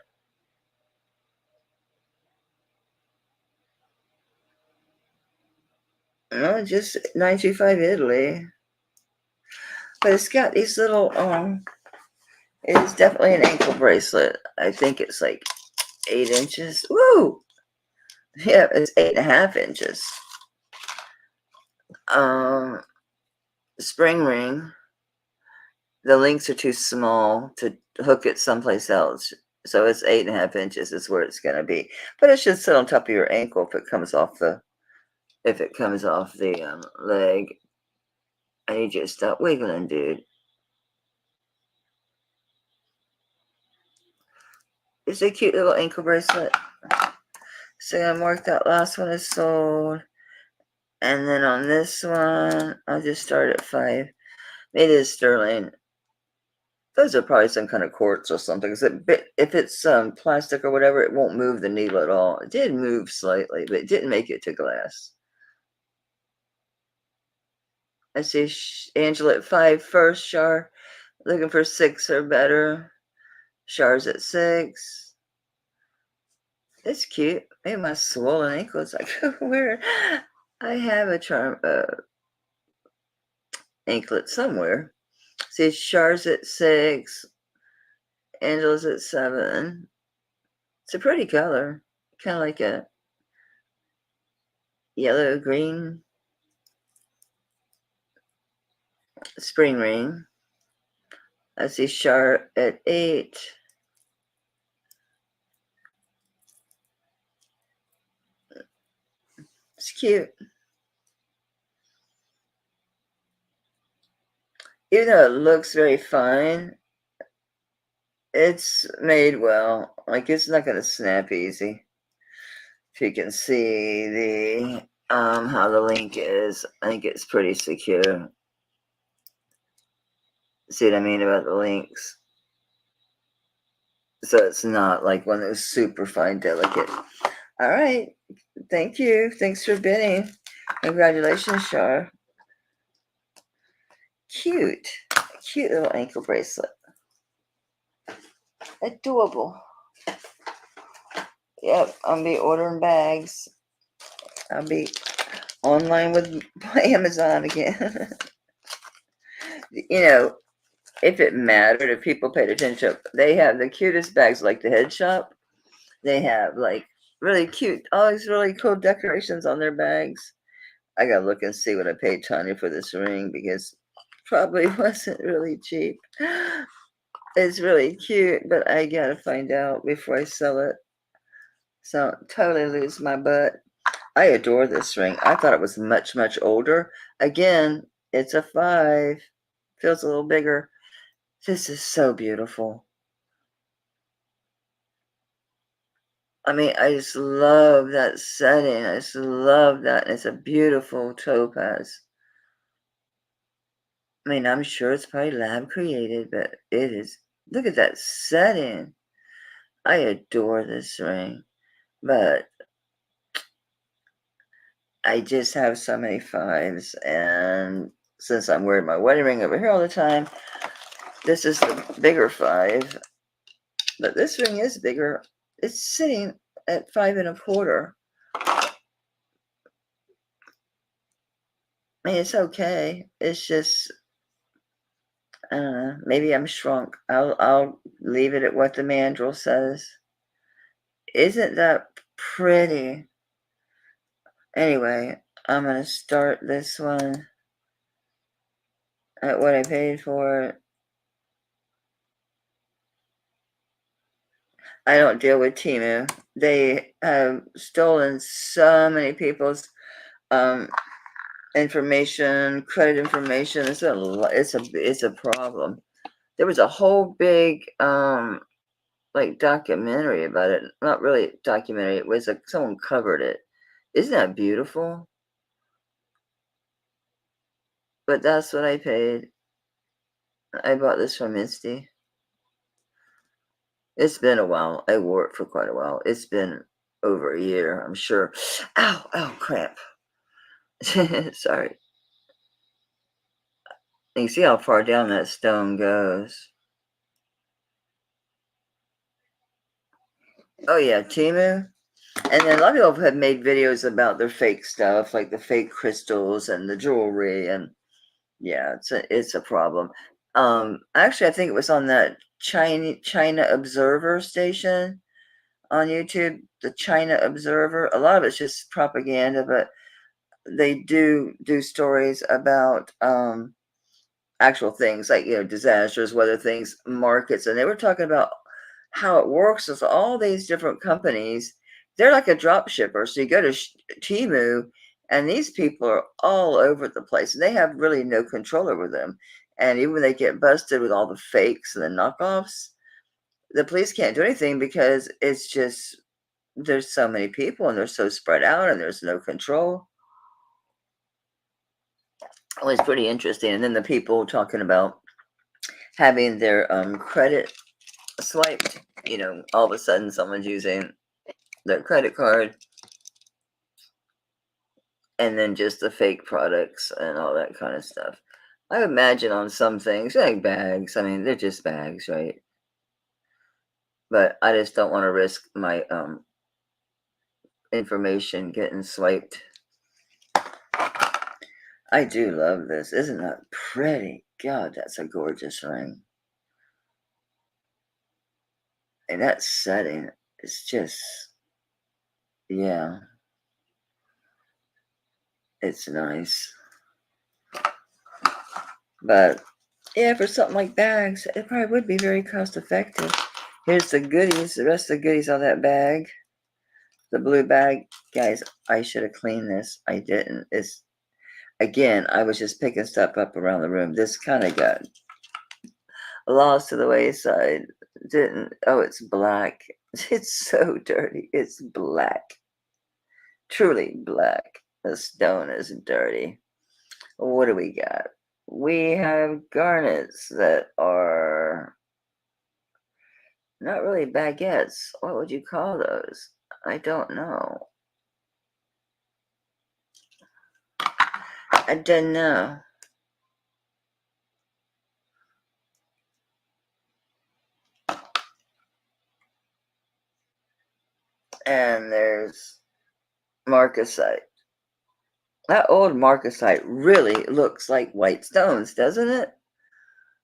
No, just 925 Italy. But it's got these little, it is definitely an ankle bracelet. I think it's like 8 inches. Woo! Yeah, it's 8.5 inches. Spring ring. The links are too small to hook it someplace else. So it's 8.5 inches is where it's going to be. But it should sit on top of your ankle if it comes off the leg. I need you to stop wiggling, dude. It's a cute little ankle bracelet. So I'm gonna mark that last one as sold. And then on this one, I'll just start at 5. It is sterling. Those are probably some kind of quartz or something. If it's plastic or whatever, it won't move the needle at all. It did move slightly, but it didn't make it to glass. I see Angela at 5 first, Char. Looking for 6 or better. Char's at 6. It's cute. Maybe my swollen ankle is like weird. I have a charm anklet somewhere. See, Char's at 6. Angela's at 7. It's a pretty color. Kind of like a yellow green spring ring. I see Char at 8. It's cute. Even though it looks very fine, it's made well. Like, it's not going to snap easy. If you can see the how the link is, I think it's pretty secure. See what I mean about the links? So it's not like one of those super fine, delicate. All right. Thank you. Thanks for bidding. Congratulations, Char. Cute. Cute little ankle bracelet. Adorable. Yep, I'll be ordering bags. I'll be online with Amazon again. You know, if it mattered, if people paid attention, they have the cutest bags, like the head shop. They have like really cute, all these really cool decorations on their bags. I gotta look and see what I paid Tanya for this ring, because probably wasn't really cheap. It's really cute, but I gotta find out before I sell it. So totally lose my butt. I adore this ring. I thought it was much, much older. Again, it's a 5. Feels a little bigger. This is so beautiful. I mean, I just love that setting. I just love that. It's a beautiful topaz. I mean, I'm sure it's probably lab created, but it is. Look at that setting. I adore this ring. But I just have so many 5s. And since I'm wearing my wedding ring over here all the time, this is the bigger 5. But this ring is bigger. It's sitting at 5 1/4. I mean, it's okay. It's just, I don't know. Maybe I'm shrunk. I'll leave it at what the mandrel says. Isn't that pretty? Anyway, I'm gonna start this one at what I paid for it. I don't deal with Temu. They have stolen so many people's information, credit information. It's a problem. There was a whole big like documentary about it. Not really documentary. It was like someone covered it. Isn't that beautiful? But that's what I paid. I bought this from Misty. It's been a while. I wore it for quite a while. It's been over a year, I'm sure. Ow, ow, crap. Sorry. You can see how far down that stone goes. Oh yeah, Temu. And then a lot of people have made videos about their fake stuff, like the fake crystals and the jewelry, and yeah, it's a problem. Actually, I think it was on that China Observer station on YouTube, the China Observer. A lot of it's just propaganda, but they do stories about actual things like, disasters, weather things, markets, and they were talking about how it works with all these different companies. They're like a drop shipper. So you go to Temu And these people are all over the place. And they have really no control over them. And even when they get busted with all the fakes and the knockoffs, the police can't do anything because it's just there's so many people and they're so spread out and there's no control. It was pretty interesting. And then the people talking about having their credit swiped, all of a sudden someone's using their credit card and then just the fake products and all that kind of stuff. I imagine on some things, like bags, I mean, they're just bags, right? But I just don't want to risk my information getting swiped. I do love this. Isn't that pretty? God, that's a gorgeous ring. And that setting is just, yeah, it's nice. But yeah, for something like bags, it probably would be very cost effective. Here's the goodies, the rest of the goodies on that bag. The blue bag. Guys, I should have cleaned this. I didn't. It's, again, I was just picking stuff up around the room. This kind of got lost to the wayside. Didn't. Oh, it's black. It's so dirty. It's black. Truly black. The stone is dirty. What do we got? We have garnets that are not really baguettes. What would you call those? I don't know. I don't know. And there's Marcasite. That old Marcasite really looks like white stones, doesn't it?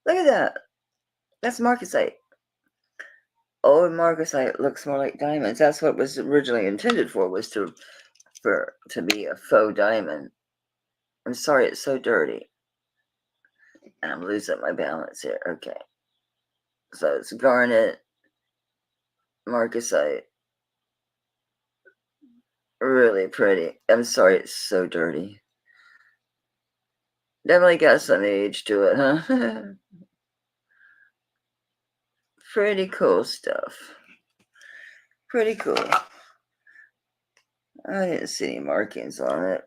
Look at that. That's Marcasite. Old Marcasite looks more like diamonds. That's what was originally intended for, was to be a faux diamond. I'm sorry, it's so dirty. And I'm losing my balance here. Okay. So it's garnet, Marcasite. Really pretty. I'm sorry, it's so dirty. Definitely got some age to it, huh? Pretty cool stuff. Pretty cool. I didn't see any markings on it.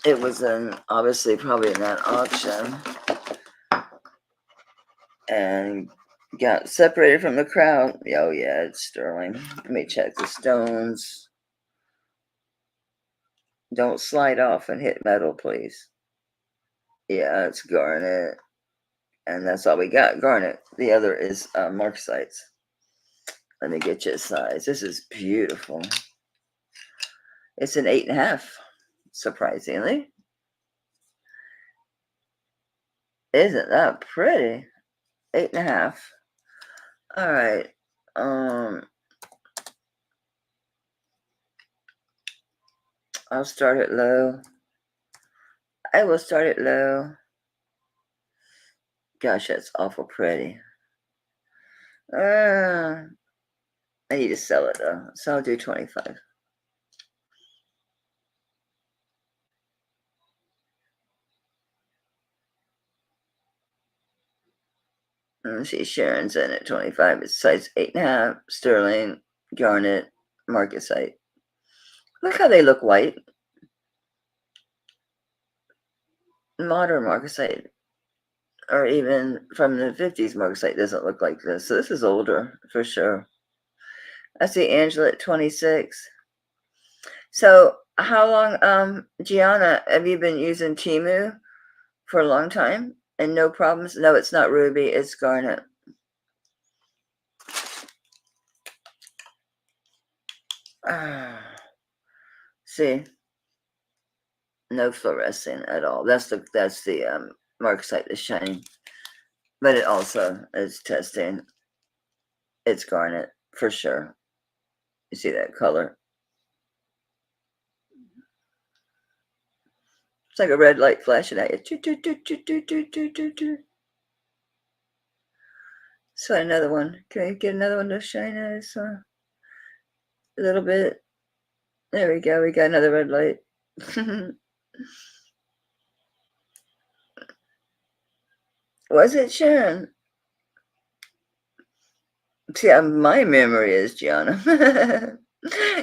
It was obviously probably in that auction. And got separated from the crowd. Oh yeah, it's sterling. Let me check the stones. Don't slide off and hit metal, please. Yeah, it's garnet. And that's all we got, garnet. The other is marcasites. Let me get you a size. This is beautiful. It's an 8.5, surprisingly. Isn't that pretty? 8.5. All right. I'll start it low. I will start it low. Gosh, that's awful pretty. I need to sell it though, so I'll do 25. Let's see, Sharon's in at 25. It's size 8.5, sterling, garnet, marcasite. Look how they look white. Modern marcasite, or even from the 50s marcasite, doesn't look like this. So this is older for sure. I see Angela at 26. So how long, Gianna, have you been using Temu for a long time and no problems? No, it's not ruby, it's garnet. See, no fluorescing at all. That's the marcasite that's shining, but it also is testing. It's garnet for sure. You see that color? It's like a red light flashing at you. So another one. Can we get another one to shine at us? A little bit. There we go. We got another red light. Was it Sharon? See, my memory is Gianna.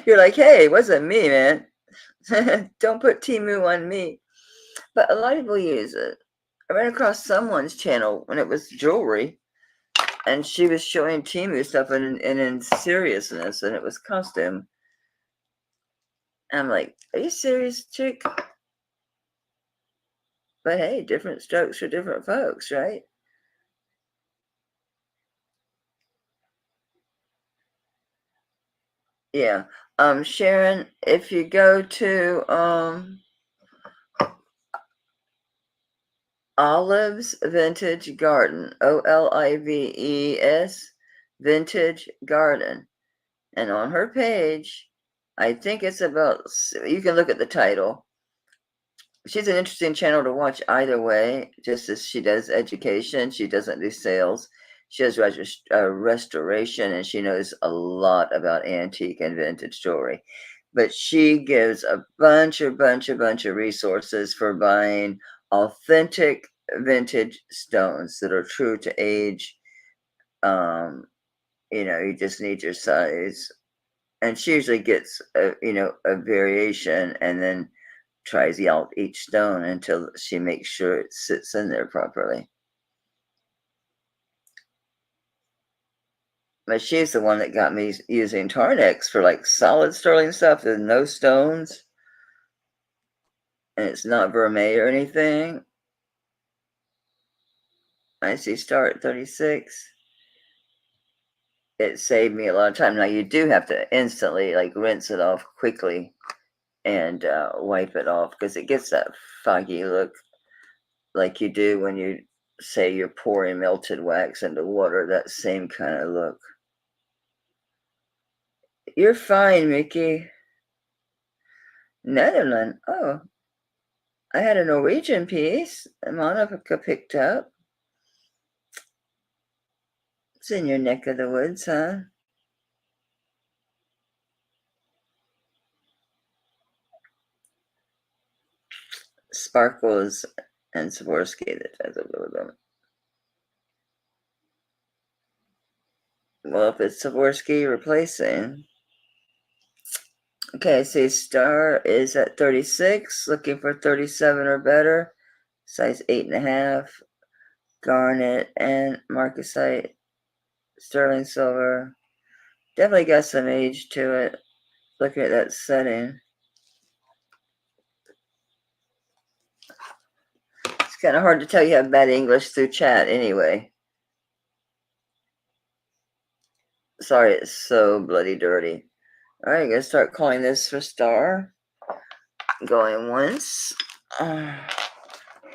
You're like, hey, it wasn't me, man. Don't put Timu on me. But a lot of people use it. I ran across someone's channel when it was jewelry, and she was showing Timu stuff and in seriousness, and it was costume. And I'm like, are you serious, chick? But hey, different strokes for different folks, right? Yeah. Sharon, if you go to Olive's Vintage Garden, Olives Vintage Garden, and on her page, I think it's about, you can look at the title. She's an interesting channel to watch either way, just as she does education. She doesn't do sales. She does restoration, and she knows a lot about antique and vintage jewelry. But she gives a bunch of resources for buying authentic vintage stones that are true to age. Um, you just need your size. And she usually gets a variation and then tries out each stone until she makes sure it sits in there properly. But she's the one that got me using Tarnex for like solid sterling stuff. There's no stones, and it's not vermeil or anything. I see star at 36. It saved me a lot of time. Now you do have to instantly like rinse it off quickly and wipe it off because it gets that foggy look like you do when you say you're pouring melted wax into water, that same kind of look. You're fine, Mickey. Netherlands. Oh, I had a Norwegian piece that Monica picked up. It's in your neck of the woods, huh? Sparkles and Swarovski that does a little bit. Well, if it's Swarovski replacing. Okay, see, star is at 36, looking for 37 or better. Size 8.5. Garnet and Marcasite. Sterling silver. Definitely got some age to it. Looking at that setting. It's kind of hard to tell you have bad English through chat anyway. Sorry, it's so bloody dirty. All right, I'm going to start calling this for star. Going once.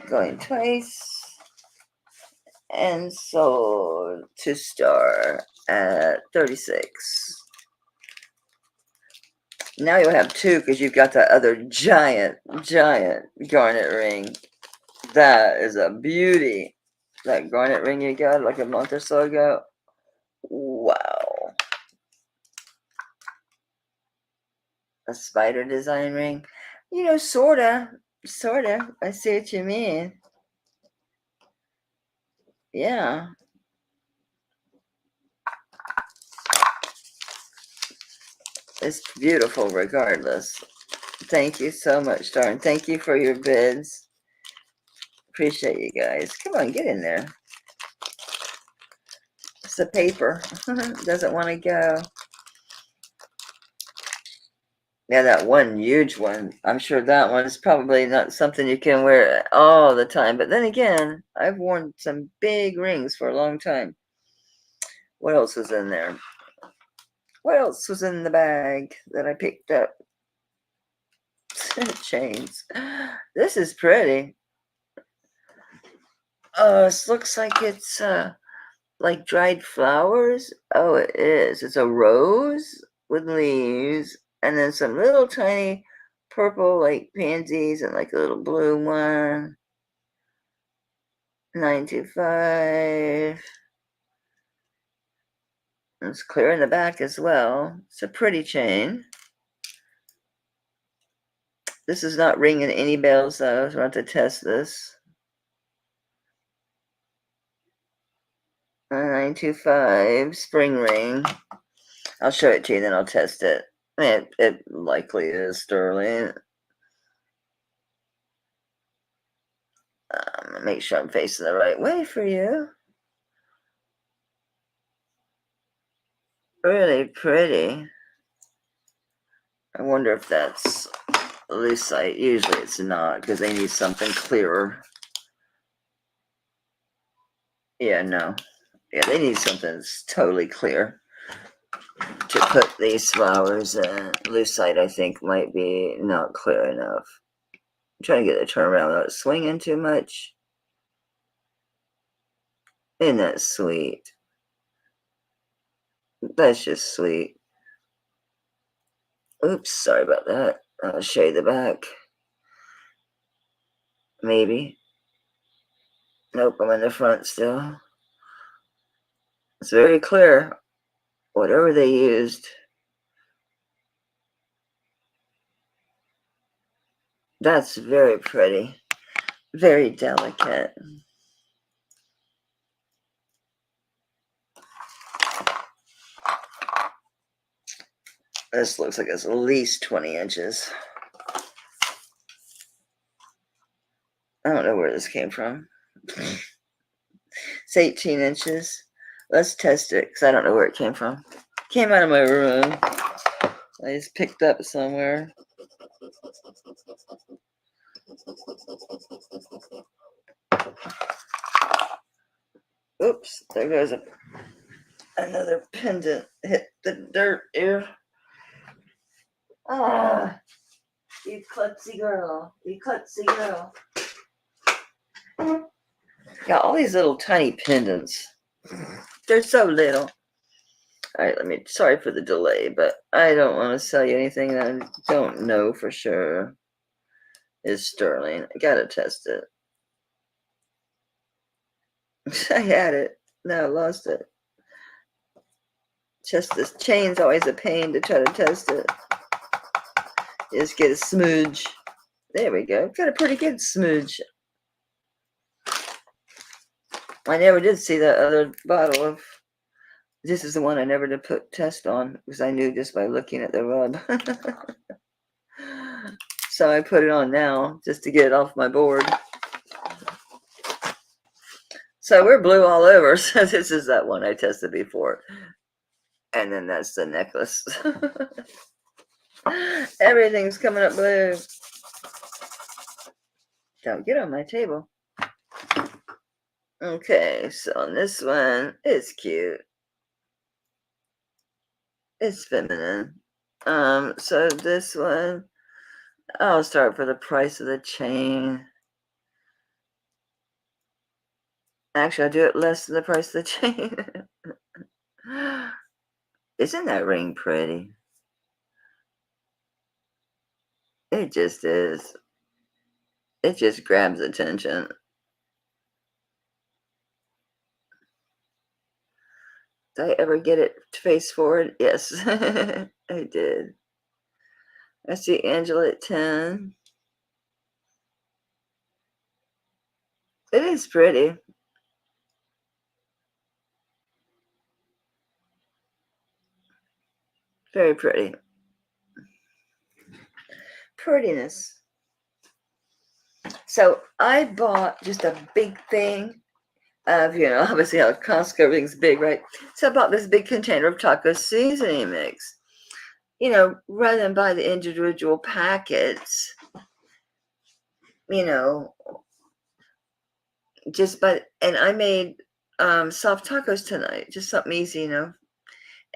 Going twice. And sold to star at 36. Now you'll have two because you've got that other giant garnet ring. That is a beauty. That garnet ring you got like a month or so ago. Wow. A spider design ring. Sorta. I see what you mean. Yeah. It's beautiful regardless. Thank you so much, Darn. Thank you for your bids. Appreciate you guys. Come on, get in there. It's the paper. Doesn't want to go. Yeah, that one huge one. I'm sure that one is probably not something you can wear all the time. But then again, I've worn some big rings for a long time. What else was in there? What else was in the bag that I picked up? Chains. This is pretty. Oh, this looks like it's like dried flowers. Oh, it is. It's a rose with leaves, and then some little tiny purple like pansies and like a little blue one. 925. It's clear in the back as well. It's a pretty chain. This is not ringing any bells, though. So I have to test this. 925 spring ring. I'll show it to you, then I'll test it. It likely is sterling. Make sure I'm facing the right way for you. Really pretty. I wonder if that's lucite. Usually it's not, because they need something clearer. Yeah, no. Yeah, they need something that's totally clear to put these flowers in. Lucite, I think, might be not clear enough. I'm trying to get the turnaround without swinging too much. Isn't that sweet? That's just sweet. Oops, sorry about that. I'll show you the back. Maybe. Nope, I'm in the front still. It's very clear. Whatever they used. That's very pretty. Very delicate. This looks like it's at least 20 inches. I don't know where this came from. It's 18 inches. Let's test it, because I don't know where it came from. Came out of my room. I just picked up somewhere. Oops, there goes another pendant. Hit the dirt here. Ah, you klutzy girl. You klutzy girl. Got all these little tiny pendants. They're so little. All right, sorry for the delay, but I don't want to sell you anything that I don't know for sure is sterling. I gotta test it. I had it. Now I lost it. Just this chain's always a pain to try to test it. Just get a smooch. There we go. Got a pretty good smooch. I never did see that other bottle of. This is the one I never did put test on, because I knew just by looking at the rub. So I put it on now just to get it off my board. So we're blue all over. So this is that one I tested before. And then that's the necklace. Everything's coming up blue. Don't get on my table. Okay, so on this one, it's cute. It's feminine. So this one, I'll start for the price of the chain. Actually, I'll do it less than the price of the chain. Isn't that ring pretty? It just is. It just grabs attention. Did I ever get it face forward? Yes, I did. I see Angela at 10. It is pretty. Very pretty. Prettiness. So I bought just a big thing of, obviously how Costco everything's big, right? So I bought this big container of taco seasoning mix. Rather than buy the individual packets, and I made soft tacos tonight, just something easy,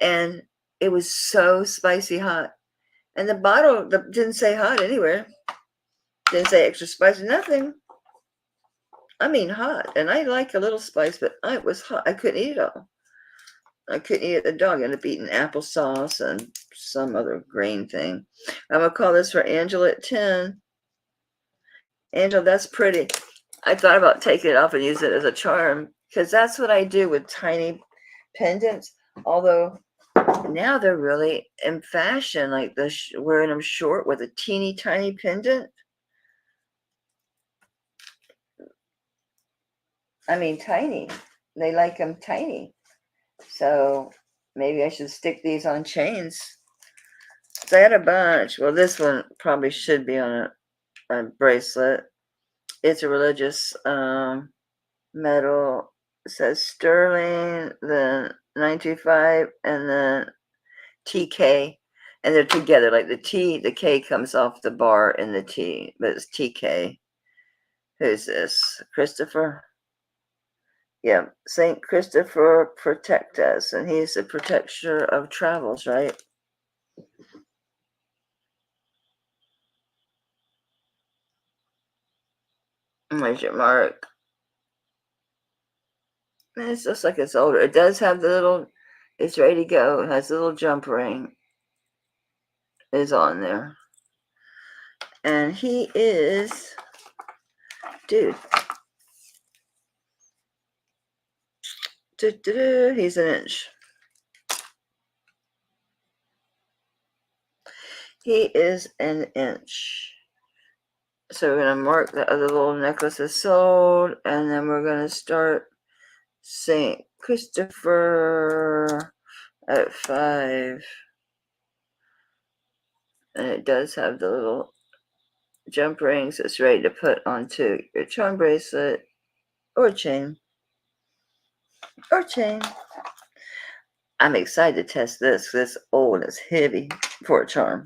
and it was so spicy hot. And the bottle didn't say hot anywhere. Didn't say extra spicy, nothing. I mean hot. And I like a little spice, but it was hot. I couldn't eat it all. I couldn't eat it. The dog ended up eating applesauce and some other grain thing. I'm going to call this for Angela at 10. Angela, that's pretty. I thought about taking it off and using it as a charm, because that's what I do with tiny pendants. Although Now they're really in fashion, like wearing them short with a teeny tiny pendant. I mean, tiny. They like them tiny. So maybe I should stick these on chains. So I had a bunch. Well, this one probably should be on a bracelet. It's a religious metal. It says sterling, then 95, and then TK. And they're together. Like the K comes off the bar in the T, but it's TK. Who's this? Christopher? Yeah, Saint Christopher protect us, and he's the protector of travels, right? Where's your mark? It looks like it's older. It does have the little, it's ready to go. It has a little jump ring. Is on there. And he is, dude. He's an inch. He is an inch. So we're going to mark the other little necklaces sold, and then we're going to start St. Christopher at 5. And it does have the little jump rings. It's ready to put onto your charm bracelet or chain. I'm excited to test this. This old and it's heavy for a charm.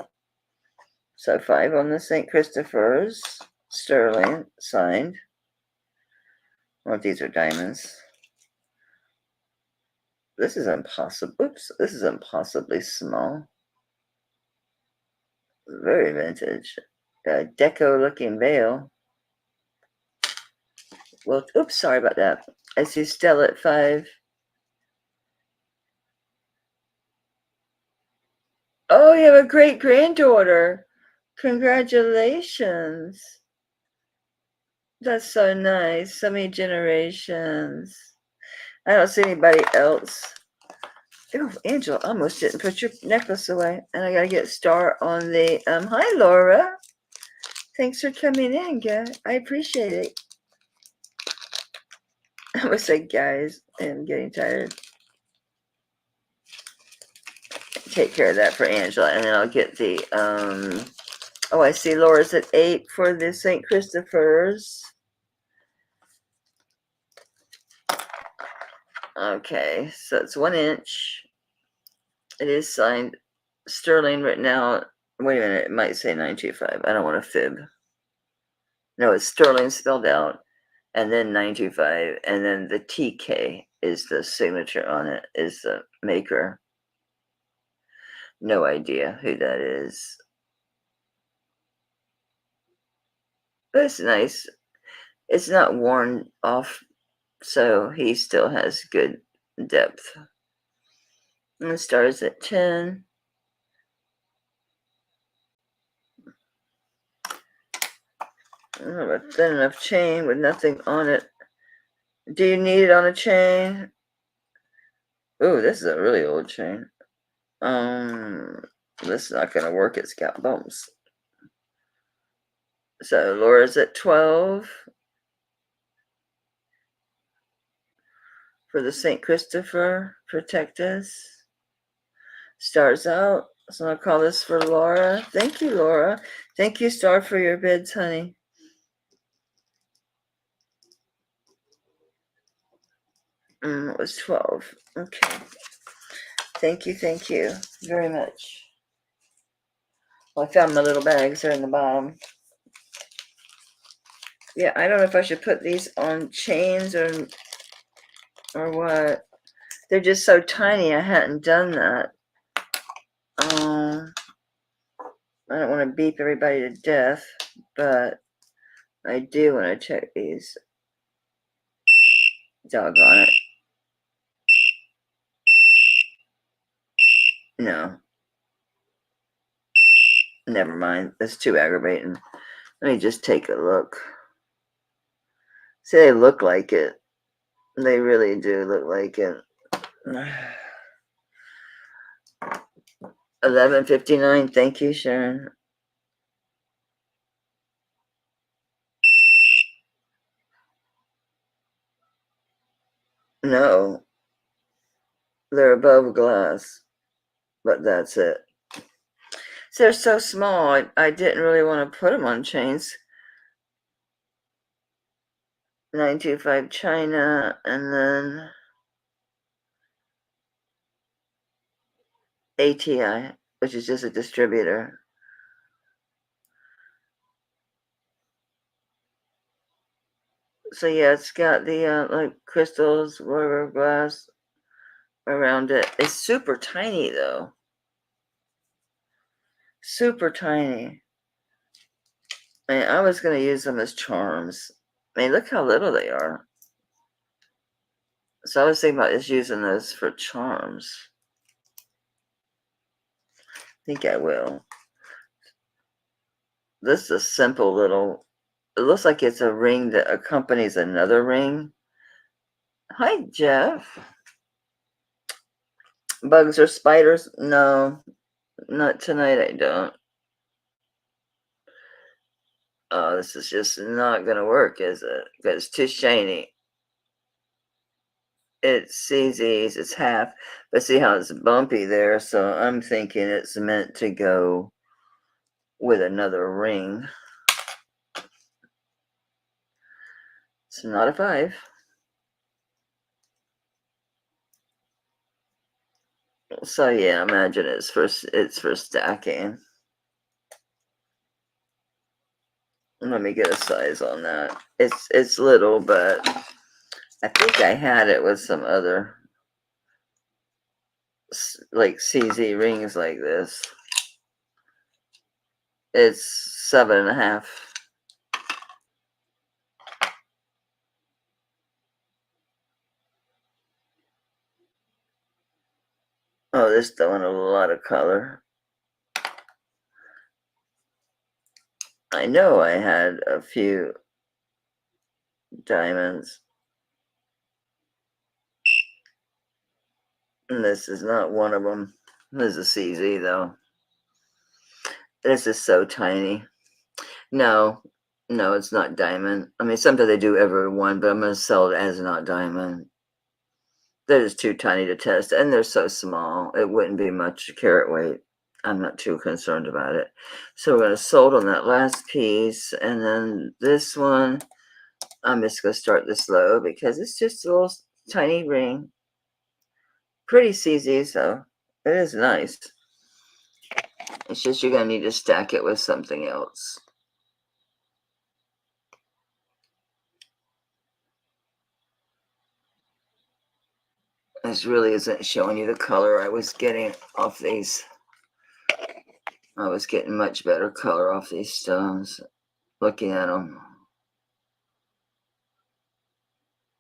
So 5 on the St. Christopher's, sterling, signed. Well, these are diamonds. This is impossible. Oops, this is impossibly small. Very vintage. Deco looking veil. Well, oops, sorry about that. I see Stella at 5. Oh, you have a great granddaughter. Congratulations. That's so nice. So many generations. I don't see anybody else. Oh, Angela almost didn't put your necklace away. And I got to get Star on the, hi, Laura. Thanks for coming in, guys. I appreciate it. I would say, guys, I'm getting tired. Take care of that for Angela. And then I'll get the, oh, I see Laura's at 8 for the St. Christopher's. Okay, so it's 1 inch. It is signed sterling written out. Wait a minute, it might say 925. I don't want to fib. No, it's sterling spelled out, and then 925, and then the TK is the signature on it, is the maker. No idea who that is. But it's nice. It's not worn off, so he still has good depth. And it starts at 10. A thin enough chain with nothing on it. Do you need it on a chain? Ooh, this is a really old chain. This is not gonna work. It's got bumps. So Laura's at 12 for the St. Christopher. Protect us. Stars out. So I'll call this for Laura. Thank you, Laura. Thank you, Star, for your bids, honey. It was 12. Okay. Thank you very much. Well, I found my little bags. They're in the bottom. Yeah, I don't know if I should put these on chains or what. They're just so tiny. I hadn't done that. I don't want to beep everybody to death, but I do want to check these. Doggone it. No. Never mind. That's too aggravating. Let me just take a look. See, they look like it. They really do look like it. $11.59. Thank you, Sharon. No, they're above glass, but that's it. So they're so small, I didn't really want to put them on chains. 925 China, and then ATI, which is just a distributor. So yeah, it's got the like crystals, whatever glass around it. It's super tiny though. Super tiny. I mean, I was gonna use them as charms. I mean, look how little they are. So I was thinking about just using those for charms. I think I will. This is a simple little, it looks like it's a ring that accompanies another ring. Hi, Jeff. Bugs or spiders? No, not tonight, I don't. Oh, this is just not gonna work, is it? Because it's too shiny. It's CZ's, it's half, but see how it's bumpy there, so I'm thinking it's meant to go with another ring. It's not a 5. So yeah, imagine it's for stacking. Let me get a size on that. It's little, but I think I had it with some other like CZ rings like this. It's 7.5. Oh, this one a lot of color. I know I had a few diamonds. And this is not one of them. This is a CZ though. This is so tiny. No, no, it's not diamond. I mean, sometimes they do every one, but I'm going to sell it as not diamond. They're just too tiny to test, and they're so small. It wouldn't be much carat weight. I'm not too concerned about it. So we're going to sold on that last piece, and then this one, I'm just going to start this low because it's just a little tiny ring. Pretty CZ, so it is nice. It's just you're going to need to stack it with something else. This really isn't showing you the color I was getting off these. I was getting much better color off these stones. Looking at them.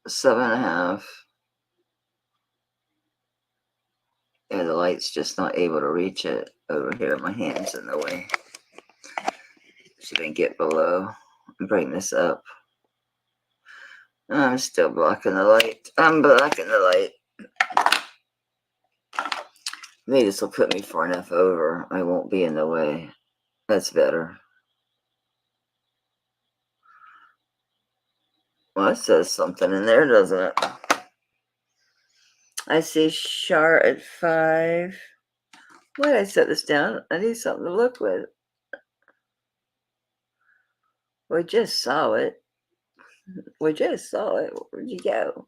7.5. Yeah, the light's just not able to reach it over here. My hand's in the way. Should I get below and bring this up? I'm still blocking the light. I'm blocking the light. Maybe this will put me far enough over. I won't be in the way. That's better. Well, it says something in there, doesn't it? I see Char at 5. Why did I set this down? I need something to look with. We just saw it. We just saw it. Where'd you go?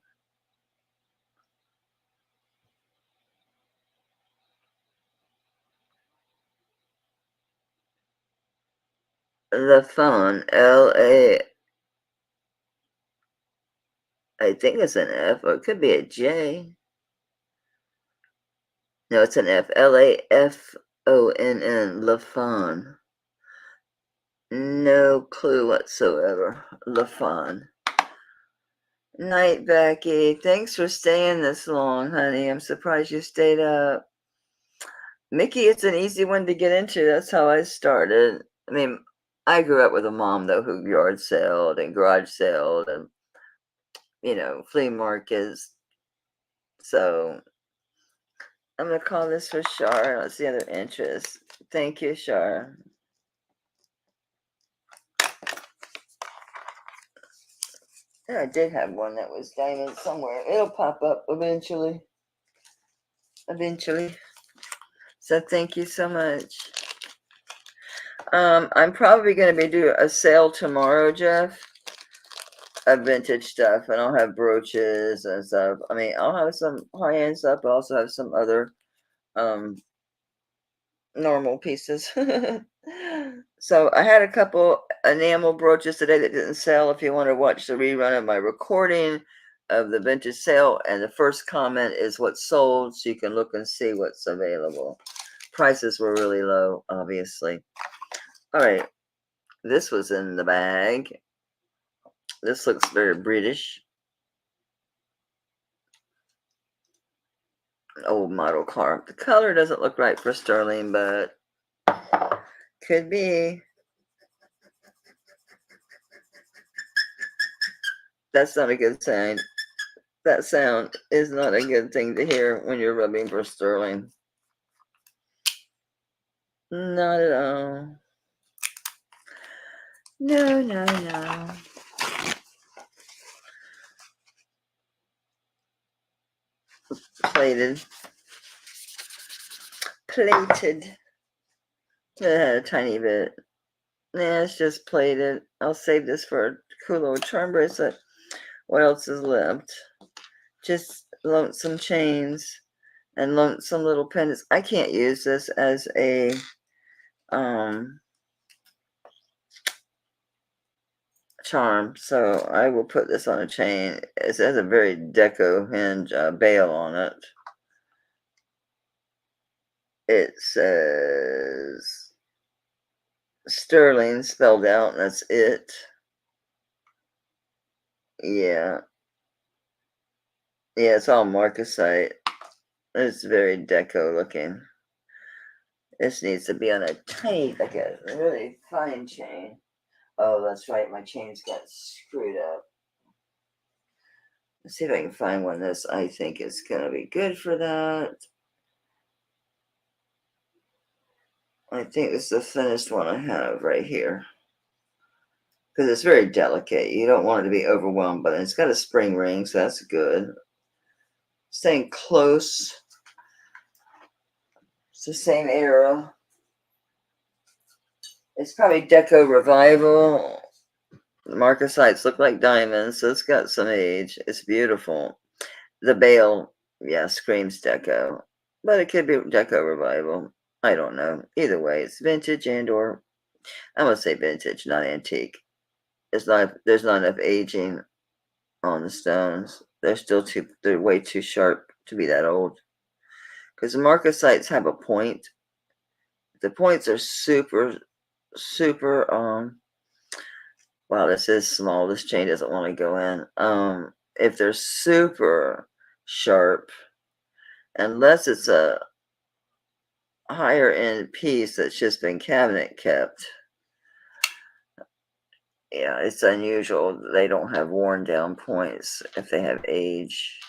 The phone, L-A, I think it's an F, or it could be a J. No, it's an F, Lafonn, Lafon. No clue whatsoever. Lafon. Night, Becky. Thanks for staying this long, honey. I'm surprised you stayed up. Mickey, it's an easy one to get into. That's how I started. I mean, I grew up with a mom, though, who yard sold and garage sold and, flea markets. So I'm going to call this for Shar. Let's see other interest. Thank you, Shar. Yeah, I did have one that was diamond somewhere. It'll pop up eventually. Eventually. So thank you so much. I'm probably going to be doing a sale tomorrow, Jeff, of vintage stuff, and I'll have brooches and stuff. I mean, I'll have some high-end stuff, but I also have some other normal pieces. So I had a couple enamel brooches today that didn't sell. If you want to watch the rerun of my recording of the vintage sale, and the first comment is what's sold, so you can look and see what's available. Prices were really low, obviously. All right, this was in the bag. This looks very British. An old model car. The color doesn't look right for sterling, but could be. That's not a good sign. That sound is not a good thing to hear when you're rubbing for sterling. Not at all. No, no, no. Plated. Plated. A tiny bit. Yeah, it's just plated. I'll save this for a cool little charm bracelet. What else is left? Just lonesome chains and lonesome little pendants. I can't use this as a charm, so I will put this on a chain. It has a very deco hinge bail on it. It says sterling spelled out, and that's it. Yeah. Yeah, it's all Marcasite. It's very deco looking. This needs to be on a tiny, like a really fine chain. Oh, that's right. My chains got screwed up. Let's see if I can find one this I think is going to be good for that. I think this is the thinnest one I have right here. Because it's very delicate. You don't want it to be overwhelmed, but it's got a spring ring, so that's good. Staying close. It's the same era. It's probably Deco Revival. The Marcasites look like diamonds, so it's got some age. It's beautiful. The bail, yeah, screams Deco. But it could be Deco Revival. I don't know. Either way, it's vintage and or, I'm going to say vintage, not antique. There's not enough aging on the stones. They're way too sharp to be that old. Because the Marcasites have a point. The points are super, wow, this is small. This chain doesn't want to go in. If they're super sharp, unless it's a higher end piece that's just been cabinet kept, yeah, it's unusual. They don't have worn down points if they have age.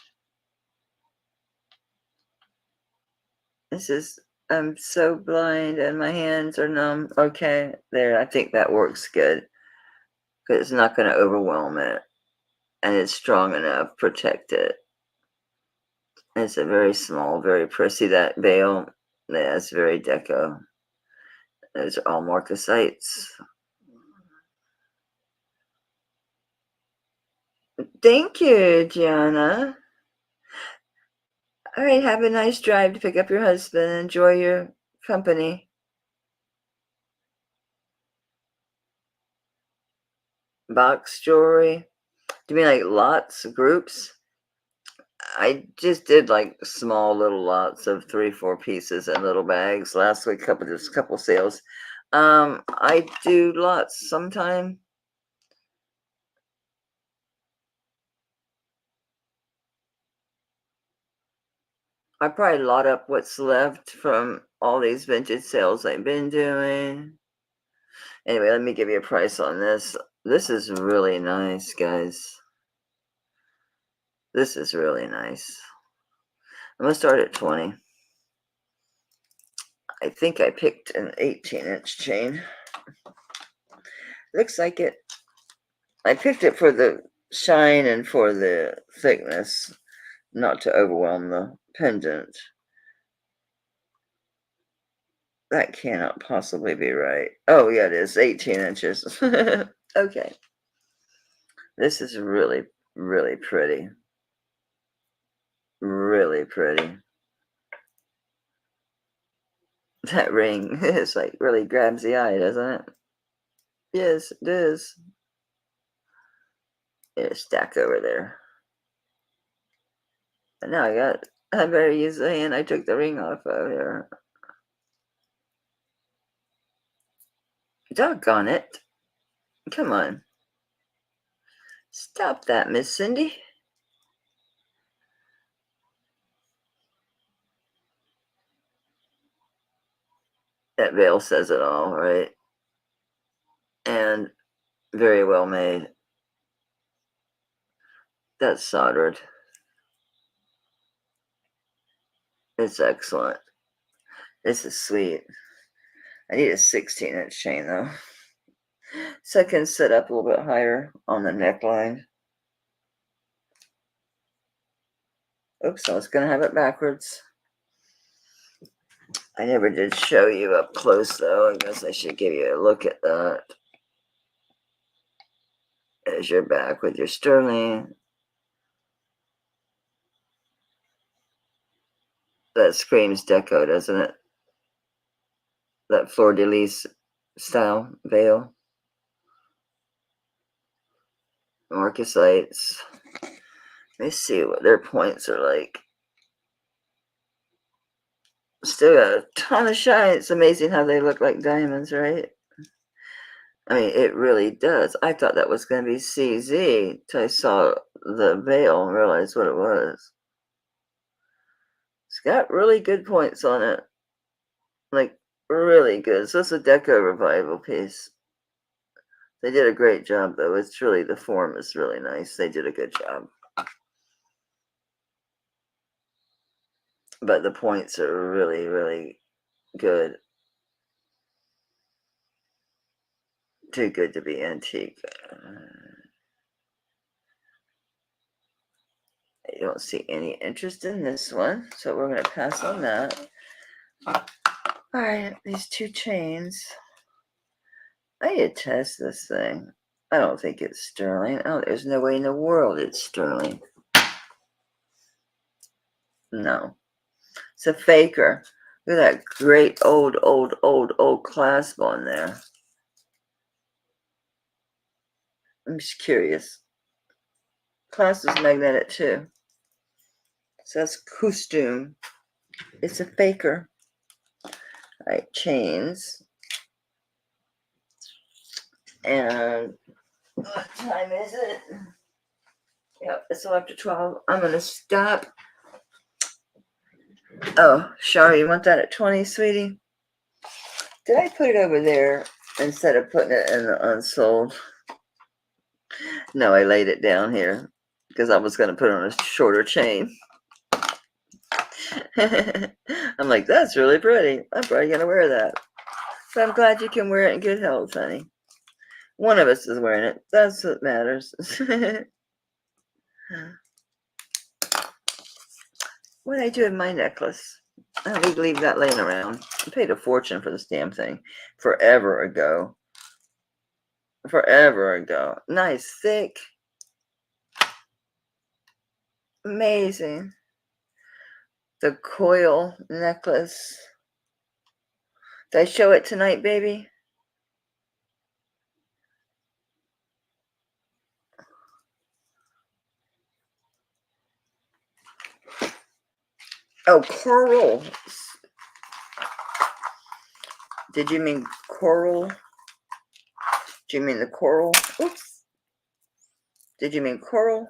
I'm so blind and my hands are numb. Okay, there, I think that works good. Because it's not going to overwhelm it. And it's strong enough, protect it. It's a very small, very prissy, that veil. Yeah, it's very deco. Those are all Marcasites. Thank you, Gianna. All right, have a nice drive to pick up your husband. Enjoy your company. Box jewelry. Do you mean like lots, groups? I just did like small little lots of 3-4 pieces in little bags last week. Just a couple sales. I do lots sometime. I probably lot up what's left from all these vintage sales I've been doing. Anyway, let me give you a price on this. This is really nice, guys. This is really nice. I'm going to start at 20. I think I picked an 18-inch chain. Looks like it. I picked it for the shine and for the thickness, not to overwhelm the pendant. That cannot possibly be right. Oh, yeah, it is 18 inches. Okay. This is really, really pretty. Really pretty. That ring is like really grabs the eye, doesn't it? Yes, it is. It's stacked over there. And now I better use the hand I took the ring off of here. Doggone it. Come on. Stop that, Miss Cindy. That veil says it all, right? And very well made. That's soldered. It's excellent. This is sweet. I need a 16-inch chain, though. So I can sit up a little bit higher on the neckline. Oops, I was going to have it backwards. I never did show you up close, though. I guess I should give you a look at that. There's your back with your sterling. That screams Deco, doesn't it? That fleur de lis style veil. Marcasites. Let me see what their points are like. Still got a ton of shine. It's amazing how they look like diamonds, right? I mean, it really does. I thought that was going to be CZ till I saw the veil and realized what it was. It's got really good points on it. Like, really good. So it's a Deco revival piece. They did a great job, though. It's really, the form is really nice. They did a good job. But the points are really, really good. Too good to be antique. I don't see any interest in this one, so we're going to pass on that. All right, these two chains. I need to test this thing. I don't think it's sterling. Oh, there's no way in the world it's sterling. No. It's a faker. Look at that great old clasp on there. I'm just curious. Clasp is magnetic too. So that's costume. It's a faker. All right, chains. And what time is it? Yep, it's after 12. I'm going to stop. Oh, Shari, you want that at 20, sweetie? Did I put it over there instead of putting it in the unsold? No, I laid it down here because I was going to put on a shorter chain. I'm like, that's really pretty. I'm probably going to wear that. So I'm glad you can wear it in good health, honey. One of us is wearing it. That's what matters. What did I do with my necklace? I don't need to leave that laying around. I paid a fortune for this damn thing forever ago. Forever ago. Nice, thick. Amazing. The coil necklace. Did I show it tonight, baby? Oh, coral. Did you mean coral? Do you mean the coral? Oops. Did you mean coral?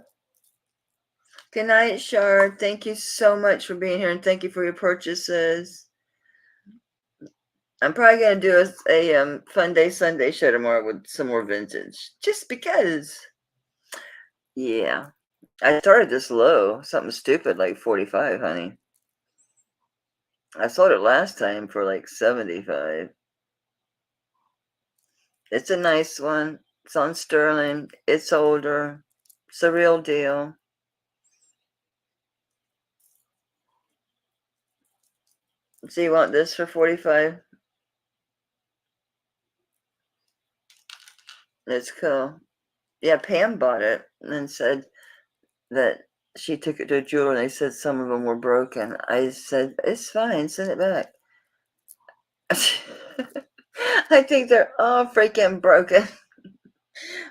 Good night, Shard. Thank you so much for being here, and thank you for your purchases. I'm probably going to do a Fun Day Sunday show tomorrow with some more vintage. Just because. Yeah. I started this low. Something stupid like 45, honey. I sold it last time for like $75. It's a nice one. It's on sterling. It's older. It's a real deal. So you want this for 45? It's cool. Yeah, Pam bought it and said that she took it to a jeweler and they said some of them were broken. I said, it's fine, send it back. I think they're all freaking broken.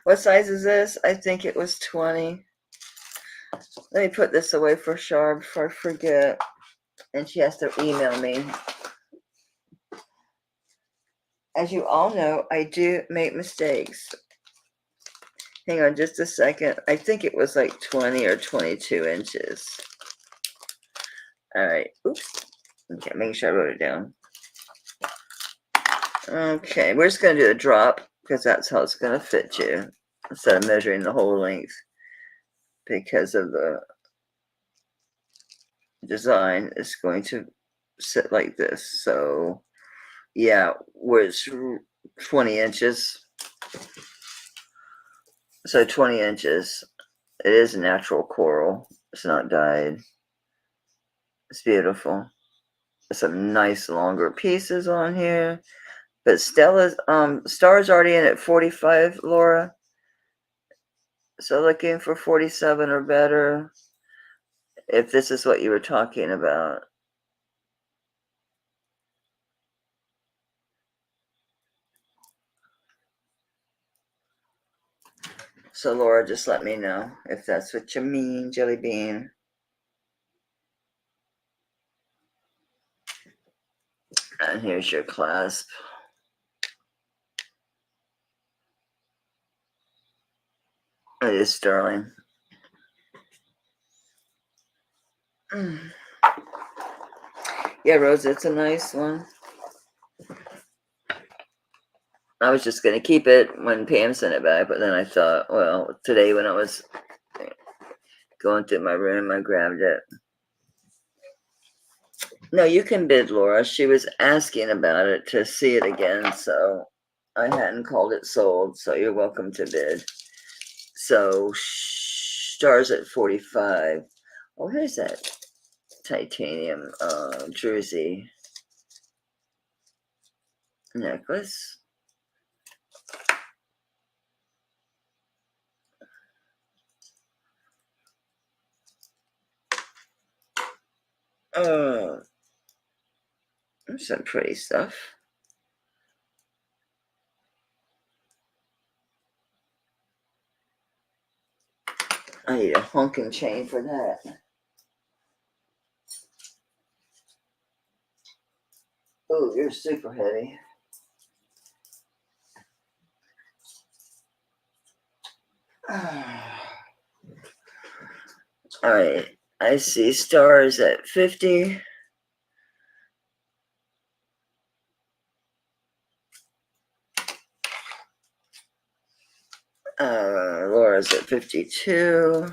What size is this? I think it was 20. Let me put this away for Char before I forget. And she has to email me. As you all know, I do make mistakes. Hang on just a second. I think it was like 20 or 22 inches. All right. Oops. Okay, making sure I wrote it down. Okay, we're just going to do a drop because that's how it's going to fit you instead of measuring the whole length because of the design. It's going to sit like this. So, yeah, where it's 20 inches. So 20 inches. It is natural coral. It's not dyed. It's beautiful. There's some nice longer pieces on here. But Stella's Star's already in at 45, Laura. So looking for 47 or better. If this is what you were talking about. So Laura, just let me know if that's what you mean, Jelly Bean. And here's your clasp. It is sterling. Yeah, Rose, it's a nice one. I was just going to keep it when Pam sent it back, but then I thought, well, today when I was going through my room, I grabbed it. No, you can bid, Laura. She was asking about it to see it again, so I hadn't called it sold, so you're welcome to bid. So, Stars at 45. Oh, here's that titanium Jersey necklace. There's some pretty stuff. I need a honking chain for that. Oh, you're super heavy. All right, I see Stars at 50. Laura's at 52.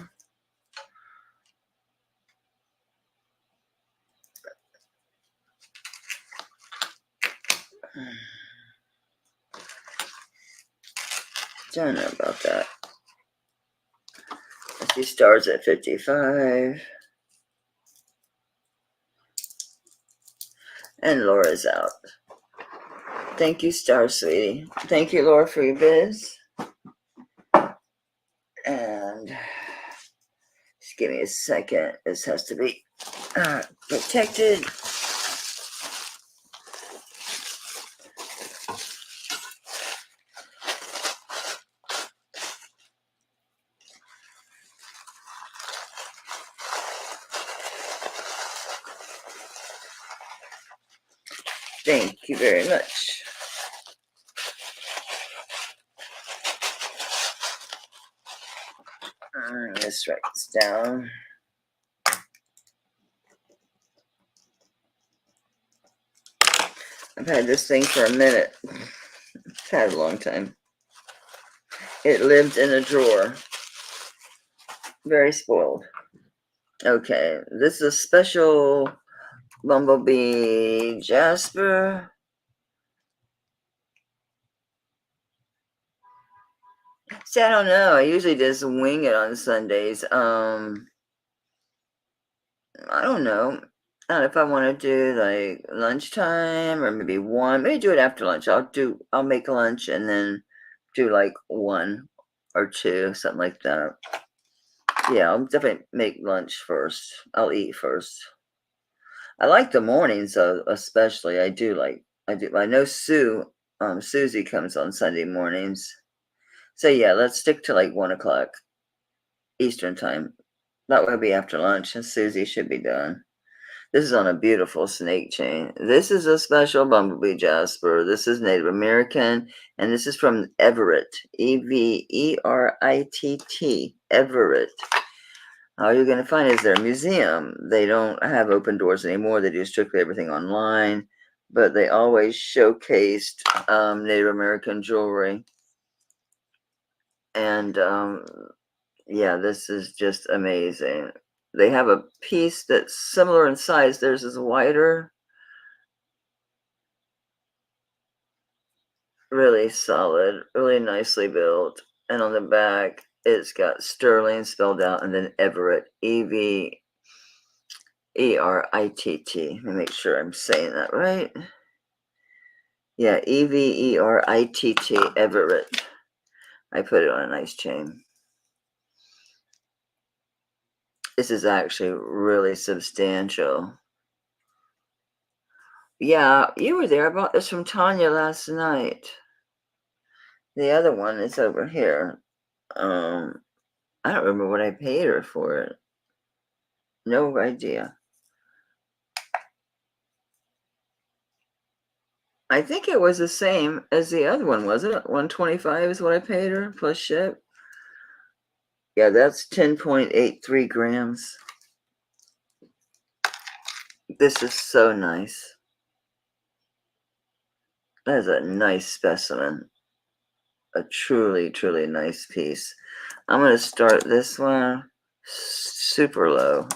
Don't know about that. I see Stars at 55. And Laura's out. Thank you, Star Sweetie. Thank you, Laura, for your bids. And just give me a second. This has to be protected. Thank you very much. Let's write this down. I've had this thing for a minute. I've had it a long time. It lived in a drawer. Very spoiled. Okay, this is a special Bumblebee Jasper. See, I don't know. I usually just wing it on Sundays. I don't know. I don't know if I want to do like lunchtime or maybe one. Maybe do it after lunch. I'll make lunch and then do like one or two, something like that. Yeah, I'll definitely make lunch first. I'll eat first. I like the mornings though, especially. I do. I know Susie comes on Sunday mornings. So yeah, let's stick to like 1 o'clock Eastern time. That will be after lunch, and Susie should be done. This is on a beautiful snake chain. This is a special bumblebee jasper. This is Native American, and this is from Everett, Everett, Everett. All you're going to find is their museum. They don't have open doors anymore. They do strictly everything online, but they always showcased Native American jewelry. And yeah, this is just amazing. They have a piece that's similar in size. Theirs is wider. Really solid, really nicely built. And on the back, it's got Sterling spelled out and then Everett, Everett. Let me make sure I'm saying that right. Yeah, Everett, Everett. I put it on a nice chain. This is actually really substantial. Yeah, you were there. I bought this from Tanya last night. The other one is over here. I don't remember what I paid her for it. No idea. I think it was the same as the other one, wasn't it? 125 is what I paid her plus ship. Yeah, that's 10.83 grams. This is so nice. That is a nice specimen. A truly, truly nice piece. I'm going to start this one super low.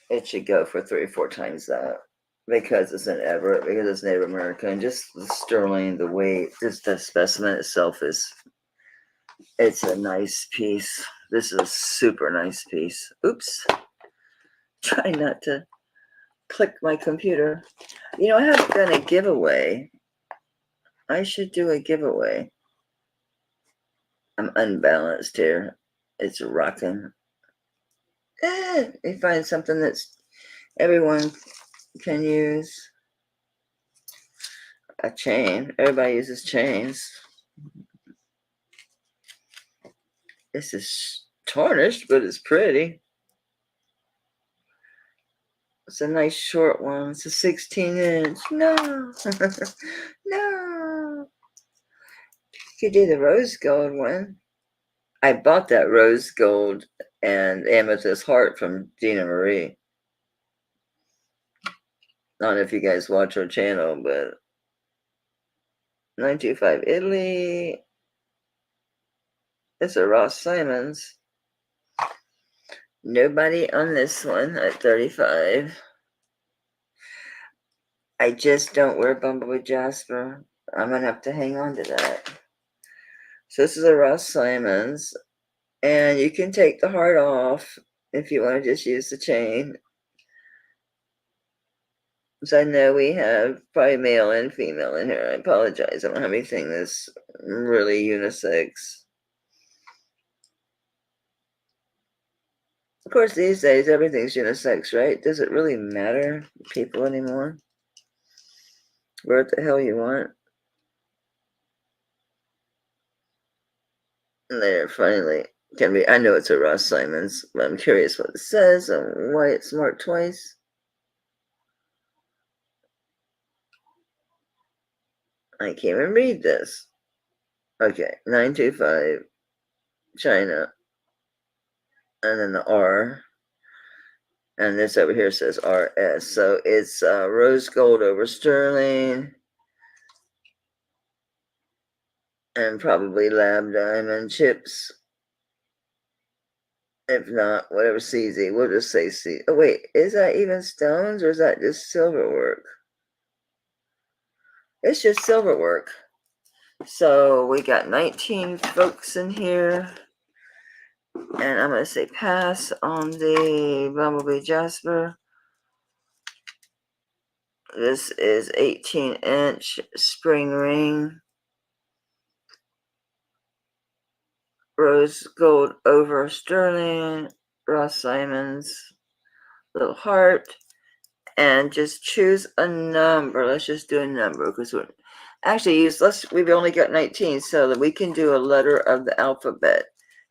It should go for 3 or 4 times that because it's an Everett, because it's Native American. Just the sterling, the weight, just the specimen itself it's a nice piece. This is a super nice piece. Oops. Try not to click my computer. You know, I have done a giveaway. I should do a giveaway. I'm unbalanced here. It's rocking. You find something that's everyone can use. A chain. Everybody uses chains. This is tarnished, but it's pretty. It's a nice short one. It's a 16-inch. No. No. You could do the rose gold one. I bought that rose gold and amethyst heart from Dina Marie. I don't know if you guys watch her channel, but 925 Italy. It's a Ross Simons. Nobody on this one at 35. I just don't wear Bumblebee Jasper. I'm going to have to hang on to that. So this is a Ross Simons. And you can take the heart off if you want to just use the chain. So I know we have probably male and female in here. I apologize. I don't have anything that's really unisex. Of course, these days, everything's unisex, right? Does it really matter to people anymore? Wear what the hell you want. And there, finally, can be. I know it's a Ross Simons, but I'm curious what it says and why it's marked twice. I can't even read this. Okay, 925, China, and then the R. And this over here says RS. So it's rose gold over sterling. And probably lab diamond chips. If not, whatever CZ. We'll just say C. Oh, wait. Is that even stones or is that just silver work? It's just silver work. So we got 19 folks in here. And I'm going to say pass on the Bumblebee Jasper. This is 18-inch spring ring. Rose gold over sterling. Ross Simon's little heart. And just choose a number. Let's just do a number because we're actually we've only got 19, so that we can do a letter of the alphabet.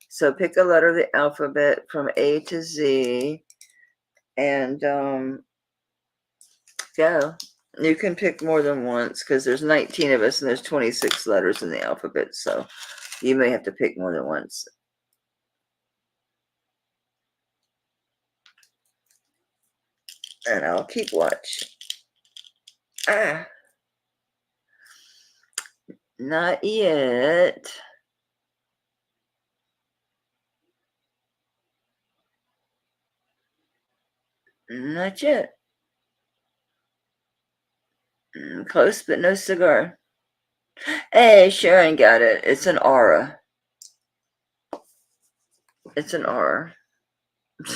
So pick a letter of the alphabet from A to Z, and go. You can pick more than once because there's 19 of us and there's 26 letters in the alphabet, so you may have to pick more than once. And I'll keep watch. Not yet. Not yet. Close, but no cigar. Hey, Sharon got it. It's an aura. It's an R.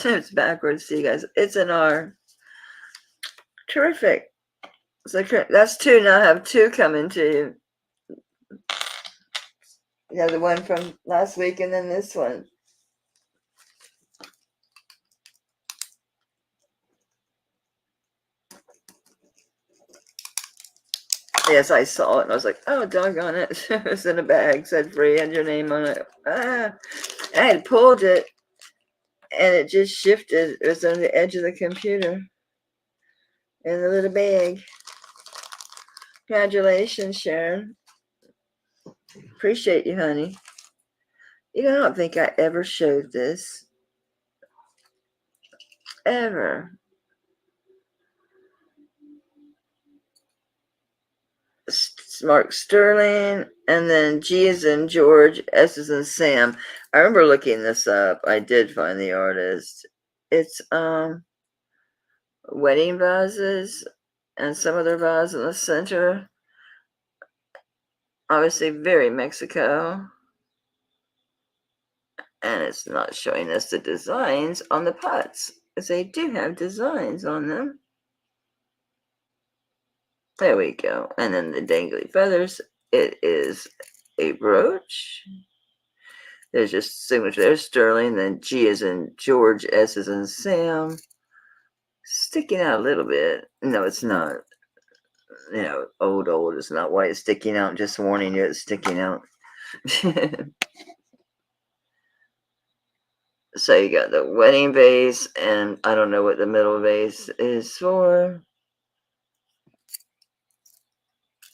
It's backwards. See, you guys. It's an R. Terrific. So that's two. Now I have two coming to you. You have the one from last week and then this one. Yes, I saw it and I was like, oh, doggone it. It was in a bag, said free, had your name on it. I had pulled it and it just shifted. It was on the edge of the computer in the little bag. Congratulations, Sharon. Appreciate you, honey. You know, I don't think I ever showed this. Ever. Mark Sterling, and then G is in George, S is in Sam. I remember looking this up. I did find the artist. It's wedding vases and some other vase in the center. Obviously very Mexico. And it's not showing us the designs on the pots, because they do have designs on them. There we go. And then the dangly feathers. It is a brooch. There's just signature. There's Sterling. Then G is in George. S is in Sam. Sticking out a little bit. No, it's not. You know, old is not why it's sticking out. Just warning you, it's sticking out. So you got the wedding vase, and I don't know what the middle vase is for.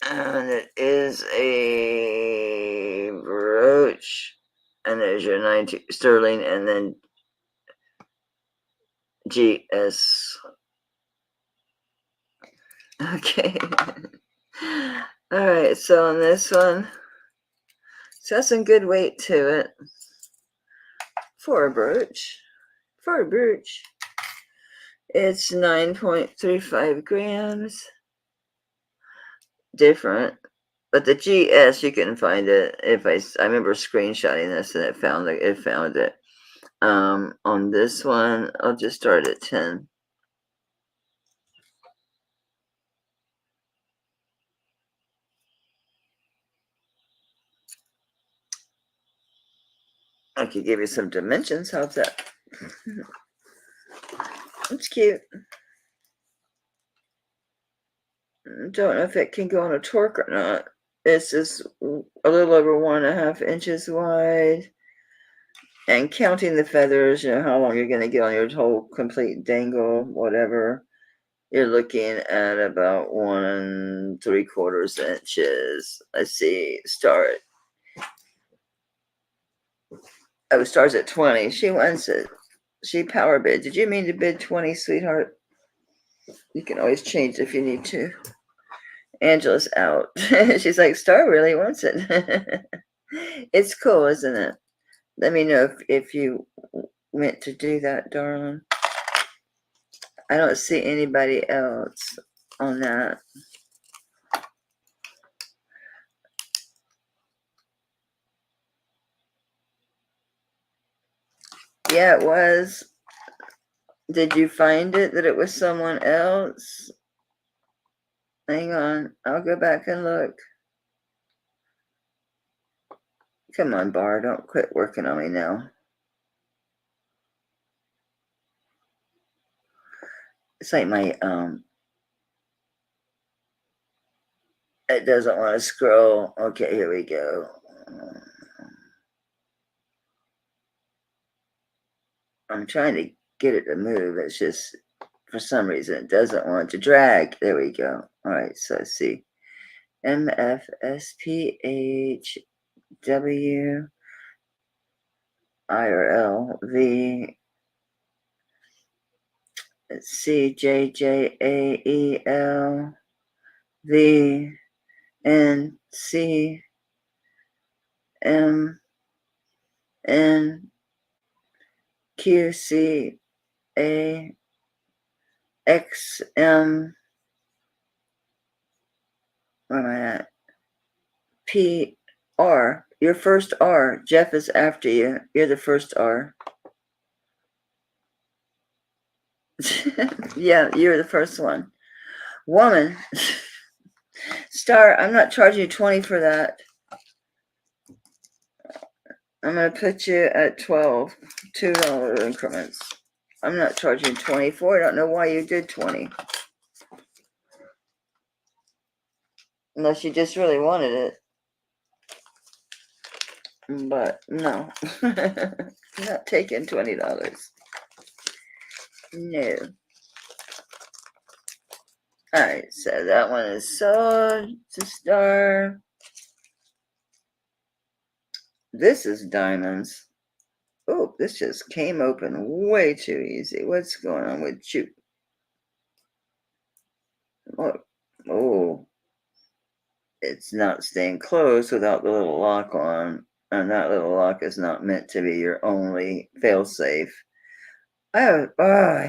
And it is a brooch. And there's your 19 sterling, and then GS. Okay. All right, so on this one, so that's some good weight to it for a brooch. For a brooch, it's 9.35 grams. Different, but the GS, you can find it. If I remember screenshotting this and it found it. On this one, I'll just start at 10. I could give you some dimensions. How's that? It's cute. Don't know if it can go on a torque or not. It's just a little over 1.5 inches wide. And counting the feathers, you know, how long you're going to get on your whole complete dangle, whatever, you're looking at about 1 3/4 inches. Let's see, start. Oh, starts at 20. She wants it. She power bid. Did you mean to bid 20, sweetheart? You can always change if you need to. Angela's out. She's like, Star really wants it. It's cool, isn't it? Let me know if you went to do that, darling. I don't see anybody else on that. Yeah, it was. Did you find it that it was someone else? Hang on. I'll go back and look. Come on, Bar. Don't quit working on me now. It's like my, it doesn't want to scroll. Okay, here we go. I'm trying to get it to move. It's just, for some reason, it doesn't want to drag. There we go. All right, so let's see. MFSPHWIRL where am I at? PR. Your first R. Jeff is after you. You're the first R. Yeah, you're the first one. Woman. Star, I'm not charging you 20 for that. I'm going to put you at 12, $2 increments. I'm not charging 24. I don't know why you did 20. Unless you just really wanted it. But no. Not taking $20. No. Alright, so that one is sold to Star. This is diamonds. Oh, this just came open way too easy. What's going on with you? Oh, it's not staying closed without the little lock on. And that little lock is not meant to be your only fail-safe. I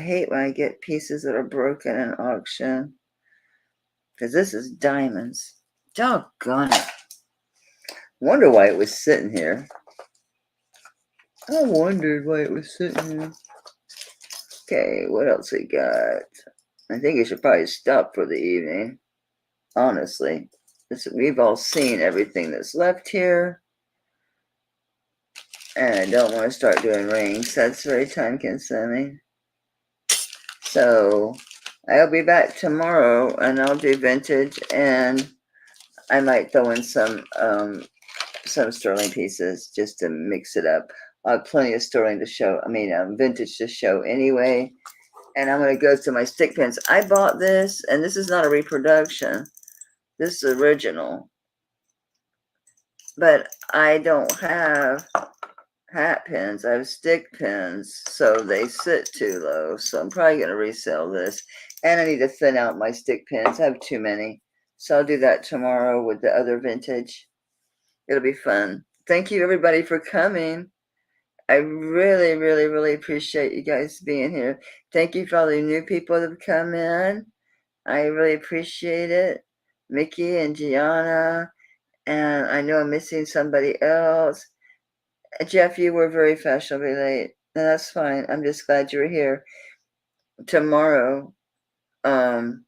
hate when I get pieces that are broken in auction. Because this is diamonds. Doggone it. Wonder why it was sitting here. I wondered why it was sitting here. Okay, what else we got? I think we should probably stop for the evening. Honestly. We've all seen everything that's left here. And I don't want to start doing rings. That's very time consuming. So I'll be back tomorrow and I'll do vintage, and I might throw in some sterling pieces just to mix it up. I have plenty of sterling to show. Vintage to show anyway. And I'm going to go to my stick pins. I bought this, and this is not a reproduction. This is original. But I don't have hat pins. I have stick pins, so they sit too low. So I'm probably going to resell this. And I need to thin out my stick pins. I have too many. So I'll do that tomorrow with the other vintage. It'll be fun. Thank you, everybody, for coming. I really, really, really appreciate you guys being here. Thank you for all the new people that have come in. I really appreciate it. Mickey and Gianna. And I know I'm missing somebody else. Jeff, you were very fashionably late. And that's fine. I'm just glad you were here. Tomorrow, I'm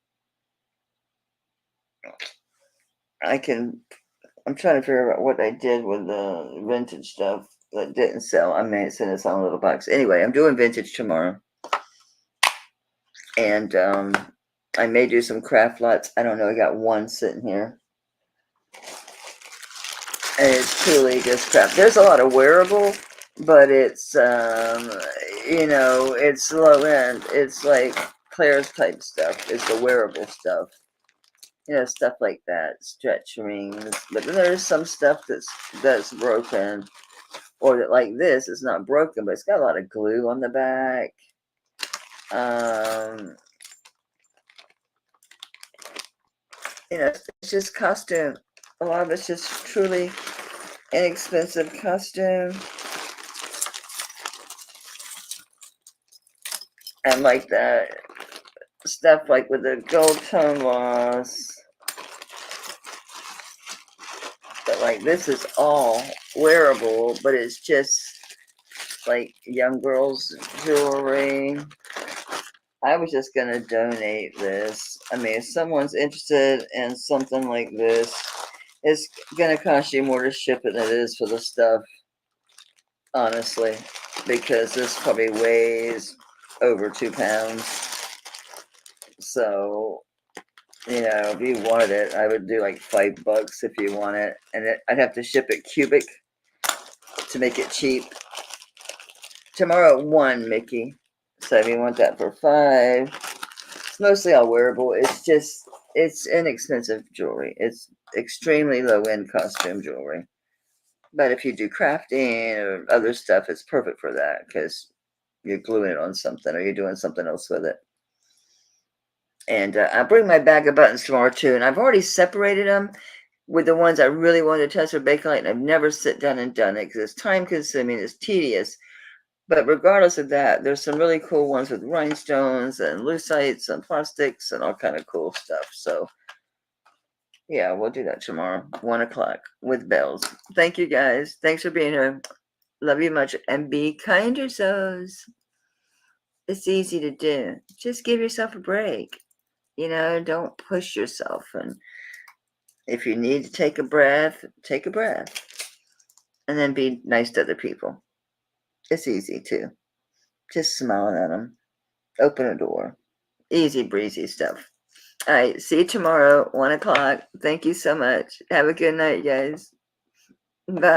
trying to figure out what I did with the vintage stuff that didn't sell. I may send this on a little box. Anyway, I'm doing vintage tomorrow. And I may do some craft lots. I don't know. I got one sitting here. And it's truly just craft. There's a lot of wearable, but it's, it's low end. It's like Claire's type stuff. It's the wearable stuff. Stuff like that. Stretch rings. But then there's some stuff that's broken. Or that, like this, is not broken, but it's got a lot of glue on the back. It's just costume. A lot of it's just truly inexpensive costume. And like that stuff like with the gold tone loss. But like this is all wearable, but it's just like young girls jewelry. I was just gonna donate this. I mean, if someone's interested in something like this, it's gonna cost you more to ship it than it is for the stuff, honestly, because this probably weighs over 2 pounds. So, you know, if you wanted it, I would do like $5 if you want it, and I'd have to ship it cubic to make it cheap. Tomorrow at 1, Mickey. So if you want that for 5, it's mostly all wearable. It's inexpensive jewelry. It's extremely low-end costume jewelry. But if you do crafting or other stuff, it's perfect for that because you're gluing it on something or you're doing something else with it. And I'll bring my bag of buttons tomorrow too. And I've already separated them with the ones I really wanted to test with Bakelite, and I've never sit down and done it because it's time-consuming, it's tedious. But regardless of that, there's some really cool ones with rhinestones and luccites and plastics and all kind of cool stuff. So, yeah, we'll do that tomorrow, 1 o'clock with bells. Thank you, guys. Thanks for being here. Love you much. And be kind to yourselves. It's easy to do. Just give yourself a break. You know, don't push yourself. And if you need to take a breath, take a breath. And then be nice to other people. It's easy too. Just smiling at them. Open a door. Easy breezy stuff. All right. See you tomorrow, 1 o'clock. Thank you so much. Have a good night, guys. Bye.